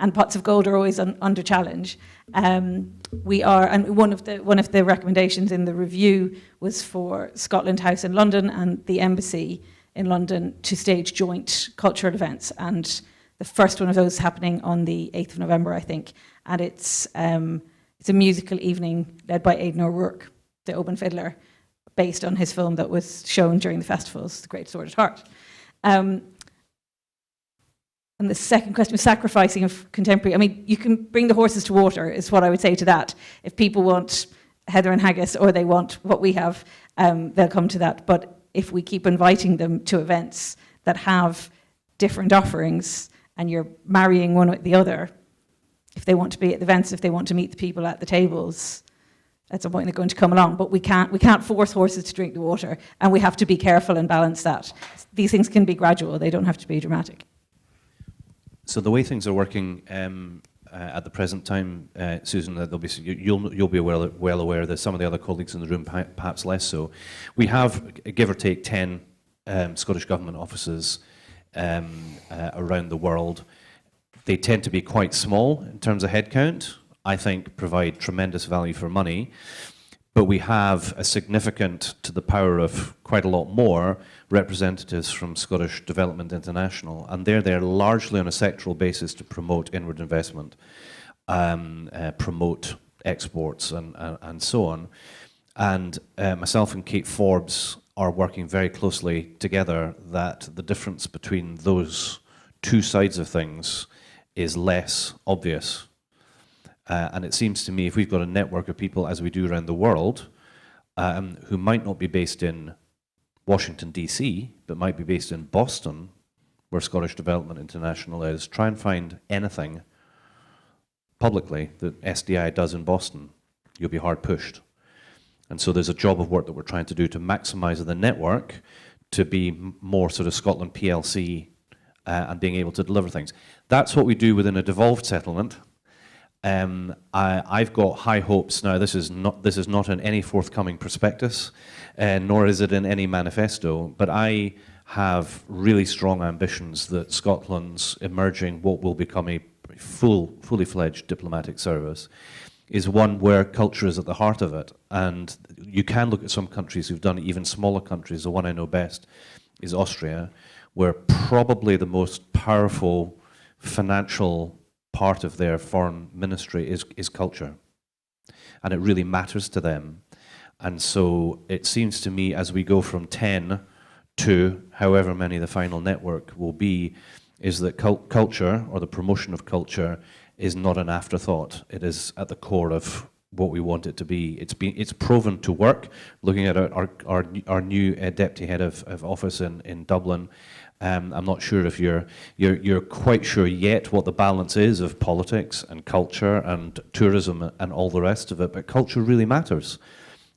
and pots of gold are always under challenge. And one of the recommendations in the review was for Scotland House in London and the Embassy in London to stage joint cultural events, and the first one of those is happening on the 8th of November, I think, and it's a musical evening led by Aidan O'Rourke, the open fiddler, based on his film that was shown during the festivals, The Great Sordid Heart. And the second question was sacrificing of contemporary. I mean, you can bring the horses to water, is what I would say to that. If people want heather and haggis, or they want what we have, they'll come to that. But if we keep inviting them to events that have different offerings, and you're marrying one with the other, if they want to be at the events, if they want to meet the people at the tables, at some point they're going to come along. But we can't force horses to drink the water, and we have to be careful and balance that. These things can be gradual; they don't have to be dramatic. So the way things are working at the present time, Susan, you'll be well aware that some of the other colleagues in the room perhaps less so. We have, give or take, 10 Scottish Government offices around the world. They tend to be quite small in terms of headcount. I think provide tremendous value for money. But we have a significant, to the power of quite a lot more, representatives from Scottish Development International, and they're there largely on a sectoral basis to promote inward investment, promote exports, and so on. And myself and Kate Forbes are working very closely together that the difference between those two sides of things is less obvious. And it seems to me, if we've got a network of people, as we do around the world, who might not be based in Washington, DC, but might be based in Boston, where Scottish Development International is, try and find anything publicly that SDI does in Boston. You'll be hard pushed. And so there's a job of work that we're trying to do to maximise the network to be more sort of Scotland PLC and being able to deliver things. That's what we do within a devolved settlement. I've got high hopes now. This is not in any forthcoming prospectus, nor is it in any manifesto. But I have really strong ambitions that Scotland's emerging what will become a fully fledged diplomatic service is one where culture is at the heart of it. And you can look at some countries who've done it, even smaller countries. The one I know best is Austria, where probably the most powerful financial part of their foreign ministry is culture, and it really matters to them. And so it seems to me, as we go from 10 to however many the final network will be, is that culture, or the promotion of culture, is not an afterthought. It is at the core of what we want it to be. It's proven to work. Looking at our new deputy head of office in Dublin, I'm not sure if you're quite sure yet what the balance is of politics and culture and tourism and all the rest of it, but culture really matters.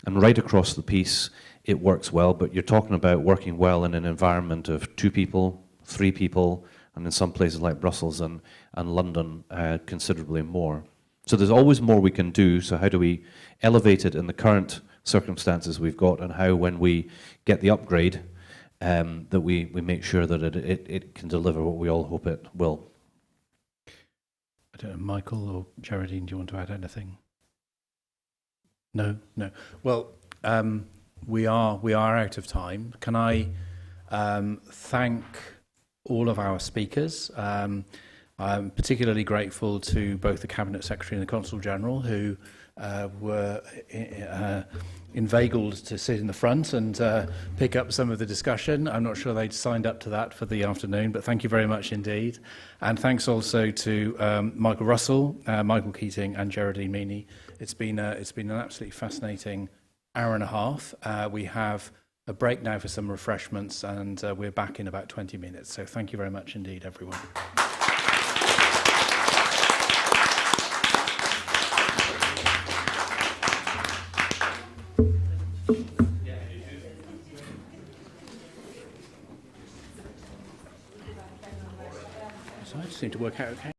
And right across the piece, it works well, but you're talking about working well in an environment of 2 people, 3 people, and in some places like Brussels and London, considerably more. So there's always more we can do, so how do we elevate it in the current circumstances we've got, and how, when we get the upgrade, that we make sure that it can deliver what we all hope it will. I don't know, Michael or Geraldine, do you want to add anything? No. Well, we are out of time. Can I thank all of our speakers? I'm particularly grateful to both the Cabinet Secretary and the Consul General, who were inveigled to sit in the front and pick up some of the discussion. I'm not sure they'd signed up to that for the afternoon, but thank you very much indeed. And thanks also to Michael Russell, Michael Keating and Geraldine Meany. It's been an absolutely fascinating hour and a half. We have a break now for some refreshments, and we're back in about 20 minutes. So thank you very much indeed, everyone. So I just seem to work out okay.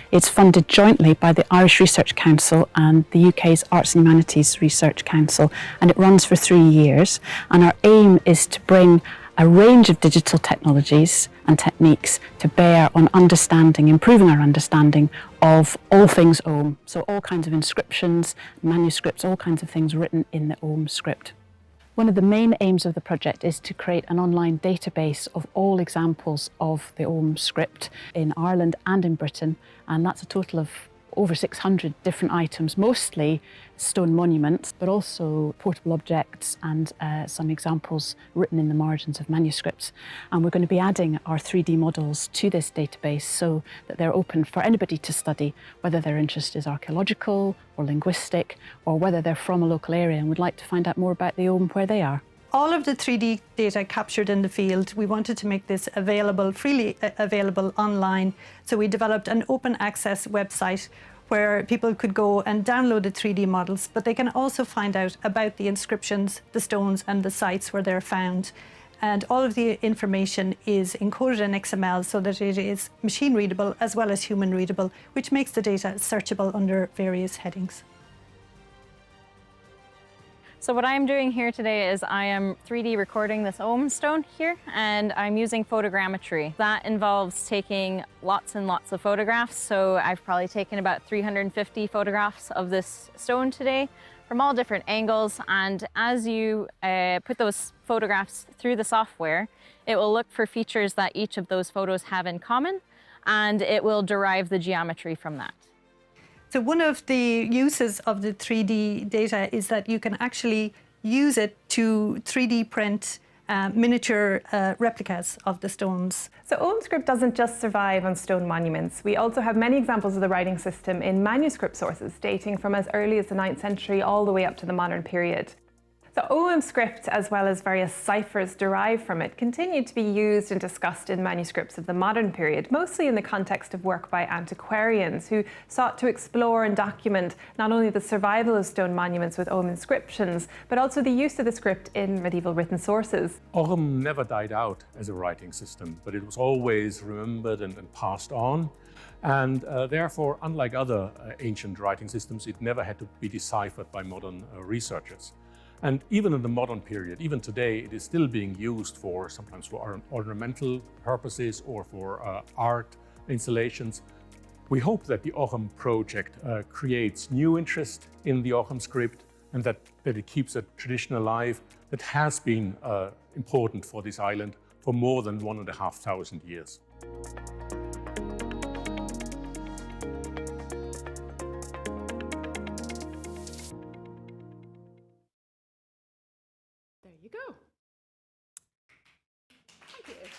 It's funded jointly by the Irish Research Council and the UK's Arts and Humanities Research Council, and it runs for 3 years. And our aim is to bring a range of digital technologies and techniques to bear on understanding, improving our understanding of all things Ogham. So all kinds of inscriptions, manuscripts, all kinds of things written in the Ogham script. One of the main aims of the project is to create an online database of all examples of the Ogham script in Ireland and in Britain, and that's a total of over 600 different items, mostly stone monuments, but also portable objects and some examples written in the margins of manuscripts. And we're going to be adding our 3D models to this database so that they're open for anybody to study, whether their interest is archaeological or linguistic, or whether they're from a local area and would like to find out more about the Ogham where they are. All of the 3D data captured in the field, we wanted to make this available, freely available online. So we developed an open access website where people could go and download the 3D models, but they can also find out about the inscriptions, the stones and the sites where they're found. And all of the information is encoded in XML so that it is machine readable as well as human readable, which makes the data searchable under various headings. So what I'm doing here today is I am 3D recording this Ogham stone here, and I'm using photogrammetry. That involves taking lots and lots of photographs. So I've probably taken about 350 photographs of this stone today from all different angles. And as you put those photographs through the software, it will look for features that each of those photos have in common, and it will derive the geometry from that. So one of the uses of the 3D data is that you can actually use it to 3D print miniature replicas of the stones. So Ogham script doesn't just survive on stone monuments. We also have many examples of the writing system in manuscript sources dating from as early as the 9th century all the way up to the modern period. So Ogham script, as well as various ciphers derived from it, continued to be used and discussed in manuscripts of the modern period, mostly in the context of work by antiquarians who sought to explore and document not only the survival of stone monuments with Ogham inscriptions, but also the use of the script in medieval written sources. Ogham never died out as a writing system, but it was always remembered and passed on. And therefore, unlike other ancient writing systems, it never had to be deciphered by modern researchers. And even in the modern period, even today, it is still being used for sometimes for ornamental purposes or for art installations. We hope that the Ogham project creates new interest in the Ogham script and that it keeps a tradition alive that has been important for this island for more than 1,500 years. You go. Thank you.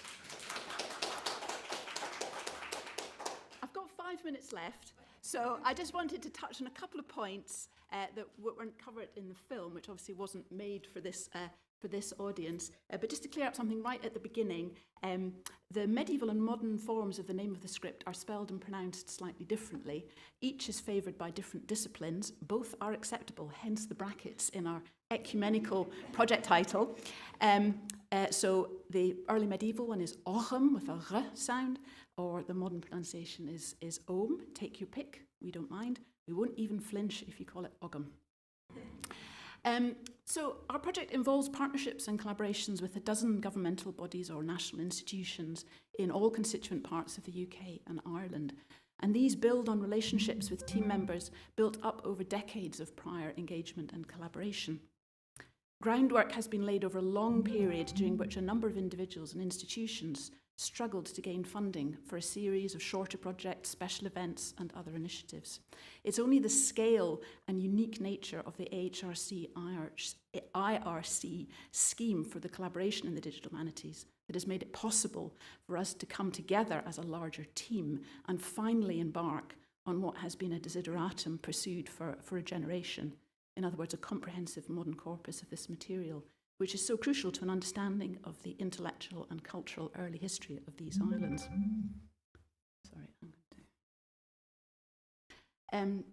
I've got 5 minutes left, so I just wanted to touch on a couple of points that weren't covered in the film, which obviously wasn't made for this audience. But just to clear up something right at the beginning, the medieval and modern forms of the name of the script are spelled and pronounced slightly differently. Each is favoured by different disciplines. Both are acceptable, hence the brackets in our ecumenical project title. So the early medieval one is Ogham with a R sound, or the modern pronunciation is Ogham. Take your pick, we don't mind. We won't even flinch if you call it Ogham. So our project involves partnerships and collaborations with 12 governmental bodies or national institutions in all constituent parts of the UK and Ireland. And these build on relationships with team members built up over decades of prior engagement and collaboration. Groundwork has been laid over a long period during which a number of individuals and institutions struggled to gain funding for a series of shorter projects, special events and other initiatives. It's only the scale and unique nature of the AHRC IRC scheme for the collaboration in the digital humanities that has made it possible for us to come together as a larger team and finally embark on what has been a desideratum pursued for a generation. In other words, a comprehensive modern corpus of this material, which is so crucial to an understanding of the intellectual and cultural early history of these islands. Sorry, I'm going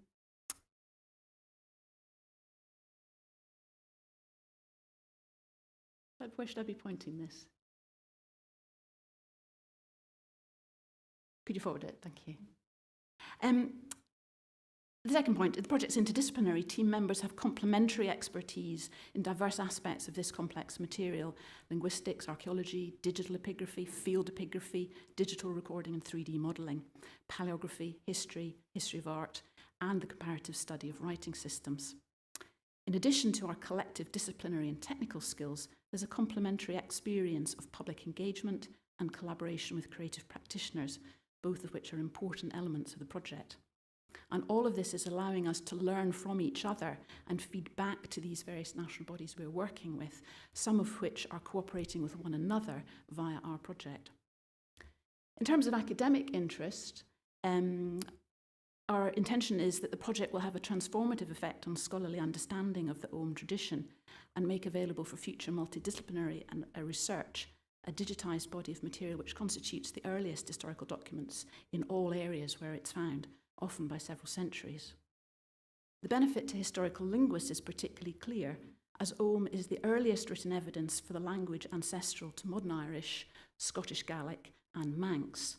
to... Where should I be pointing this? Could you forward it? Thank you. The second point, the project's interdisciplinary. Team members have complementary expertise in diverse aspects of this complex material: linguistics, archaeology, digital epigraphy, field epigraphy, digital recording and 3D modelling, paleography, history, history of art, and the comparative study of writing systems. In addition to our collective disciplinary and technical skills, there's a complementary experience of public engagement and collaboration with creative practitioners, both of which are important elements of the project. And all of this is allowing us to learn from each other and feed back to these various national bodies we're working with, some of which are cooperating with one another via our project. In terms of academic interest, our intention is that the project will have a transformative effect on scholarly understanding of the Ogham tradition and make available for future multidisciplinary and research a digitised body of material which constitutes the earliest historical documents in all areas where it's found, often by several centuries. The benefit to historical linguists is particularly clear, as Ogham is the earliest written evidence for the language ancestral to modern Irish, Scottish Gaelic and Manx,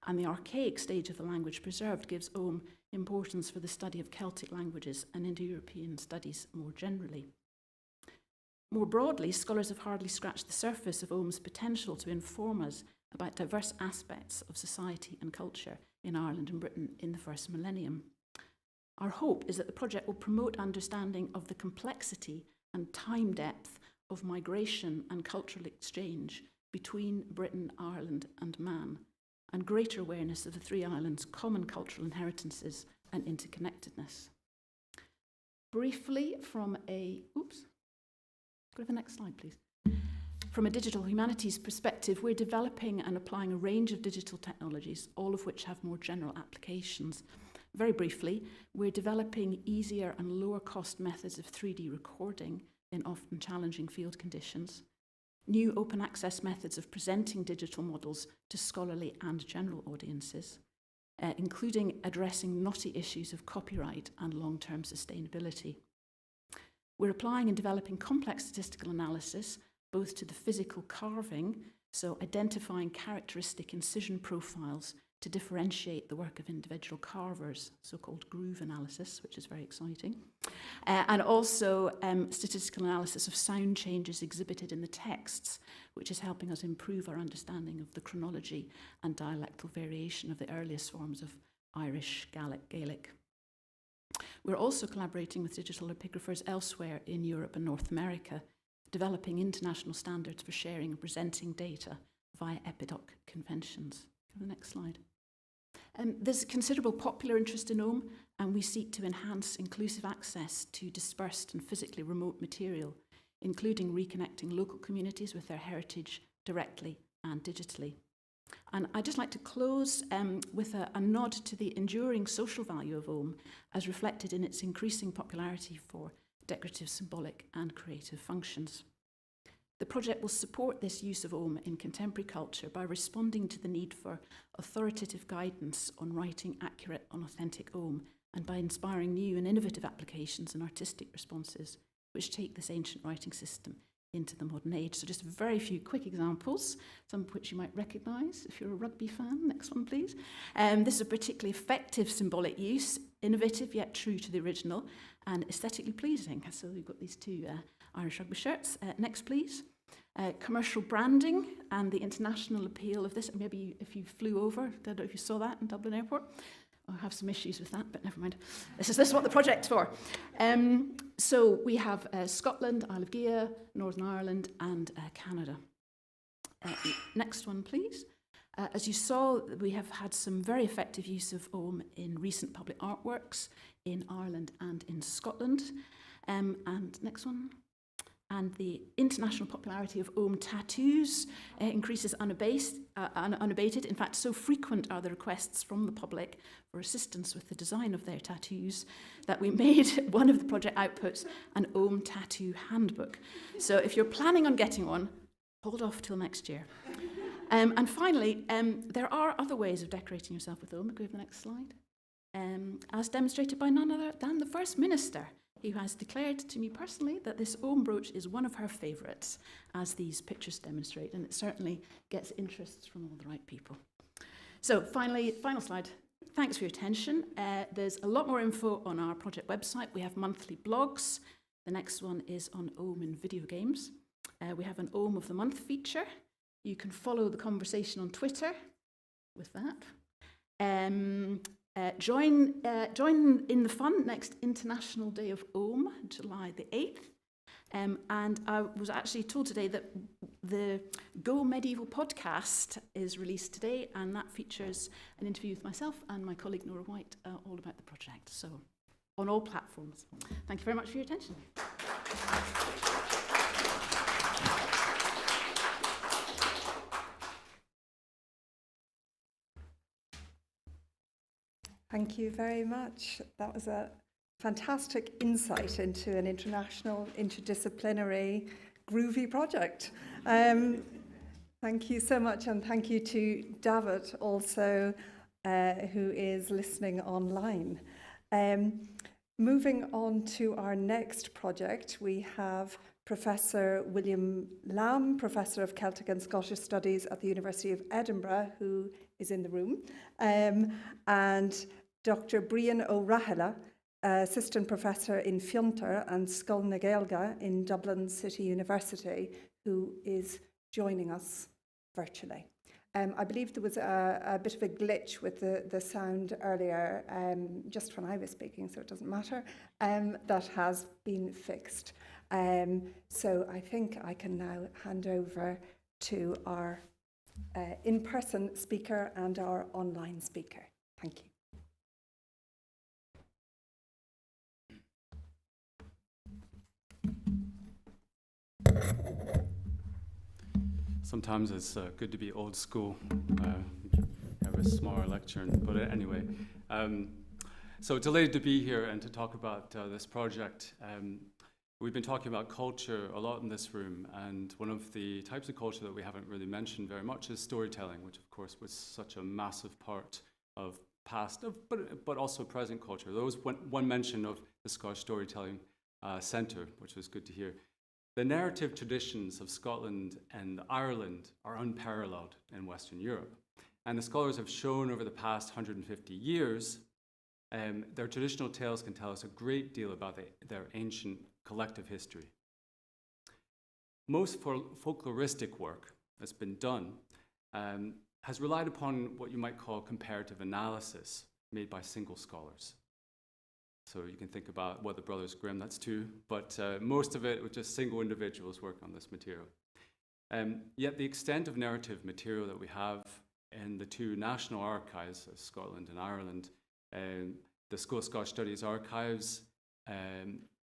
and the archaic stage of the language preserved gives Ogham importance for the study of Celtic languages and Indo-European studies more generally. More broadly, scholars have hardly scratched the surface of Ogham's potential to inform us about diverse aspects of society and culture in Ireland and Britain in the first millennium. Our hope is that the project will promote understanding of the complexity and time depth of migration and cultural exchange between Britain, Ireland and Man, and greater awareness of the three islands' common cultural inheritances and interconnectedness. Briefly, from a, go to the next slide, please. From a digital humanities perspective, we're developing and applying a range of digital technologies, all of which have more general applications. Very briefly, we're developing easier and lower cost methods of 3D recording in often challenging field conditions, new open access methods of presenting digital models to scholarly and general audiences, including addressing knotty issues of copyright and long-term sustainability. We're applying and developing complex statistical analysis both to the physical carving, so identifying characteristic incision profiles to differentiate the work of individual carvers, so-called groove analysis, which is very exciting, and also statistical analysis of sound changes exhibited in the texts, which is helping us improve our understanding of the chronology and dialectal variation of the earliest forms of Irish, Gaelic. We're also collaborating with digital epigraphers elsewhere in Europe and North America, developing international standards for sharing and presenting data via Pittock conventions. Go to the next slide. There's considerable popular interest in Ogham, and we seek to enhance inclusive access to dispersed and physically remote material, including reconnecting local communities with their heritage directly and digitally. And I'd just like to close with a nod to the enduring social value of Ogham as reflected in its increasing popularity for decorative, symbolic and creative functions. The project will support this use of Ogham in contemporary culture by responding to the need for authoritative guidance on writing accurate and authentic Ogham, and by inspiring new and innovative applications and artistic responses which take this ancient writing system into the modern age. So just very few quick examples, some of which you might recognise if you're a rugby fan. Next one, please. This is a particularly effective symbolic use, innovative yet true to the original, and aesthetically pleasing. So we've got these two Irish rugby shirts. Next, please. Commercial branding and the international appeal of this. Maybe if you flew over, I don't know if you saw that in Dublin Airport. I have some issues with that, but never mind. This is what the project's for. So we have Scotland, Isle of Gigha, Northern Ireland, and Canada. Next one, please. As you saw, we have had some very effective use of Ogham in recent public artworks in Ireland and in Scotland. And next one. And the international popularity of Ogham tattoos increases unabated. In fact, so frequent are the requests from the public for assistance with the design of their tattoos that we made one of the project outputs an Ogham tattoo handbook. So if you're planning on getting one, hold off till next year. And finally, there are other ways of decorating yourself with Ogham. Go to the next slide. As demonstrated by none other than the First Minister, who has declared to me personally that this Ogham brooch is one of her favourites, as these pictures demonstrate, and it certainly gets interests from all the right people. So finally, final slide. thanks for your attention. There's a lot more info on our project website. We have monthly blogs. The next one is on OM in video games. We have an OM of the Month feature. You can follow the conversation on Twitter with that. Join in the fun next International Day of OM, July the 8th. And I was actually told today that the Go Medieval podcast is released today, and that features an interview with myself and my colleague Nora White all about the project. So, on all platforms. Thank you very much for your attention. Thank you very much. That was a fantastic insight into an international, interdisciplinary, groovy project. Thank you so much, and thank you to David also, who is listening online. Moving on to our next project, we have Professor William Lamb, Professor of Celtic and Scottish Studies at the University of Edinburgh, who is in the room, and Dr. Brian O'Rahilla, Assistant Professor in Fiontar and Scoil na Gaeilge in Dublin City University, who is joining us virtually. I believe there was a bit of a glitch with the sound earlier, just when I was speaking, so it doesn't matter. That has been fixed. So I think I can now hand over to our in-person speaker and our online speaker. Thank you. Sometimes it's good to be old school, have a smaller lecture, but anyway. So delighted to be here and to talk about this project. We've been talking about culture a lot in this room, and one of the types of culture that we haven't really mentioned very much is storytelling, which of course was such a massive part of past, but also present culture. There was one mention of the Scottish Storytelling Centre, which was good to hear. The narrative traditions of Scotland and Ireland are unparalleled in Western Europe. And the scholars have shown over the past 150 years, their traditional tales can tell us a great deal about their ancient collective history. Most folkloristic work that's been done has relied upon what you might call comparative analysis made by single scholars. So you can think about what the Brothers Grimm, that's two, but most of it was just single individuals working on this material. Yet the extent of narrative material that we have in the two national archives of Scotland and Ireland, the School of Scottish Studies archives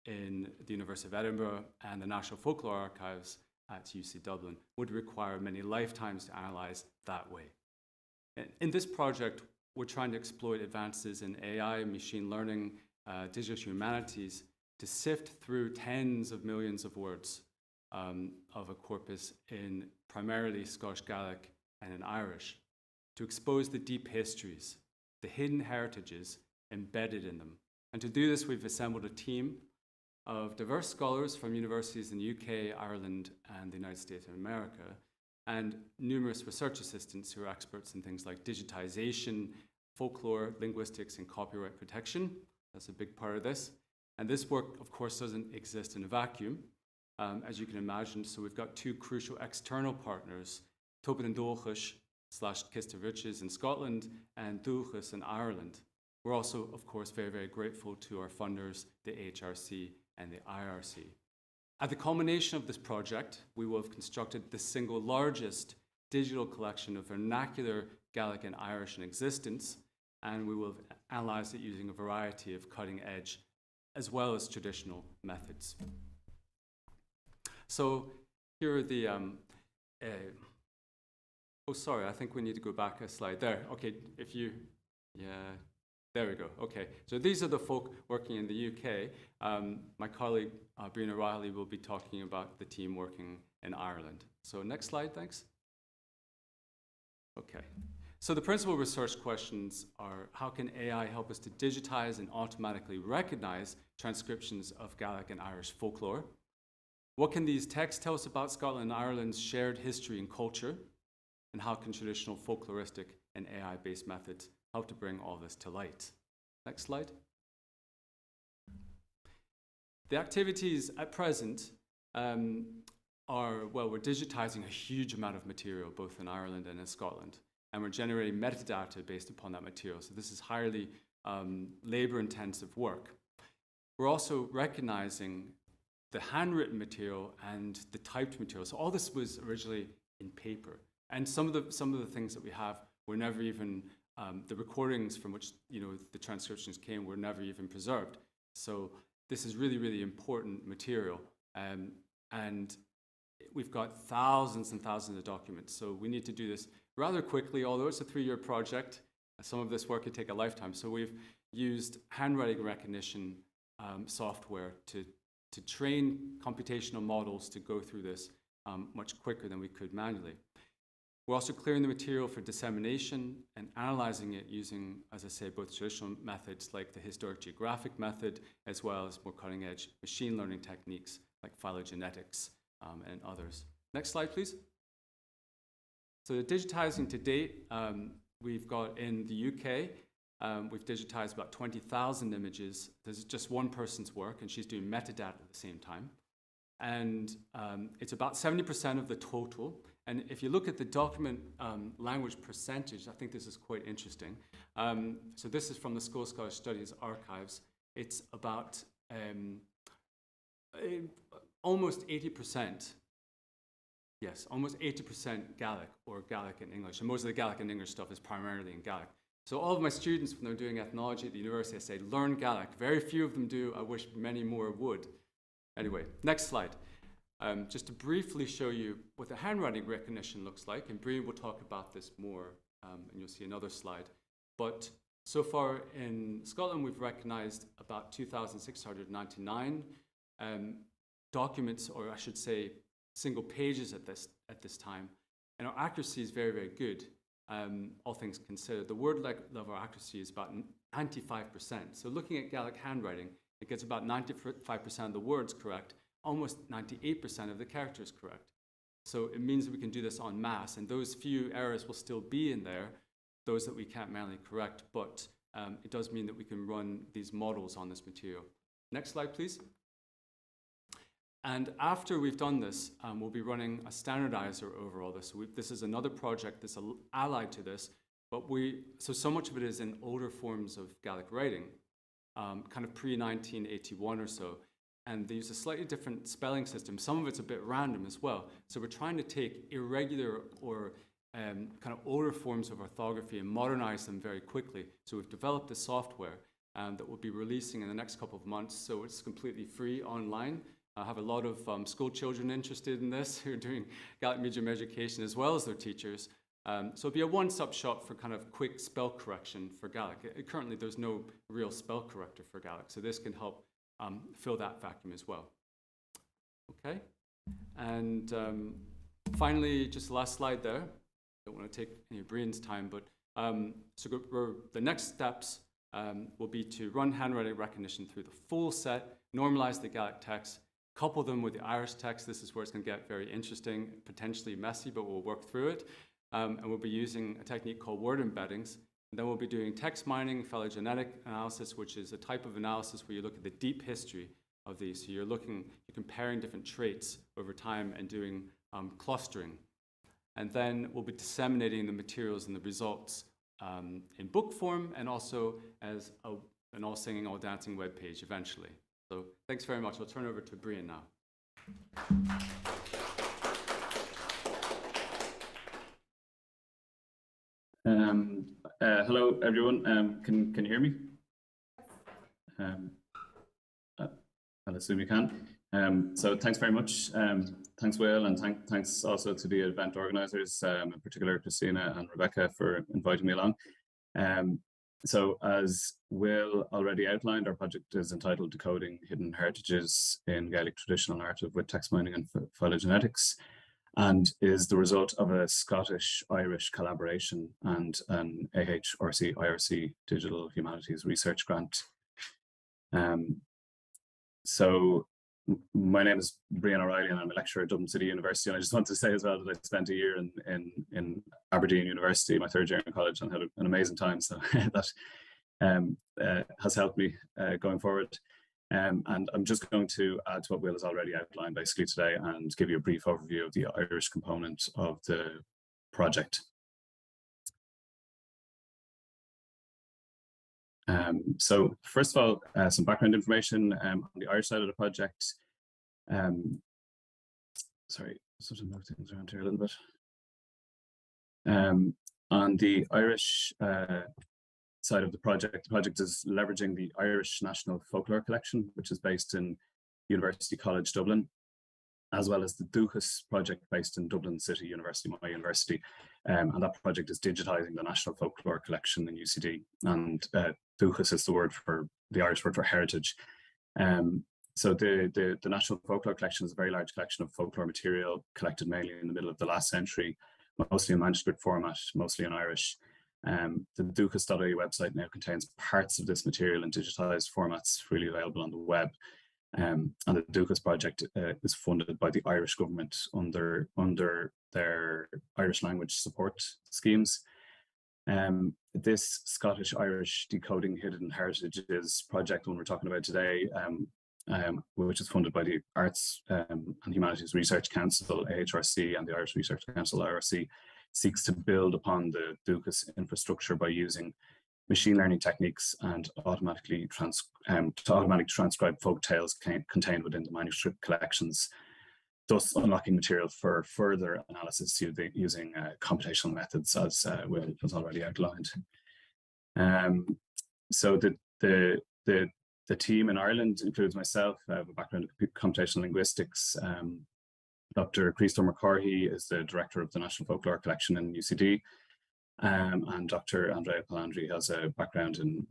in the University of Edinburgh and the National Folklore Archives at UC Dublin, would require many lifetimes to analyse that way. In this project, we're trying to exploit advances in AI, machine learning, digital humanities to sift through tens of millions of words of a corpus in primarily Scottish Gaelic and in Irish, to expose the deep histories, the hidden heritages embedded in them. And to do this, we've assembled a team of diverse scholars from universities in the UK, Ireland, and the United States of America, and numerous research assistants who are experts in things like digitization, folklore, linguistics, and copyright protection. That's a big part of this. And this work, of course, doesn't exist in a vacuum, as you can imagine. So we've got two crucial external partners, Tobin and Dulchus / Kista Riches in Scotland and Dulchus in Ireland. We're also, of course, very, very grateful to our funders, the HRC and the IRC. At the culmination of this project, we will have constructed the single largest digital collection of vernacular Gaelic and Irish in existence, and we will have analysed it using a variety of cutting-edge as well as traditional methods. So here are the, oh sorry, I think we need to go back a slide there. Okay, if you, yeah, there we go, okay. So these are the folk working in the UK. My colleague, Brian O'Reilly, will be talking about the team working in Ireland. So next slide, thanks. Okay. So the principal research questions are, how can AI help us to digitize and automatically recognize transcriptions of Gaelic and Irish folklore? What can these texts tell us about Scotland and Ireland's shared history and culture? And how can traditional folkloristic and AI-based methods help to bring all this to light. Next slide. The activities at present are, well, we're digitizing a huge amount of material, both in Ireland and in Scotland, and we're generating metadata based upon that material. So this is highly labor-intensive work. We're also recognizing the handwritten material and the typed material. So all this was originally in paper, and some of the things that we have were never even the recordings from which the transcriptions came were never even preserved. So this is really, really important material, and we've got thousands and thousands of documents. So we need to do this rather quickly, although it's a 3-year project. Some of this work could take a lifetime. So we've used handwriting recognition software to train computational models to go through this much quicker than we could manually. We're also clearing the material for dissemination and analyzing it using, as I say, both traditional methods like the historic geographic method, as well as more cutting-edge machine learning techniques like phylogenetics and others. Next slide, please. So the digitizing to date, we've got in the UK, we've digitized about 20,000 images. This is just one person's work, and she's doing metadata at the same time. And it's about 70% of the total. And if you look at the document language percentage, I think this is quite interesting. So this is from the School of Scottish Studies archives. It's about almost 80%. Yes, almost 80% Gaelic or Gaelic and English. And most of the Gaelic and English stuff is primarily in Gaelic. So all of my students, when they're doing ethnology at the university, I say, learn Gaelic. Very few of them do. I wish many more would. Anyway, next slide. Just to briefly show you what the handwriting recognition looks like, and Brian will talk about this more, and you'll see another slide. But so far in Scotland, we've recognized about 2,699 documents, or I should say, single pages at this time, and our accuracy is very, very good. All things considered, the word level accuracy is about 95%. So looking at Gaelic handwriting, it gets about 95% of the words correct, almost 98% of the characters correct. So it means that we can do this en masse, and those few errors will still be in there, those that we can't manually correct, but it does mean that we can run these models on this material. Next slide, please. And after we've done this, we'll be running a standardizer over all this. So this is another project that's allied to this, but so much of it is in older forms of Gaelic writing, kind of pre-1981 or so. And they use a slightly different spelling system. Some of it's a bit random as well. So we're trying to take irregular or kind of older forms of orthography and modernize them very quickly. So we've developed a software that we'll be releasing in the next couple of months. So it's completely free online. I have a lot of school children interested in this who are doing Gaelic medium education as well as their teachers. So it'll be a one-stop shop for kind of quick spell correction for Gaelic. Currently, there's no real spell corrector for Gaelic. So this can help fill that vacuum as well. Okay, and finally, just the last slide there. Don't want to take any of Brian's time, but the next steps will be to run handwriting recognition through the full set, normalize the Gaelic text, couple them with the Irish text. This is where it's going to get very interesting, potentially messy, but we'll work through it. And we'll be using a technique called word embeddings. And then we'll be doing text mining, phylogenetic analysis, which is a type of analysis where you look at the deep history of these. So you're comparing different traits over time and doing clustering. And then we'll be disseminating the materials and the results in book form and also as an all singing, all dancing webpage eventually. So thanks very much. I'll turn over to Brian now. Hello, everyone. Can you hear me? I'll assume you can. So thanks very much. Thanks, Will, and thanks also to the event organisers, in particular Christina and Rebecca, for inviting me along. So as Will already outlined, our project is entitled Decoding Hidden Heritages in Gaelic Traditional Narrative with Text Mining and Phylogenetics, and is the result of a Scottish-Irish collaboration and an AHRC-IRC Digital Humanities Research Grant. So my name is Brian O'Reilly and I'm a lecturer at Dublin City University, and I just want to say as well that I spent a year in Aberdeen University, my 3rd year in college, and had an amazing time, so that has helped me going forward. And I'm just going to add to what Will has already outlined basically today and give you a brief overview of the Irish component of the project. So first of all, some background information on the Irish side of the project. Sorry, sort of move things around here a little bit. On the Irish side of the project is leveraging the Irish National Folklore Collection, which is based in University College Dublin, as well as the Duchas project based in Dublin City University, my university. And that project is digitising the National Folklore Collection in UCD. And Duchas is the Irish word for heritage. So the National Folklore Collection is a very large collection of folklore material collected mainly in the middle of the last century, mostly in manuscript format, mostly in Irish. The Duchas.ie website now contains parts of this material in digitised formats freely available on the web. And the Duchas project is funded by the Irish government under their Irish language support schemes. This Scottish-Irish Decoding Hidden Heritages project, one we're talking about today, which is funded by the Arts and Humanities Research Council, AHRC, and the Irish Research Council, IRC, seeks to build upon the Duchas infrastructure by using machine learning techniques and automatically transcribe folk tales contained within the manuscript collections, thus unlocking material for further analysis using computational methods, as Will has already outlined. So the team in Ireland includes myself. I have a background in computational linguistics. Dr. Christo McCarthy is the director of the National Folklore Collection in UCD. And Dr. Andrea Palandri has a background in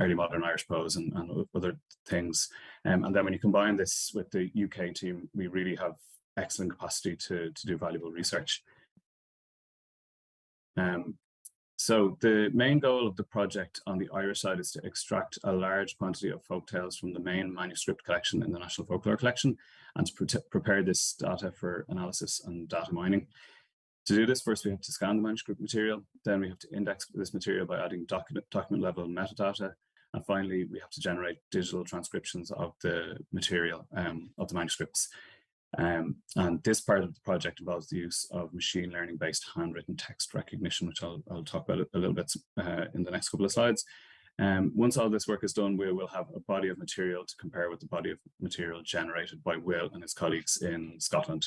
early modern Irish prose and other things. And then when you combine this with the UK team, we really have excellent capacity to do valuable research. So the main goal of the project on the Irish side is to extract a large quantity of folktales from the main manuscript collection in the National Folklore Collection and to prepare this data for analysis and data mining. To do this, first we have to scan the manuscript material, then we have to index this material by adding document level metadata, and finally we have to generate digital transcriptions of the material, of the manuscripts. And this part of the project involves the use of machine learning based handwritten text recognition, which I'll talk about a little bit in the next couple of slides. Once all this work is done, we will have a body of material to compare with the body of material generated by Will and his colleagues in Scotland.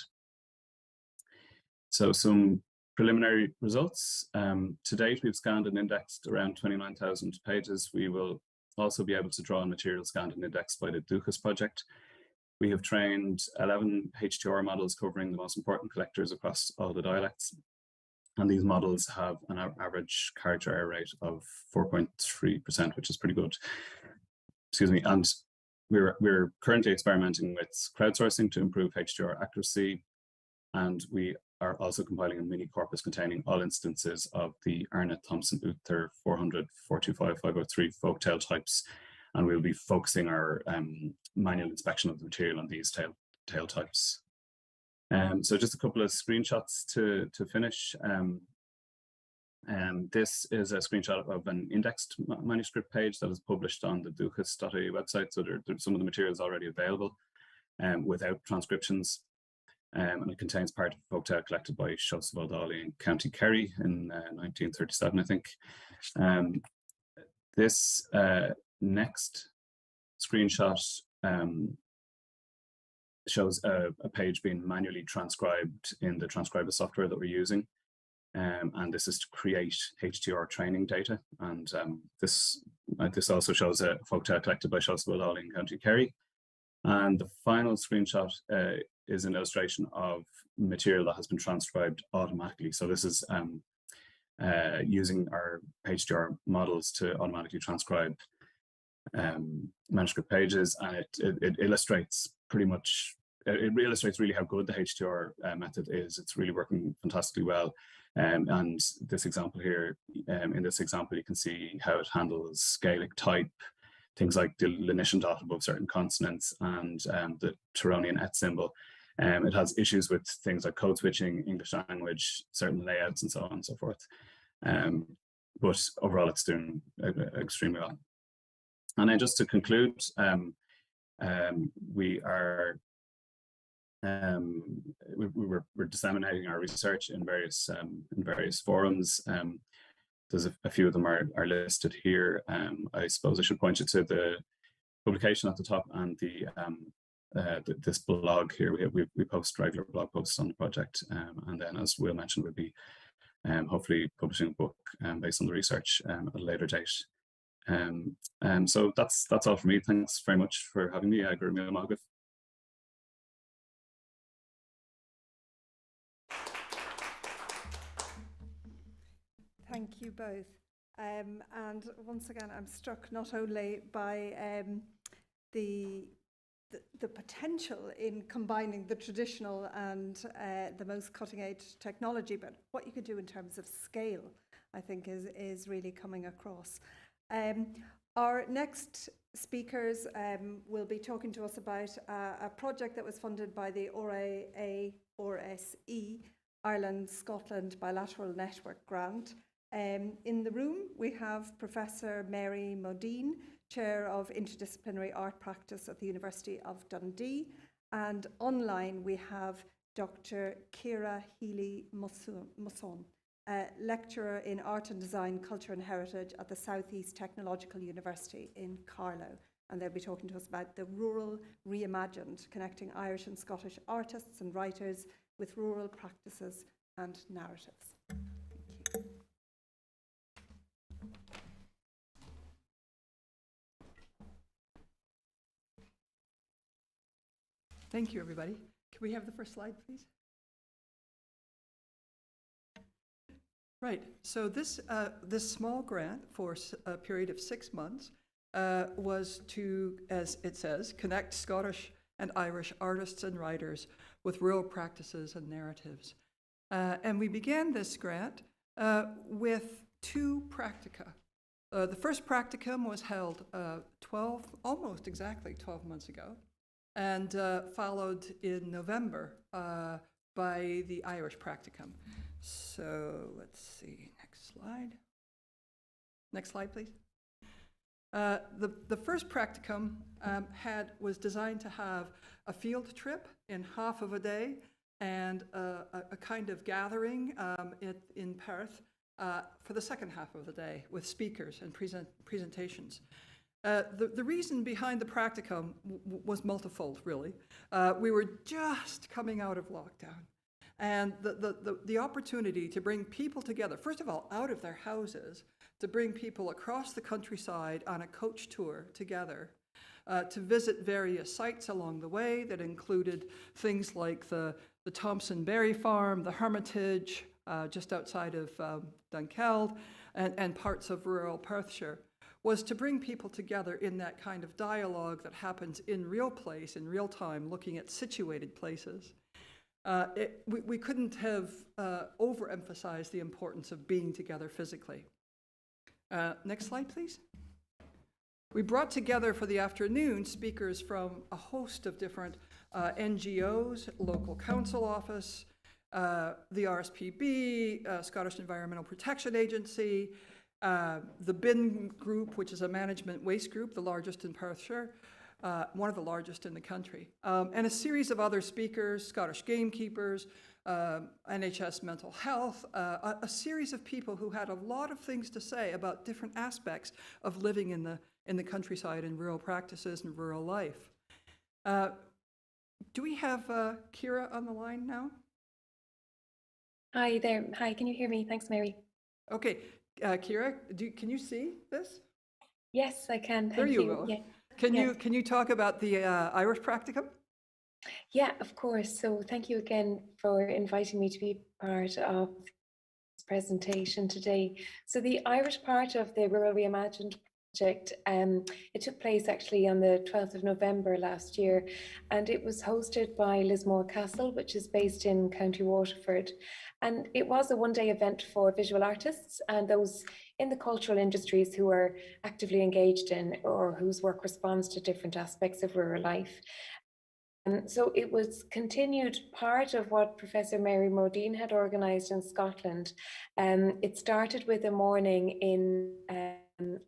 So some preliminary results. To date, we've scanned and indexed around 29,000 pages. We will also be able to draw on material scanned and indexed by the Duchas project. We have trained 11 HTR models covering the most important collectors across all the dialects. And these models have an average character error rate of 4.3%, which is pretty good. Excuse me. And we're currently experimenting with crowdsourcing to improve HTR accuracy. And we are also compiling a mini corpus containing all instances of the Arnott Thompson Uther 400, 425, 503 folktale types. And we'll be focusing our manual inspection of the material on these tale types. So just a couple of screenshots to finish. This is a screenshot of an indexed manuscript page that is published on the Duchas.ie website. So some of the material is already available without transcriptions. And it contains part of a folktale collected by Joseph O'Donnell in County Kerry in 1937, I think. This next screenshot shows a page being manually transcribed in the transcriber software that we're using. And this is to create HTR training data. And this also shows a folktale collected by Joseph O'Donnell in County Kerry. And the final screenshot is an illustration of material that has been transcribed automatically. So this is using our HTR models to automatically transcribe manuscript pages, and it illustrates pretty much, it illustrates really how good the HTR method is. It's really working fantastically well. And this example here, in this example, you can see how it handles Gaelic type, things like the lenition dot above certain consonants and the Turonian et symbol. It has issues with things like code switching, English language, certain layouts, and so on and so forth. But overall, it's doing extremely well. And then just to conclude, we're disseminating our research in various forums. There's a few of them are listed here. I suppose I should point you to the publication at the top and this blog here. We post regular blog posts on the project, and then, as Will mentioned, we'll be hopefully publishing a book based on the research at a later date. So that's all for me. Thanks very much for having me. Thank you both. And once again, I'm struck not only by the potential in combining the traditional and the most cutting-edge technology, but what you could do in terms of scale, I think, is really coming across. Our next speakers will be talking to us about a project that was funded by the RSE, Ireland Scotland Bilateral Network Grant. In the room, we have Professor Mary Modine, Chair of Interdisciplinary Art Practice at the University of Dundee. And online, we have Dr. Ciara Healy-Musson, lecturer in Art and Design, Culture and Heritage at the Southeast Technological University in Carlow. And they'll be talking to us about the Rural Reimagined, connecting Irish and Scottish artists and writers with rural practices and narratives. Thank you. Thank you, everybody. Can we have the first slide, please? Right, so this small grant for a period of 6 months was to, as it says, connect Scottish and Irish artists and writers with rural practices and narratives. And we began this grant with 2 practica. The first practicum was held almost exactly 12 months ago, and followed in November by the Irish practicum. So let's see, next slide. Next slide, please. The first practicum was designed to have a field trip in half of a day and a kind of gathering in Perth for the second half of the day with speakers and presentations. The reason behind the practicum was multifold, really. We were just coming out of lockdown, and the opportunity to bring people together, first of all, out of their houses, to bring people across the countryside on a coach tour together, to visit various sites along the way that included things like the Thompson Berry Farm, the Hermitage, just outside of Dunkeld, and parts of rural Perthshire, was to bring people together in that kind of dialogue that happens in real place, in real time, looking at situated places. We couldn't have overemphasized the importance of being together physically. Next slide, please. We brought together for the afternoon speakers from a host of different NGOs, local council office, the RSPB, Scottish Environmental Protection Agency, the BIN group, which is a management waste group, the largest in Perthshire, one of the largest in the country, and a series of other speakers, Scottish gamekeepers, NHS mental health, a series of people who had a lot of things to say about different aspects of living in the countryside and rural practices and rural life. Do we have Ciara on the line now? Hi there. Hi, can you hear me? Thanks, Mary. Okay. Ciara, can you see this? Yes, I can. There you go. Yeah. Can you talk about the Irish practicum? Yeah, of course. So thank you again for inviting me to be part of this presentation today. So the Irish part of the Rural Reimagined project. It took place actually on the 12th of November last year, and it was hosted by Lismore Castle, which is based in County Waterford. And it was a one-day event for visual artists and those in the cultural industries who are actively engaged in or whose work responds to different aspects of rural life. So it was continued part of what Professor Mary Modine had organised in Scotland. It started with a morning in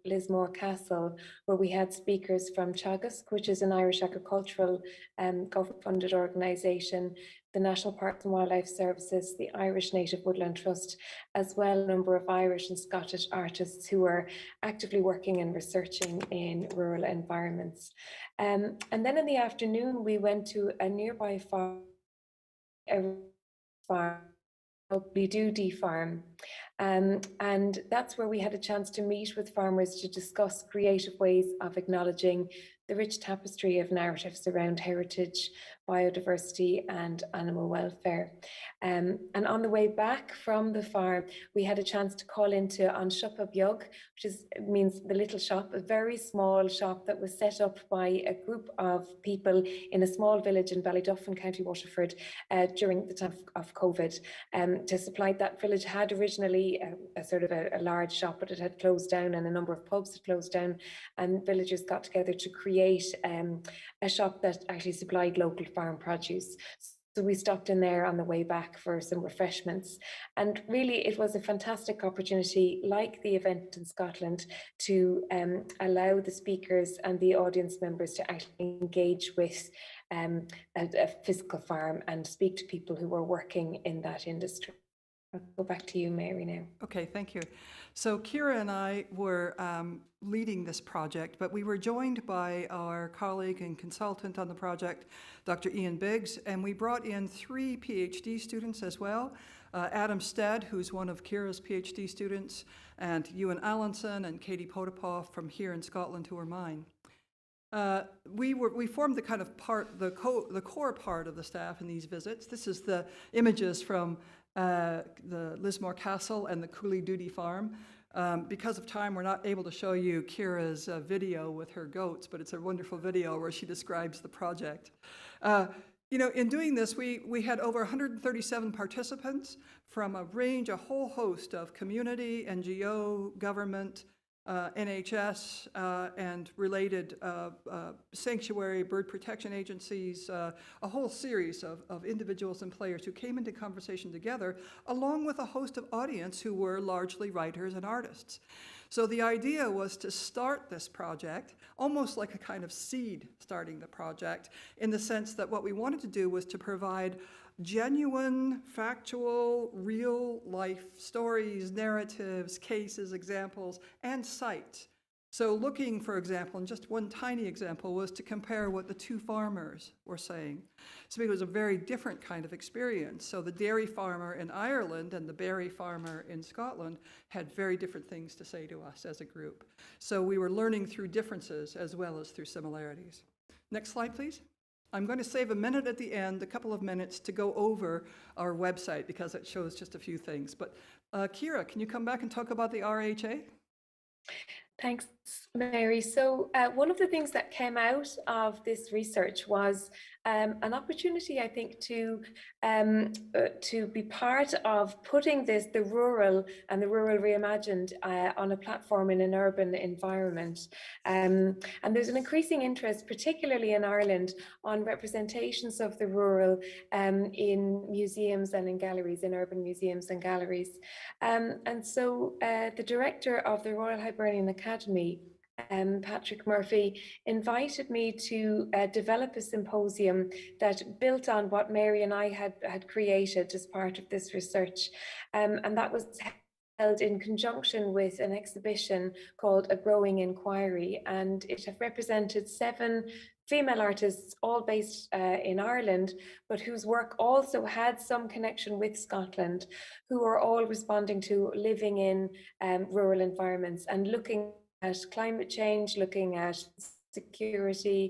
Lismore Castle, where we had speakers from Teagasc, which is an Irish agricultural government-funded organisation, the National Parks and Wildlife Services, the Irish Native Woodland Trust, as well a number of Irish and Scottish artists who are actively working and researching in rural environments. And then in the afternoon, we went to a nearby farm, Bidudi farm. And that's where we had a chance to meet with farmers to discuss creative ways of acknowledging the rich tapestry of narratives around heritage, biodiversity and animal welfare. And on the way back from the farm, we had a chance to call into An Siopa Beag, which means the little shop, a very small shop that was set up by a group of people in a small village in Ballyduffin, County Waterford, during the time of COVID. To supply that village had originally a sort of a large shop, but it had closed down and a number of pubs had closed down, and villagers got together to create a shop that actually supplied local farm produce. So we stopped in there on the way back for some refreshments. And really, it was a fantastic opportunity, like the event in Scotland, to allow the speakers and the audience members to actually engage with a physical farm and speak to people who were working in that industry. I'll go back to you, Mary, now. Okay, thank you. So Ciara and I were leading this project, but we were joined by our colleague and consultant on the project, Dr. Ian Biggs, and we brought in 3 PhD students as well. Adam Stead, who's one of Ciara's PhD students, and Ewan Allenson and Katie Potapaw from here in Scotland, who are mine. We formed the kind of the core part of the staff in these visits. This is the images from the Lismore Castle and the Cooley Doody farm. Because of time, we're not able to show you Ciara's video with her goats, but it's a wonderful video where she describes the project. You know, in doing this, we had over 137 participants from a whole host of community, NGO, government, NHS, and related sanctuary, bird protection agencies, a whole series of individuals and players who came into conversation together, along with a host of audience who were largely writers and artists. So the idea was to start this project almost like a kind of seed starting the project, in the sense that what we wanted to do was to provide genuine, factual, real life stories, narratives, cases, examples, and sites. So looking, for example, and just one tiny example was to compare what the 2 farmers were saying. So it was a very different kind of experience. So the dairy farmer in Ireland and the berry farmer in Scotland had very different things to say to us as a group. So we were learning through differences as well as through similarities. Next slide, please. I'm going to save a minute at the end, a couple of minutes, to go over our website because it shows just a few things. But Ciara, can you come back and talk about the RHA? Thanks, Mary. So one of the things that came out of this research was an opportunity, I think, to be part of putting the rural and the rural reimagined on a platform in an urban environment. And there's an increasing interest, particularly in Ireland, on representations of the rural in museums and in galleries, in urban museums and galleries. And so the director of the Royal Hibernian Academy, Patrick Murphy, invited me to develop a symposium that built on what Mary and I had created as part of this research. And that was held in conjunction with an exhibition called A Growing Inquiry. And it represented 7 female artists, all based in Ireland, but whose work also had some connection with Scotland, who are all responding to living in rural environments and looking at climate change, looking at security,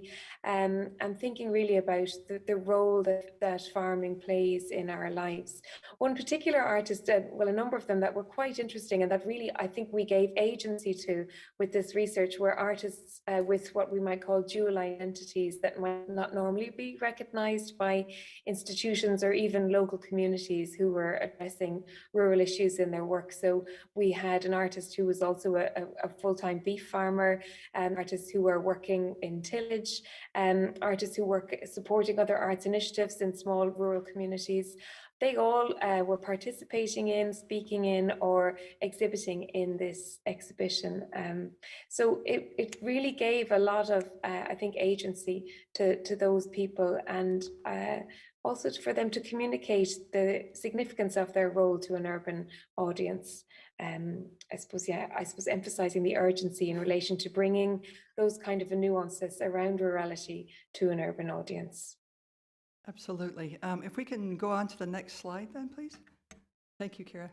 and thinking really about the role that farming plays in our lives. One particular artist, well, a number of them that were quite interesting and that really I think we gave agency to with this research, were artists with what we might call dual identities that might not normally be recognised by institutions or even local communities who were addressing rural issues in their work. So we had an artist who was also a full-time beef farmer, artists who were working in tillage, artists who work supporting other arts initiatives in small rural communities. They all were participating in, speaking in, or exhibiting in this exhibition. So it really gave a lot of, I think, agency to those people, and also for them to communicate the significance of their role to an urban audience. I suppose emphasising the urgency in relation to bringing those kind of nuances around rurality to an urban audience. Absolutely. If we can go on to the next slide then, please. Thank you, Kira.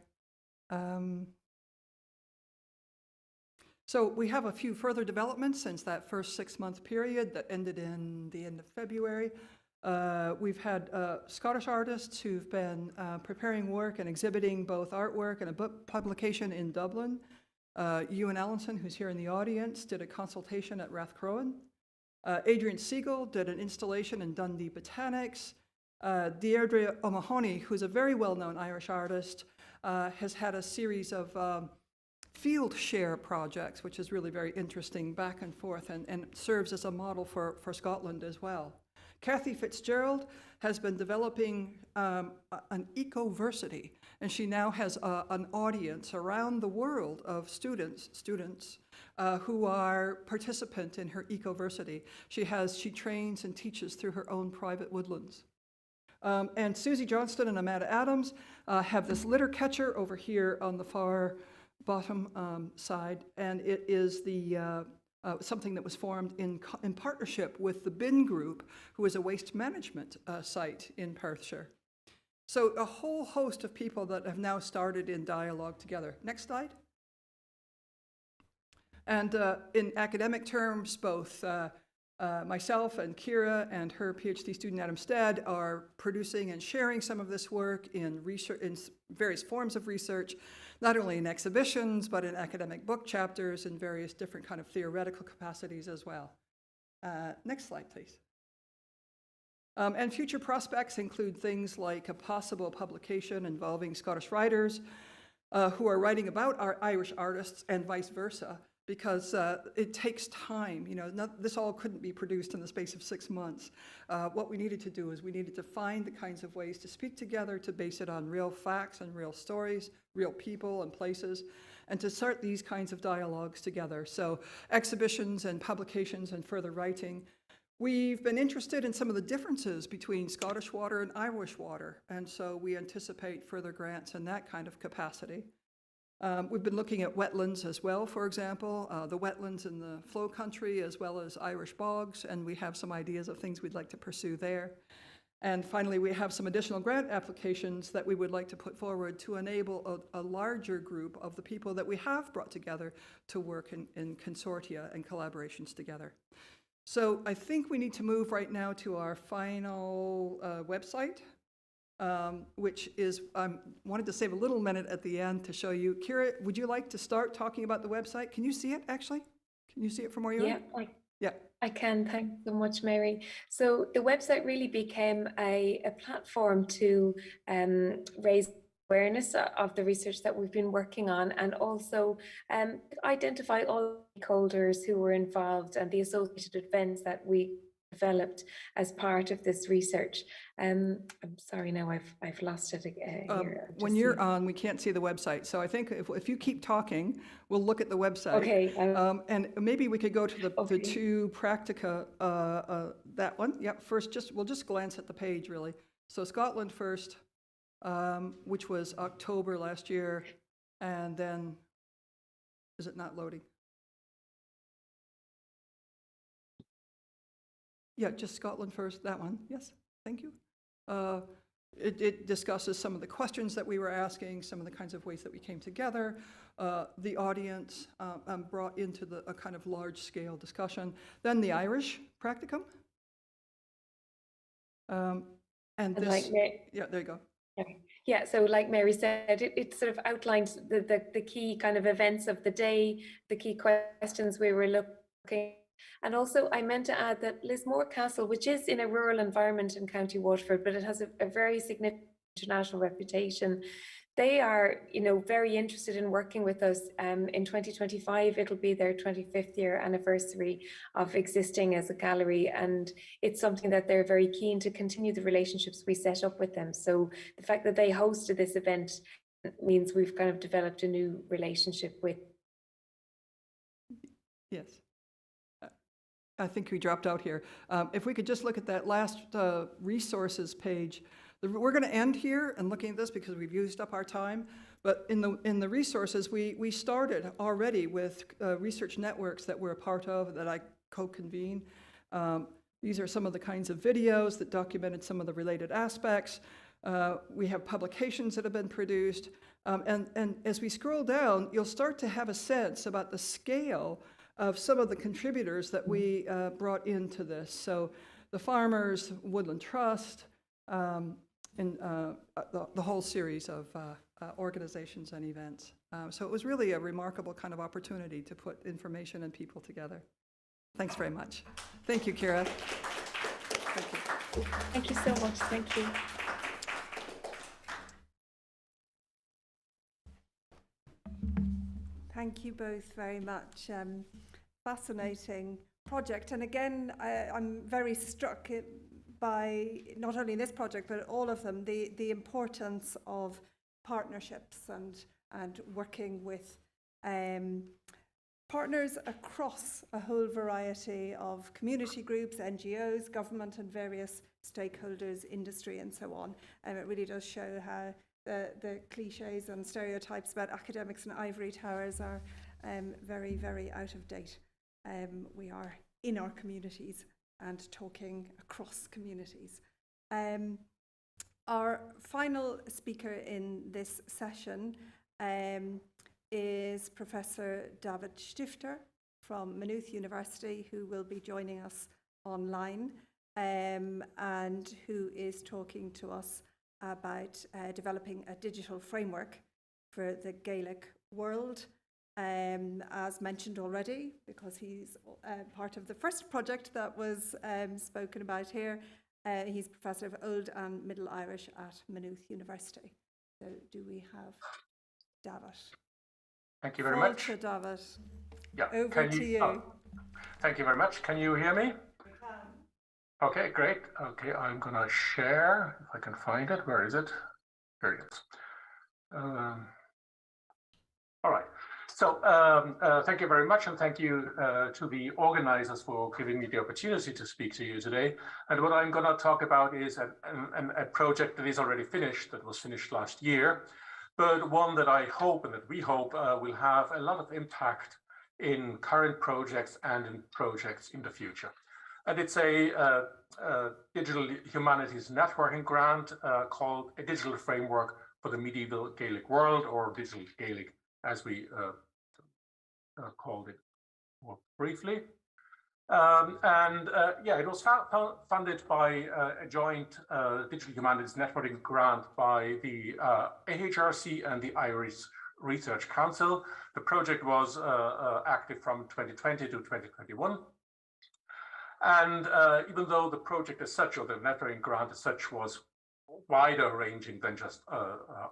So we have a few further developments since that first 6-month period that ended in the end of February. We've had Scottish artists who've been preparing work and exhibiting both artwork and a book publication in Dublin. Ewan Allenson, who's here in the audience, did a consultation at Rathcrowan. Adrian Siegel did an installation in Dundee Botanics. Deirdre O'Mahony, who's a very well-known Irish artist, has had a series of field share projects, which is really very interesting, back and forth, and serves as a model for Scotland as well. Kathy Fitzgerald has been developing an ecoversity, and she now has an audience around the world of students who are participant in her ecoversity. She trains and teaches through her own private woodlands. And Susie Johnston and Amanda Adams have this litter catcher over here on the far bottom side, and it is the something that was formed in partnership with the Bin Group, who is a waste management site in Perthshire. So a whole host of people that have now started in dialogue together. Next slide. And in academic terms, both myself and Kira and her PhD student Adam Stead are producing and sharing some of this work in research, in various forms of research, not only in exhibitions, but in academic book chapters and various different kind of theoretical capacities as well. Next slide, please. And future prospects include things like a possible publication involving Scottish writers who are writing about our Irish artists and vice versa, because it takes time. You know, this all couldn't be produced in the space of 6 months. What we needed to do is we needed to find the kinds of ways to speak together, to base it on real facts and real stories, real people and places, and to start these kinds of dialogues together. So exhibitions and publications and further writing. We've been interested in some of the differences between Scottish water and Irish water, and so we anticipate further grants in that kind of capacity. We've been looking at wetlands as well, for example, the wetlands in the flow country as well as Irish bogs, and we have some ideas of things we'd like to pursue there. And finally, we have some additional grant applications that we would like to put forward to enable a larger group of the people that we have brought together to work in consortia and collaborations together. So I think we need to move right now to our final website, which is, I wanted to save a little minute at the end to show you. Kira, would you like to start talking about the website? Can you see it, actually? Can you see it from where you are? Yeah, I can. Thanks so much, Mary. So the website really became a platform to raise awareness of the research that we've been working on, and also identify all stakeholders who were involved and the associated events that we developed as part of this research. I'm sorry, now I've lost it here. When you're on, we can't see the website. So I think if you keep talking, we'll look at the website. Okay. And maybe we could go to the two practica, that one. Yeah, first, we'll just glance at the page, really. So Scotland First, which was October last year, and then, is it not loading? Yeah, just Scotland First, that one. Yes, thank you. it discusses some of the questions that we were asking, some of the kinds of ways that we came together, the audience brought into a kind of large-scale discussion. Then the Irish practicum. And this, yeah, there you go. Okay. Yeah, so like Mary said, it sort of outlined the key kind of events of the day, the key questions we were looking. And also I meant to add that Lismore Castle, which is in a rural environment in County Waterford, but it has a very significant international reputation. They are, very interested in working with us. In 2025, it'll be their 25th year anniversary of existing as a gallery, and it's something that they're very keen to continue the relationships we set up with them. So the fact that they hosted this event means we've kind of developed a new relationship with. Yes. I think we dropped out here. If we could just look at that last resources page. We're going to end here and looking at this because we've used up our time. But in the resources, we started already with research networks that we're a part of, that I co-convene. These are some of the kinds of videos that documented some of the related aspects. We have publications that have been produced. And as we scroll down, you'll start to have a sense about the scale of some of the contributors that we brought into this. So the farmers, Woodland Trust, and the whole series of organizations and events. So it was really a remarkable kind of opportunity to put information and people together. Thanks very much. Thank you, Kira. Thank you. Thank you so much. Thank you. Thank you both very much. Fascinating project. And again, I'm very struck by, not only this project, but all of them, the importance of partnerships and working with partners across a whole variety of community groups, NGOs, government and various stakeholders, industry and so on. And it really does show how the cliches and stereotypes about academics and ivory towers are very, very out of date. We are in our communities and talking across communities. Our final speaker in this session is Professor David Stifter from Maynooth University, who will be joining us online and who is talking to us about developing a digital framework for the Gaelic world. As mentioned already, because he's part of the first project that was spoken about here, he's Professor of Old and Middle Irish at Maynooth University. So do we have David? Thank you very much. David. Yeah. Over to you. Thank you very much. Can you hear me? Okay, great. Okay, I'm going to share, if I can find it. Where is it? There it is. All right. So thank you very much, and thank you to the organizers for giving me the opportunity to speak to you today. And what I'm going to talk about is a project that is already finished, that was finished last year, but one that I hope and that we hope will have a lot of impact in current projects and in projects in the future. And it's a digital humanities networking grant called A Digital Framework for the Medieval Gaelic World, or Digital Gaelic, as we called it more briefly. Yeah, it was funded by a joint digital humanities networking grant by the AHRC and the Irish Research Council. The project was active from 2020 to 2021. And even though the project as such, or the networking grant as such, was wider ranging than just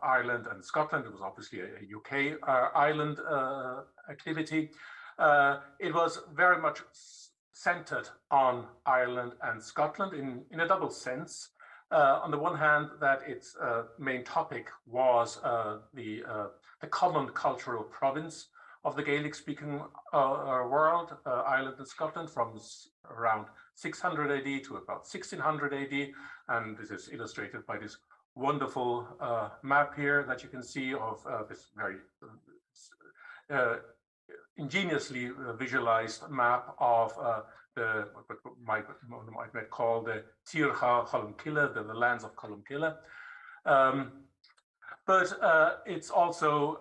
Ireland and Scotland, it was obviously a UK Ireland activity, it was very much centered on Ireland and Scotland in a double sense. On the one hand, that its main topic was the common cultural province of the Gaelic-speaking world, Ireland and Scotland, from around 600 AD to about 1600 AD. And this is illustrated by this wonderful map here that you can see of this very ingeniously visualized map of what might call the Tíorcha Columcille, the lands of Columcille. But it's also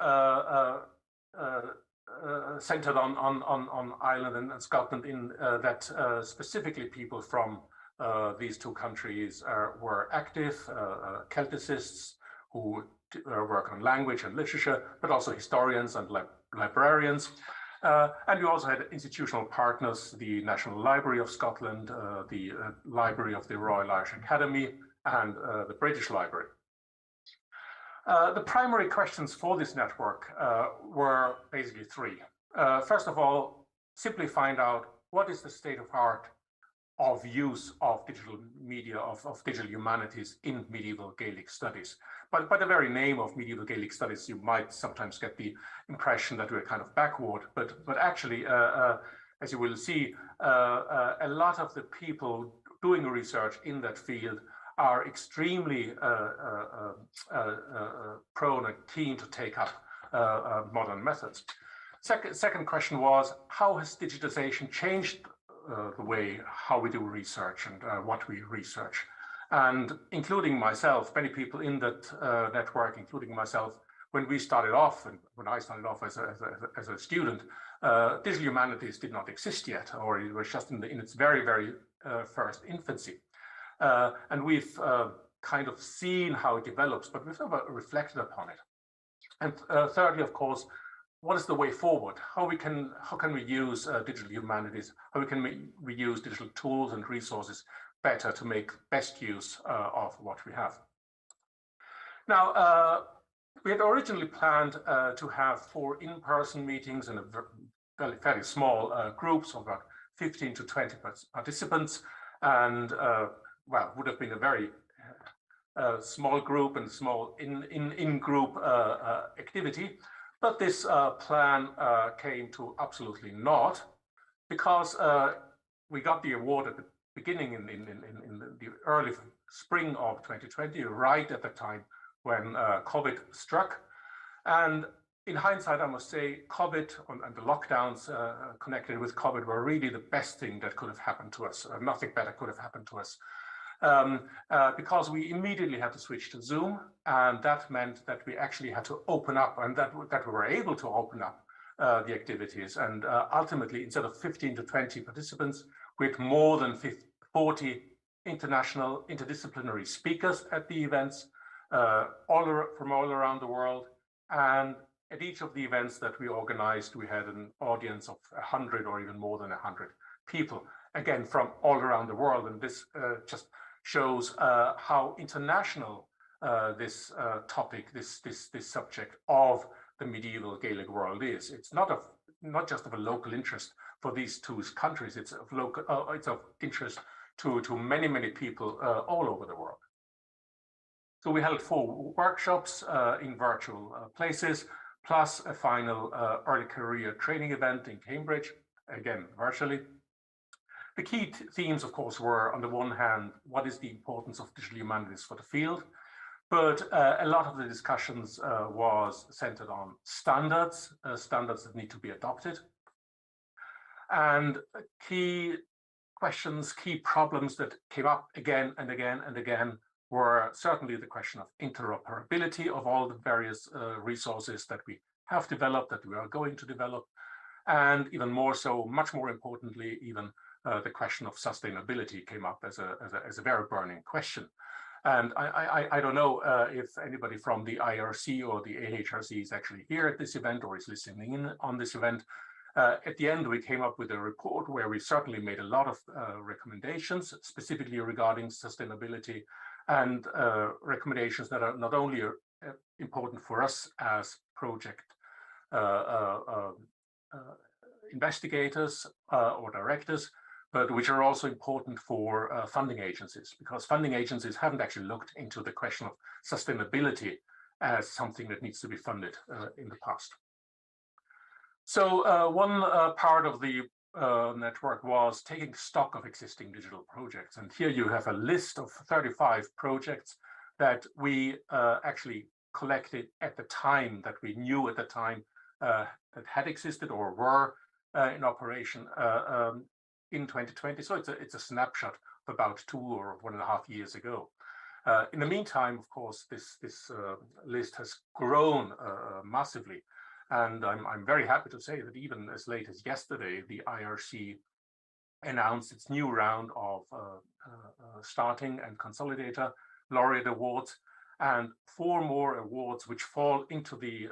centered on Ireland and Scotland in that specifically people from these two countries were active, Celticists who work on language and literature, but also historians and librarians. And we also had institutional partners, the National Library of Scotland, the Library of the Royal Irish Academy, and the British Library. The primary questions for this network were basically three. First of all, simply find out what is the state of art of use of digital media, of digital humanities in medieval Gaelic studies. But by the very name of medieval Gaelic studies, you might sometimes get the impression that we're kind of backward, but actually, as you will see, a lot of the people doing research in that field are extremely prone and keen to take up modern methods. Second question was, how has digitization changed the way how we do research and what we research? And including myself, many people in that network, including myself, when we started off, and when I started off as a student, digital humanities did not exist yet, or it was just in its very, very first infancy. And we've kind of seen how it develops, but we've never reflected upon it. And thirdly, of course, what is the way forward? How can we use digital humanities? How can we use digital tools and resources better to make best use of what we have? Now, we had originally planned to have 4 in-person meetings in a fairly small groups of about 15 to 20 participants, and well, would have been a very small group and small in-group activity. But this plan came to absolutely naught, because we got the award at the beginning in the early spring of 2020, right at the time when COVID struck. And in hindsight, I must say, COVID and the lockdowns connected with COVID were really the best thing that could have happened to us. Nothing better could have happened to us. Because we immediately had to switch to Zoom, and that meant that we actually had to open up, and that we were able to open up the activities. And ultimately, instead of 15 to 20 participants, we had more than 40 international interdisciplinary speakers at the events, from all around the world. And at each of the events that we organized, we had an audience of 100 or even more than 100 people, again, from all around the world. And this just shows how international this topic, this subject of the medieval Gaelic world is. It's not just of a local interest for these two countries. It's of it's of interest to many people all over the world. So we held 4 workshops in virtual places, plus a final early career training event in Cambridge, again virtually. The key themes, of course, were, on the one hand, what is the importance of digital humanities for the field? But a lot of the discussions was centered on standards that need to be adopted. And key questions, key problems that came up again and again and again were certainly the question of interoperability of all the various resources that we have developed, that we are going to develop, and even more so, much more importantly, even the question of sustainability came up as a very burning question. And I don't know if anybody from the IRC or the AHRC is actually here at this event or is listening in on this event. At the end, we came up with a report where we certainly made a lot of recommendations, specifically regarding sustainability, and recommendations that are not only important for us as project investigators or directors, but which are also important for funding agencies, because funding agencies haven't actually looked into the question of sustainability as something that needs to be funded in the past. So one part of the network was taking stock of existing digital projects. And here you have a list of 35 projects that we actually collected at the time, that we knew at the time that had existed or were in operation in 2020. So it's a snapshot of about 2 or 1.5 years ago. In the meantime, of course, this list has grown massively, and I'm very happy to say that even as late as yesterday, the IRC announced its new round of starting and consolidator laureate awards, and 4 more awards which fall into the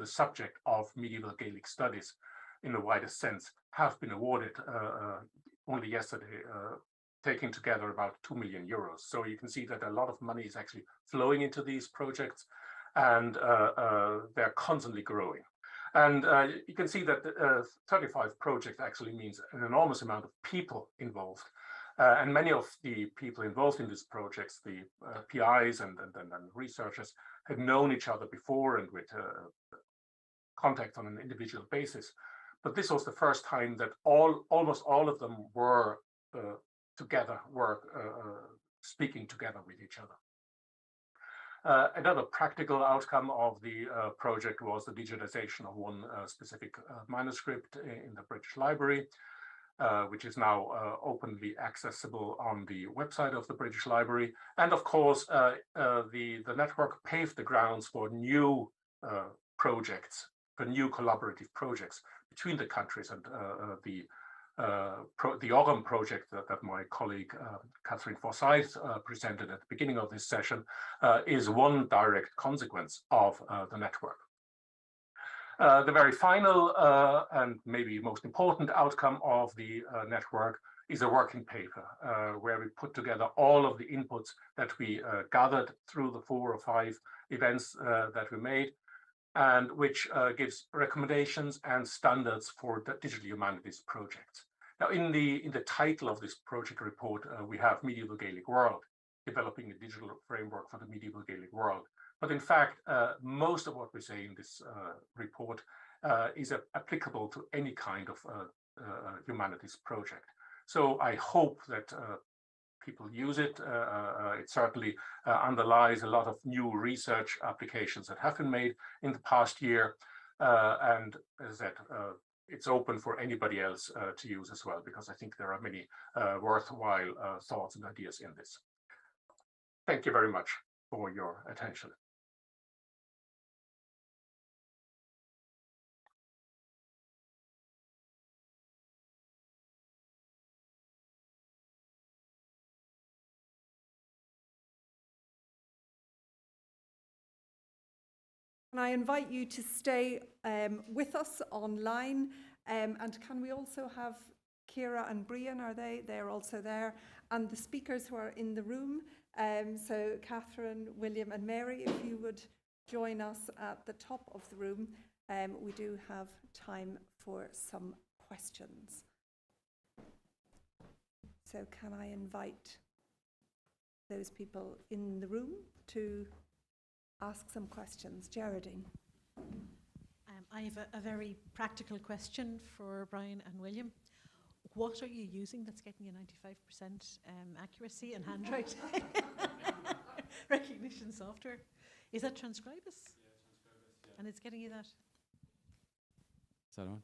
subject of medieval Gaelic studies in the widest sense have been awarded only yesterday, taking together about 2 million euros. So you can see that a lot of money is actually flowing into these projects, and they're constantly growing. And you can see that 35 projects actually means an enormous amount of people involved. And many of the people involved in these projects, the PIs and researchers, had known each other before and with contact on an individual basis. But this was the first time that almost all of them were together, speaking together with each other. Another practical outcome of the project was the digitization of one specific manuscript in the British Library, which is now openly accessible on the website of the British Library. And of course, the network paved the grounds for new projects, for new collaborative projects between the countries, and the ORM project that my colleague Catherine Forsyth presented at the beginning of this session is one direct consequence of the network. The very final and maybe most important outcome of the network is a working paper where we put together all of the inputs that we gathered through the 4 or 5 events that we made, and which gives recommendations and standards for the digital humanities projects. Now, in the title of this project report, we have Medieval Gaelic World, developing a digital framework for the medieval Gaelic world. But in fact, most of what we say in this report is applicable to any kind of humanities project. So I hope that people use it. It certainly underlies a lot of new research applications that have been made in the past year. And as I said, it's open for anybody else to use as well, because I think there are many worthwhile thoughts and ideas in this. Thank you very much for your attention. And I invite you to stay with us online. And can we also have Ciara and Brian? Are they? They're also there. And the speakers who are in the room. So Catherine, William and Mary, if you would join us at the top of the room. We do have time for some questions. So can I invite those people in the room to ask some questions? Geraldine. I have a very practical question for Brian and William. What are you using that's getting you 95% accuracy and handwriting recognition software? Is that Transcribus? Yeah, Transcribus, yeah. And it's getting you that? Is that on?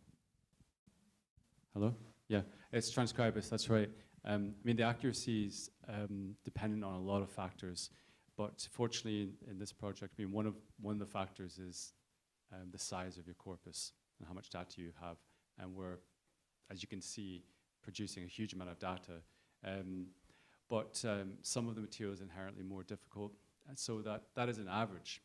Hello? Yeah, it's Transcribus, that's right. I mean, the accuracy is dependent on a lot of factors. But fortunately, in this project, I mean, one of the factors is the size of your corpus and how much data you have. And we're, as you can see, producing a huge amount of data. But some of the material is inherently more difficult. And so that is an average.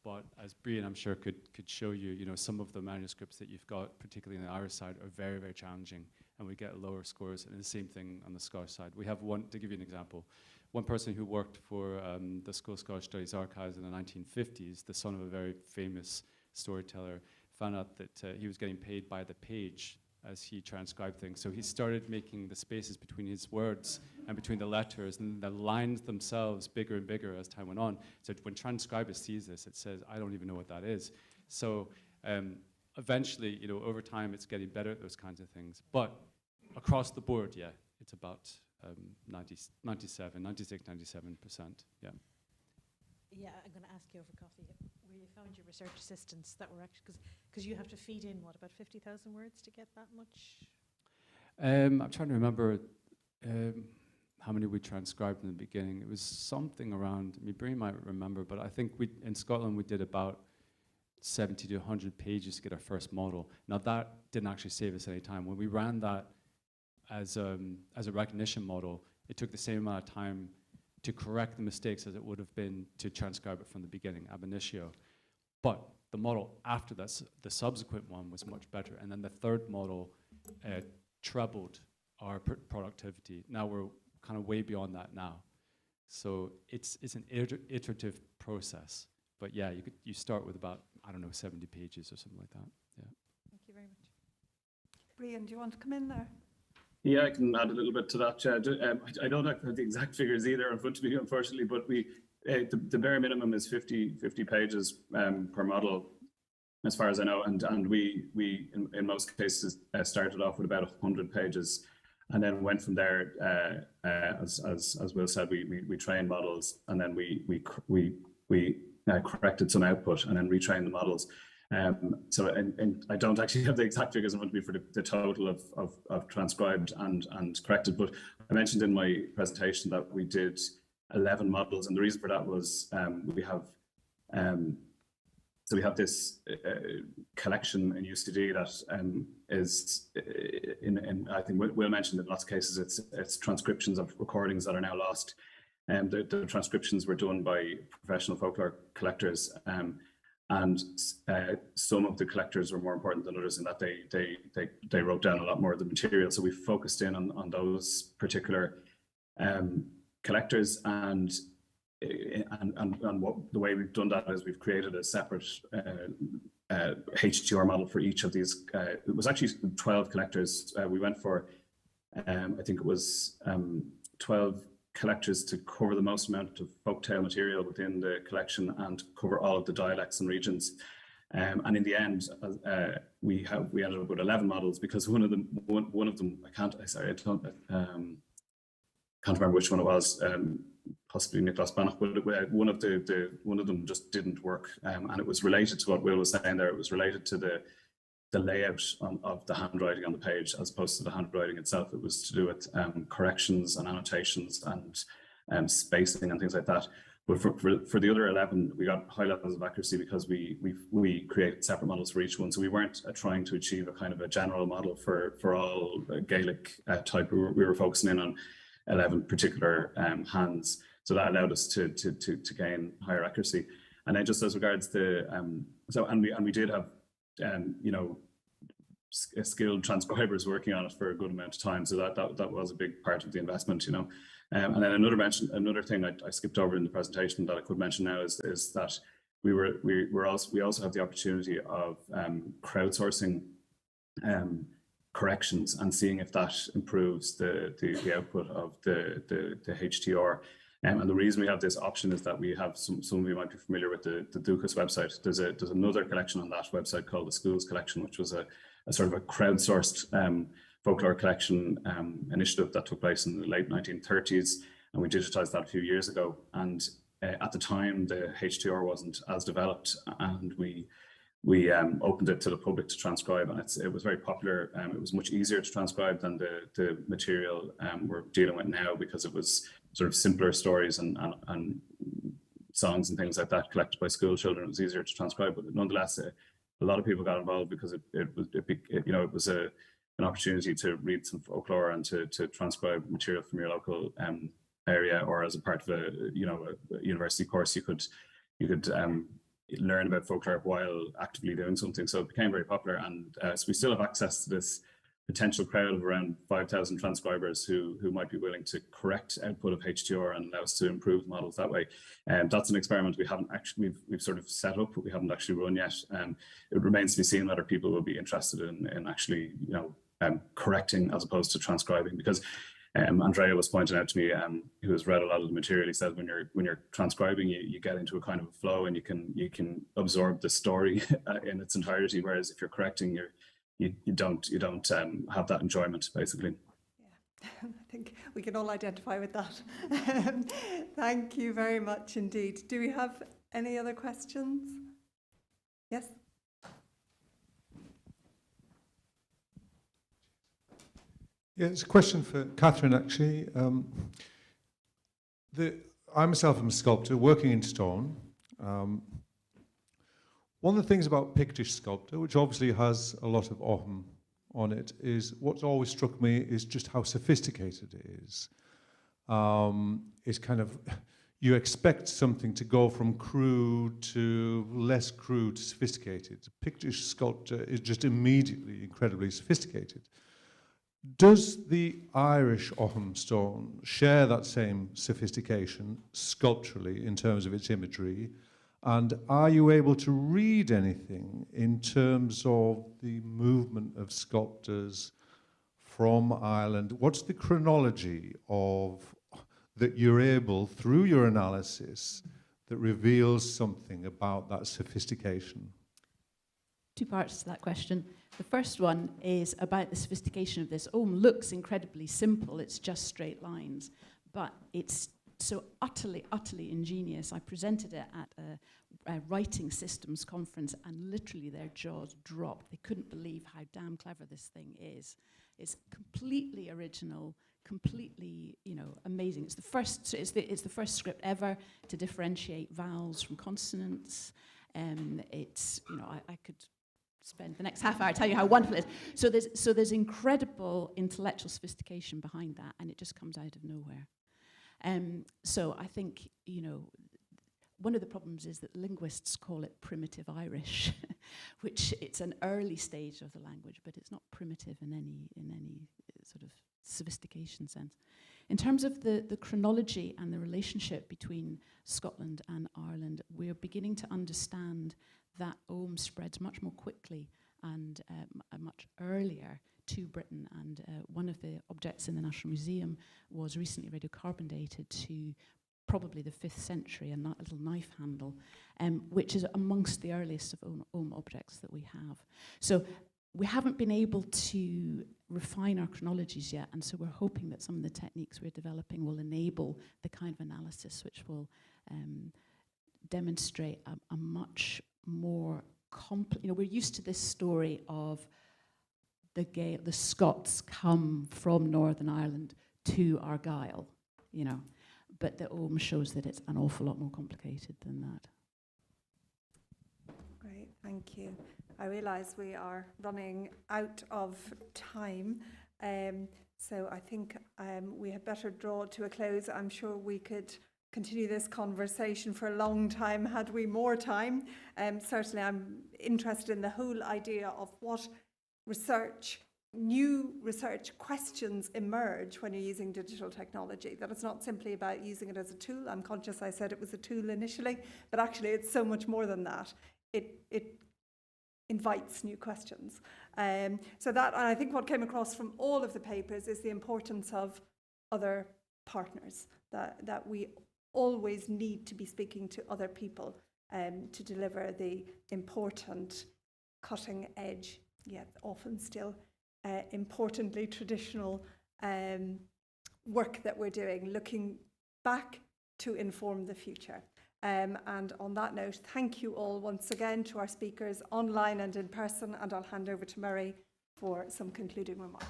But as Brian, I'm sure, could show you, you know, some of the manuscripts that you've got, particularly on the Irish side, are very, very challenging. And we get lower scores. And the same thing on the Scottish side. We have one, to give you an example, one person who worked for the School of Scottish Studies archives in the 1950s, the son of a very famous storyteller, found out that he was getting paid by the page as he transcribed things. So he started making the spaces between his words and between the letters, and the lines themselves bigger and bigger as time went on. So when Transcribus sees this, it says, I don't even know what that is. So eventually, you know, over time, it's getting better at those kinds of things. But across the board, yeah, it's about 96, 97%, yeah. Yeah, I'm going to ask you over coffee where you found your research assistants that were actually, because you have to feed in, what, about 50,000 words to get that much? I'm trying to remember, how many we transcribed in the beginning. It was something around, I mean, Bree might remember, but I think in Scotland we did about 70 to 100 pages to get our first model. Now that didn't actually save us any time. When we ran that as a recognition model, it took the same amount of time to correct the mistakes as it would have been to transcribe it from the beginning, ab initio. But the model after that, the subsequent one, was much better. And then the third model trebled our productivity. Now we're kind of way beyond that now. So it's an iterative process. But yeah, you start with about, I don't know, 70 pages or something like that. Yeah. Thank you very much. Brian, do you want to come in there? Yeah, I can add a little bit to that. I don't have the exact figures either in front of me, unfortunately, but the bare minimum is 50 pages per model, as far as I know, and we in most cases started off with about 100 pages, and then went from there. As Will said, we trained models, and then we corrected some output, and then retrained the models. So I don't actually have the exact figures in front of me for the total of transcribed and corrected, but I mentioned in my presentation that we did 11 models, and the reason for that was we have this collection in UCD that is in I think Will mentioned in lots of cases it's transcriptions of recordings that are now lost. The transcriptions were done by professional folklore collectors. And some of the collectors were more important than others in that they wrote down a lot more of the material. So we focused in on those particular collectors, and the way we've done that is we've created a separate HTR model for each of these. It was actually 12 collectors. We went for, I think it was 12 collectors to cover the most amount of folktale material within the collection and cover all of the dialects and regions. And in the end, we ended up with 11 models, because one of them I can't remember which one it was. Possibly Nicholas Bannock, but one of them just didn't work, and it was related to what Will was saying there. It was related to the layout of the handwriting on the page, as opposed to the handwriting itself. It was to do with corrections and annotations and spacing and things like that. But for the other 11, we got high levels of accuracy because we created separate models for each one. So we weren't trying to achieve a kind of a general model for all Gaelic type. We were focusing in on 11 particular hands. So that allowed us to gain higher accuracy. And then just as regards the we did have skilled transcribers working on it for a good amount of time. So that was a big part of the investment, And then another thing I skipped over in the presentation that I could mention now is that we also have the opportunity of crowdsourcing corrections and seeing if that improves the output of the HTR. And the reason we have this option is that we have some of you might be familiar with the Dukas website. There's another collection on that website called the Schools Collection, which was a sort of a crowdsourced folklore collection initiative that took place in the late 1930s, and we digitized that a few years ago. And at the time, the HTR wasn't as developed, and we opened it to the public to transcribe, and it was very popular. It was much easier to transcribe than the material we're dealing with now, because it was sort of simpler stories and songs and things like that collected by school children. It was easier to transcribe, but nonetheless, a lot of people got involved because it was an opportunity to read some folklore and to transcribe material from your local area, or as a part of a university course, you could learn about folklore while actively doing something. So it became very popular, and so we still have access to this potential crowd of around 5,000 transcribers who might be willing to correct output of HTR and allow us to improve models that way. And that's an experiment we haven't actually, we've sort of set up, but we haven't actually run yet. It remains to be seen whether people will be interested in actually, correcting as opposed to transcribing, because Andrea was pointing out to me, who has read a lot of the material, he said when you're transcribing, you get into a kind of a flow, and you can absorb the story in its entirety, whereas if you're correcting, you don't have that enjoyment, basically. Yeah, I think we can all identify with that. Thank you very much indeed. Do we have any other questions? Yes? Yeah, it's a question for Catherine, actually. I myself am a sculptor working in stone. One of the things about Pictish sculpture, which obviously has a lot of on it, is what's always struck me is just how sophisticated it is. It's kind of, you expect something to go from crude to less crude to sophisticated. Pictish sculpture is just immediately incredibly sophisticated. Does the Irish stone share that same sophistication sculpturally in terms of its imagery? And are you able to read anything in terms of the movement of sculptors from Ireland? What's the chronology of that you're able, through your analysis, that reveals something about that sophistication? Two parts to that question. The first one is about the sophistication of this. Looks incredibly simple. It's just straight lines, but it's so utterly, utterly ingenious. I presented it at a writing systems conference, and literally their jaws dropped. They couldn't believe how damn clever this thing is. It's completely original, completely, amazing. It's the first script ever to differentiate vowels from consonants. I could spend the next half hour telling you how wonderful it is. So there's incredible intellectual sophistication behind that, and it just comes out of nowhere. So I think, one of the problems is that linguists call it primitive Irish, which it's an early stage of the language, but it's not primitive in any sort of sophistication sense. In terms of the chronology and the relationship between Scotland and Ireland, we're beginning to understand that Ogham spreads much more quickly and much earlier to Britain. And one of the objects in the National Museum was recently radiocarbon dated to probably the 5th century, and that little knife handle, which is amongst the earliest of Ogham objects that we have. So we haven't been able to refine our chronologies yet, and so we're hoping that some of the techniques we're developing will enable the kind of analysis which will demonstrate a much more complex. We're used to this story of the Scots come from Northern Ireland to Argyll, but the Ogham shows that it's an awful lot more complicated than that. Great, thank you. I realise we are running out of time, so I think we had better draw to a close. I'm sure we could continue this conversation for a long time had we more time. Certainly I'm interested in the whole idea of what new research questions emerge when you're using digital technology, that it's not simply about using it as a tool. I'm conscious I said it was a tool initially, but actually it's so much more than that. It invites new questions. And I think what came across from all of the papers is the importance of other partners, that we always need to be speaking to other people to deliver the important cutting edge, yet often still importantly traditional work that we're doing, looking back to inform the future. And on that note, thank you all once again to our speakers online and in person, and I'll hand over to Murray for some concluding remarks.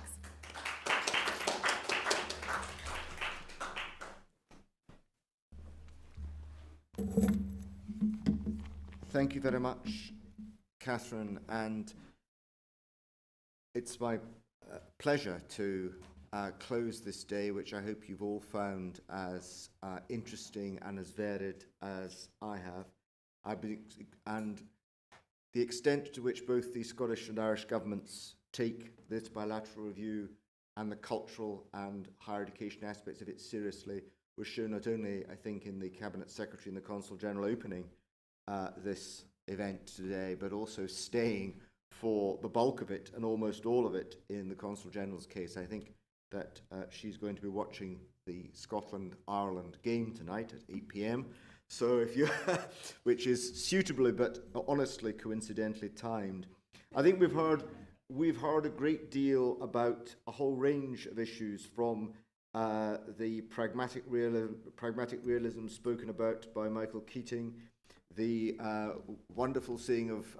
Thank you very much, Catherine, and it's my pleasure to close this day, which I hope you've all found as interesting and as varied as I have. And the extent to which both the Scottish and Irish governments take this bilateral review and the cultural and higher education aspects of it seriously was shown not only, I think, in the Cabinet Secretary and the Consul General opening this event today, but also staying for the bulk of it and almost all of it in the Consul General's case. I think that she's going to be watching the Scotland-Ireland game tonight at 8 p.m. So if you, which is suitably but honestly coincidentally timed. I think we've heard a great deal about a whole range of issues, from the pragmatic realism spoken about by Michael Keating, the wonderful seeing of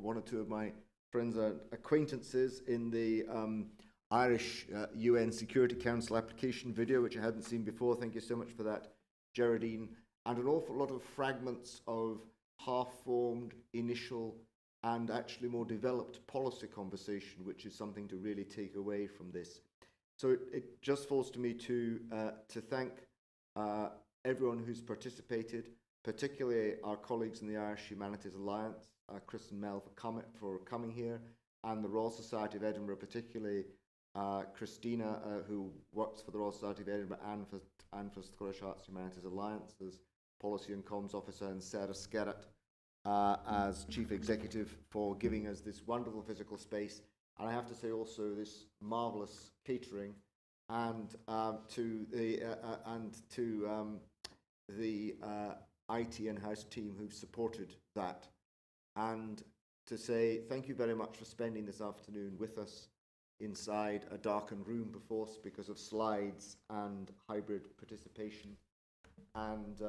one or two of my friends and acquaintances in the Irish UN Security Council application video, which I hadn't seen before. Thank you so much for that, Geraldine. And an awful lot of fragments of half-formed, initial, and actually more developed policy conversation, which is something to really take away from this. So it just falls to me to thank everyone who's participated, particularly our colleagues in the Irish Humanities Alliance, Chris and Mel for coming here, and the Royal Society of Edinburgh, particularly Christina, who works for the Royal Society of Edinburgh and for Scottish Arts and Humanities Alliance as Policy and Comms Officer, and Sarah Skerritt as Chief Executive, for giving us this wonderful physical space. And I have to say also this marvellous catering, and to the IT in-house team who've supported that. And to say thank you very much for spending this afternoon with us inside a darkened room before us because of slides and hybrid participation. And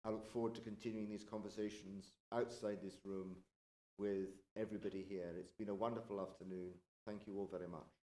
I look forward to continuing these conversations outside this room with everybody here. It's been a wonderful afternoon. Thank you all very much.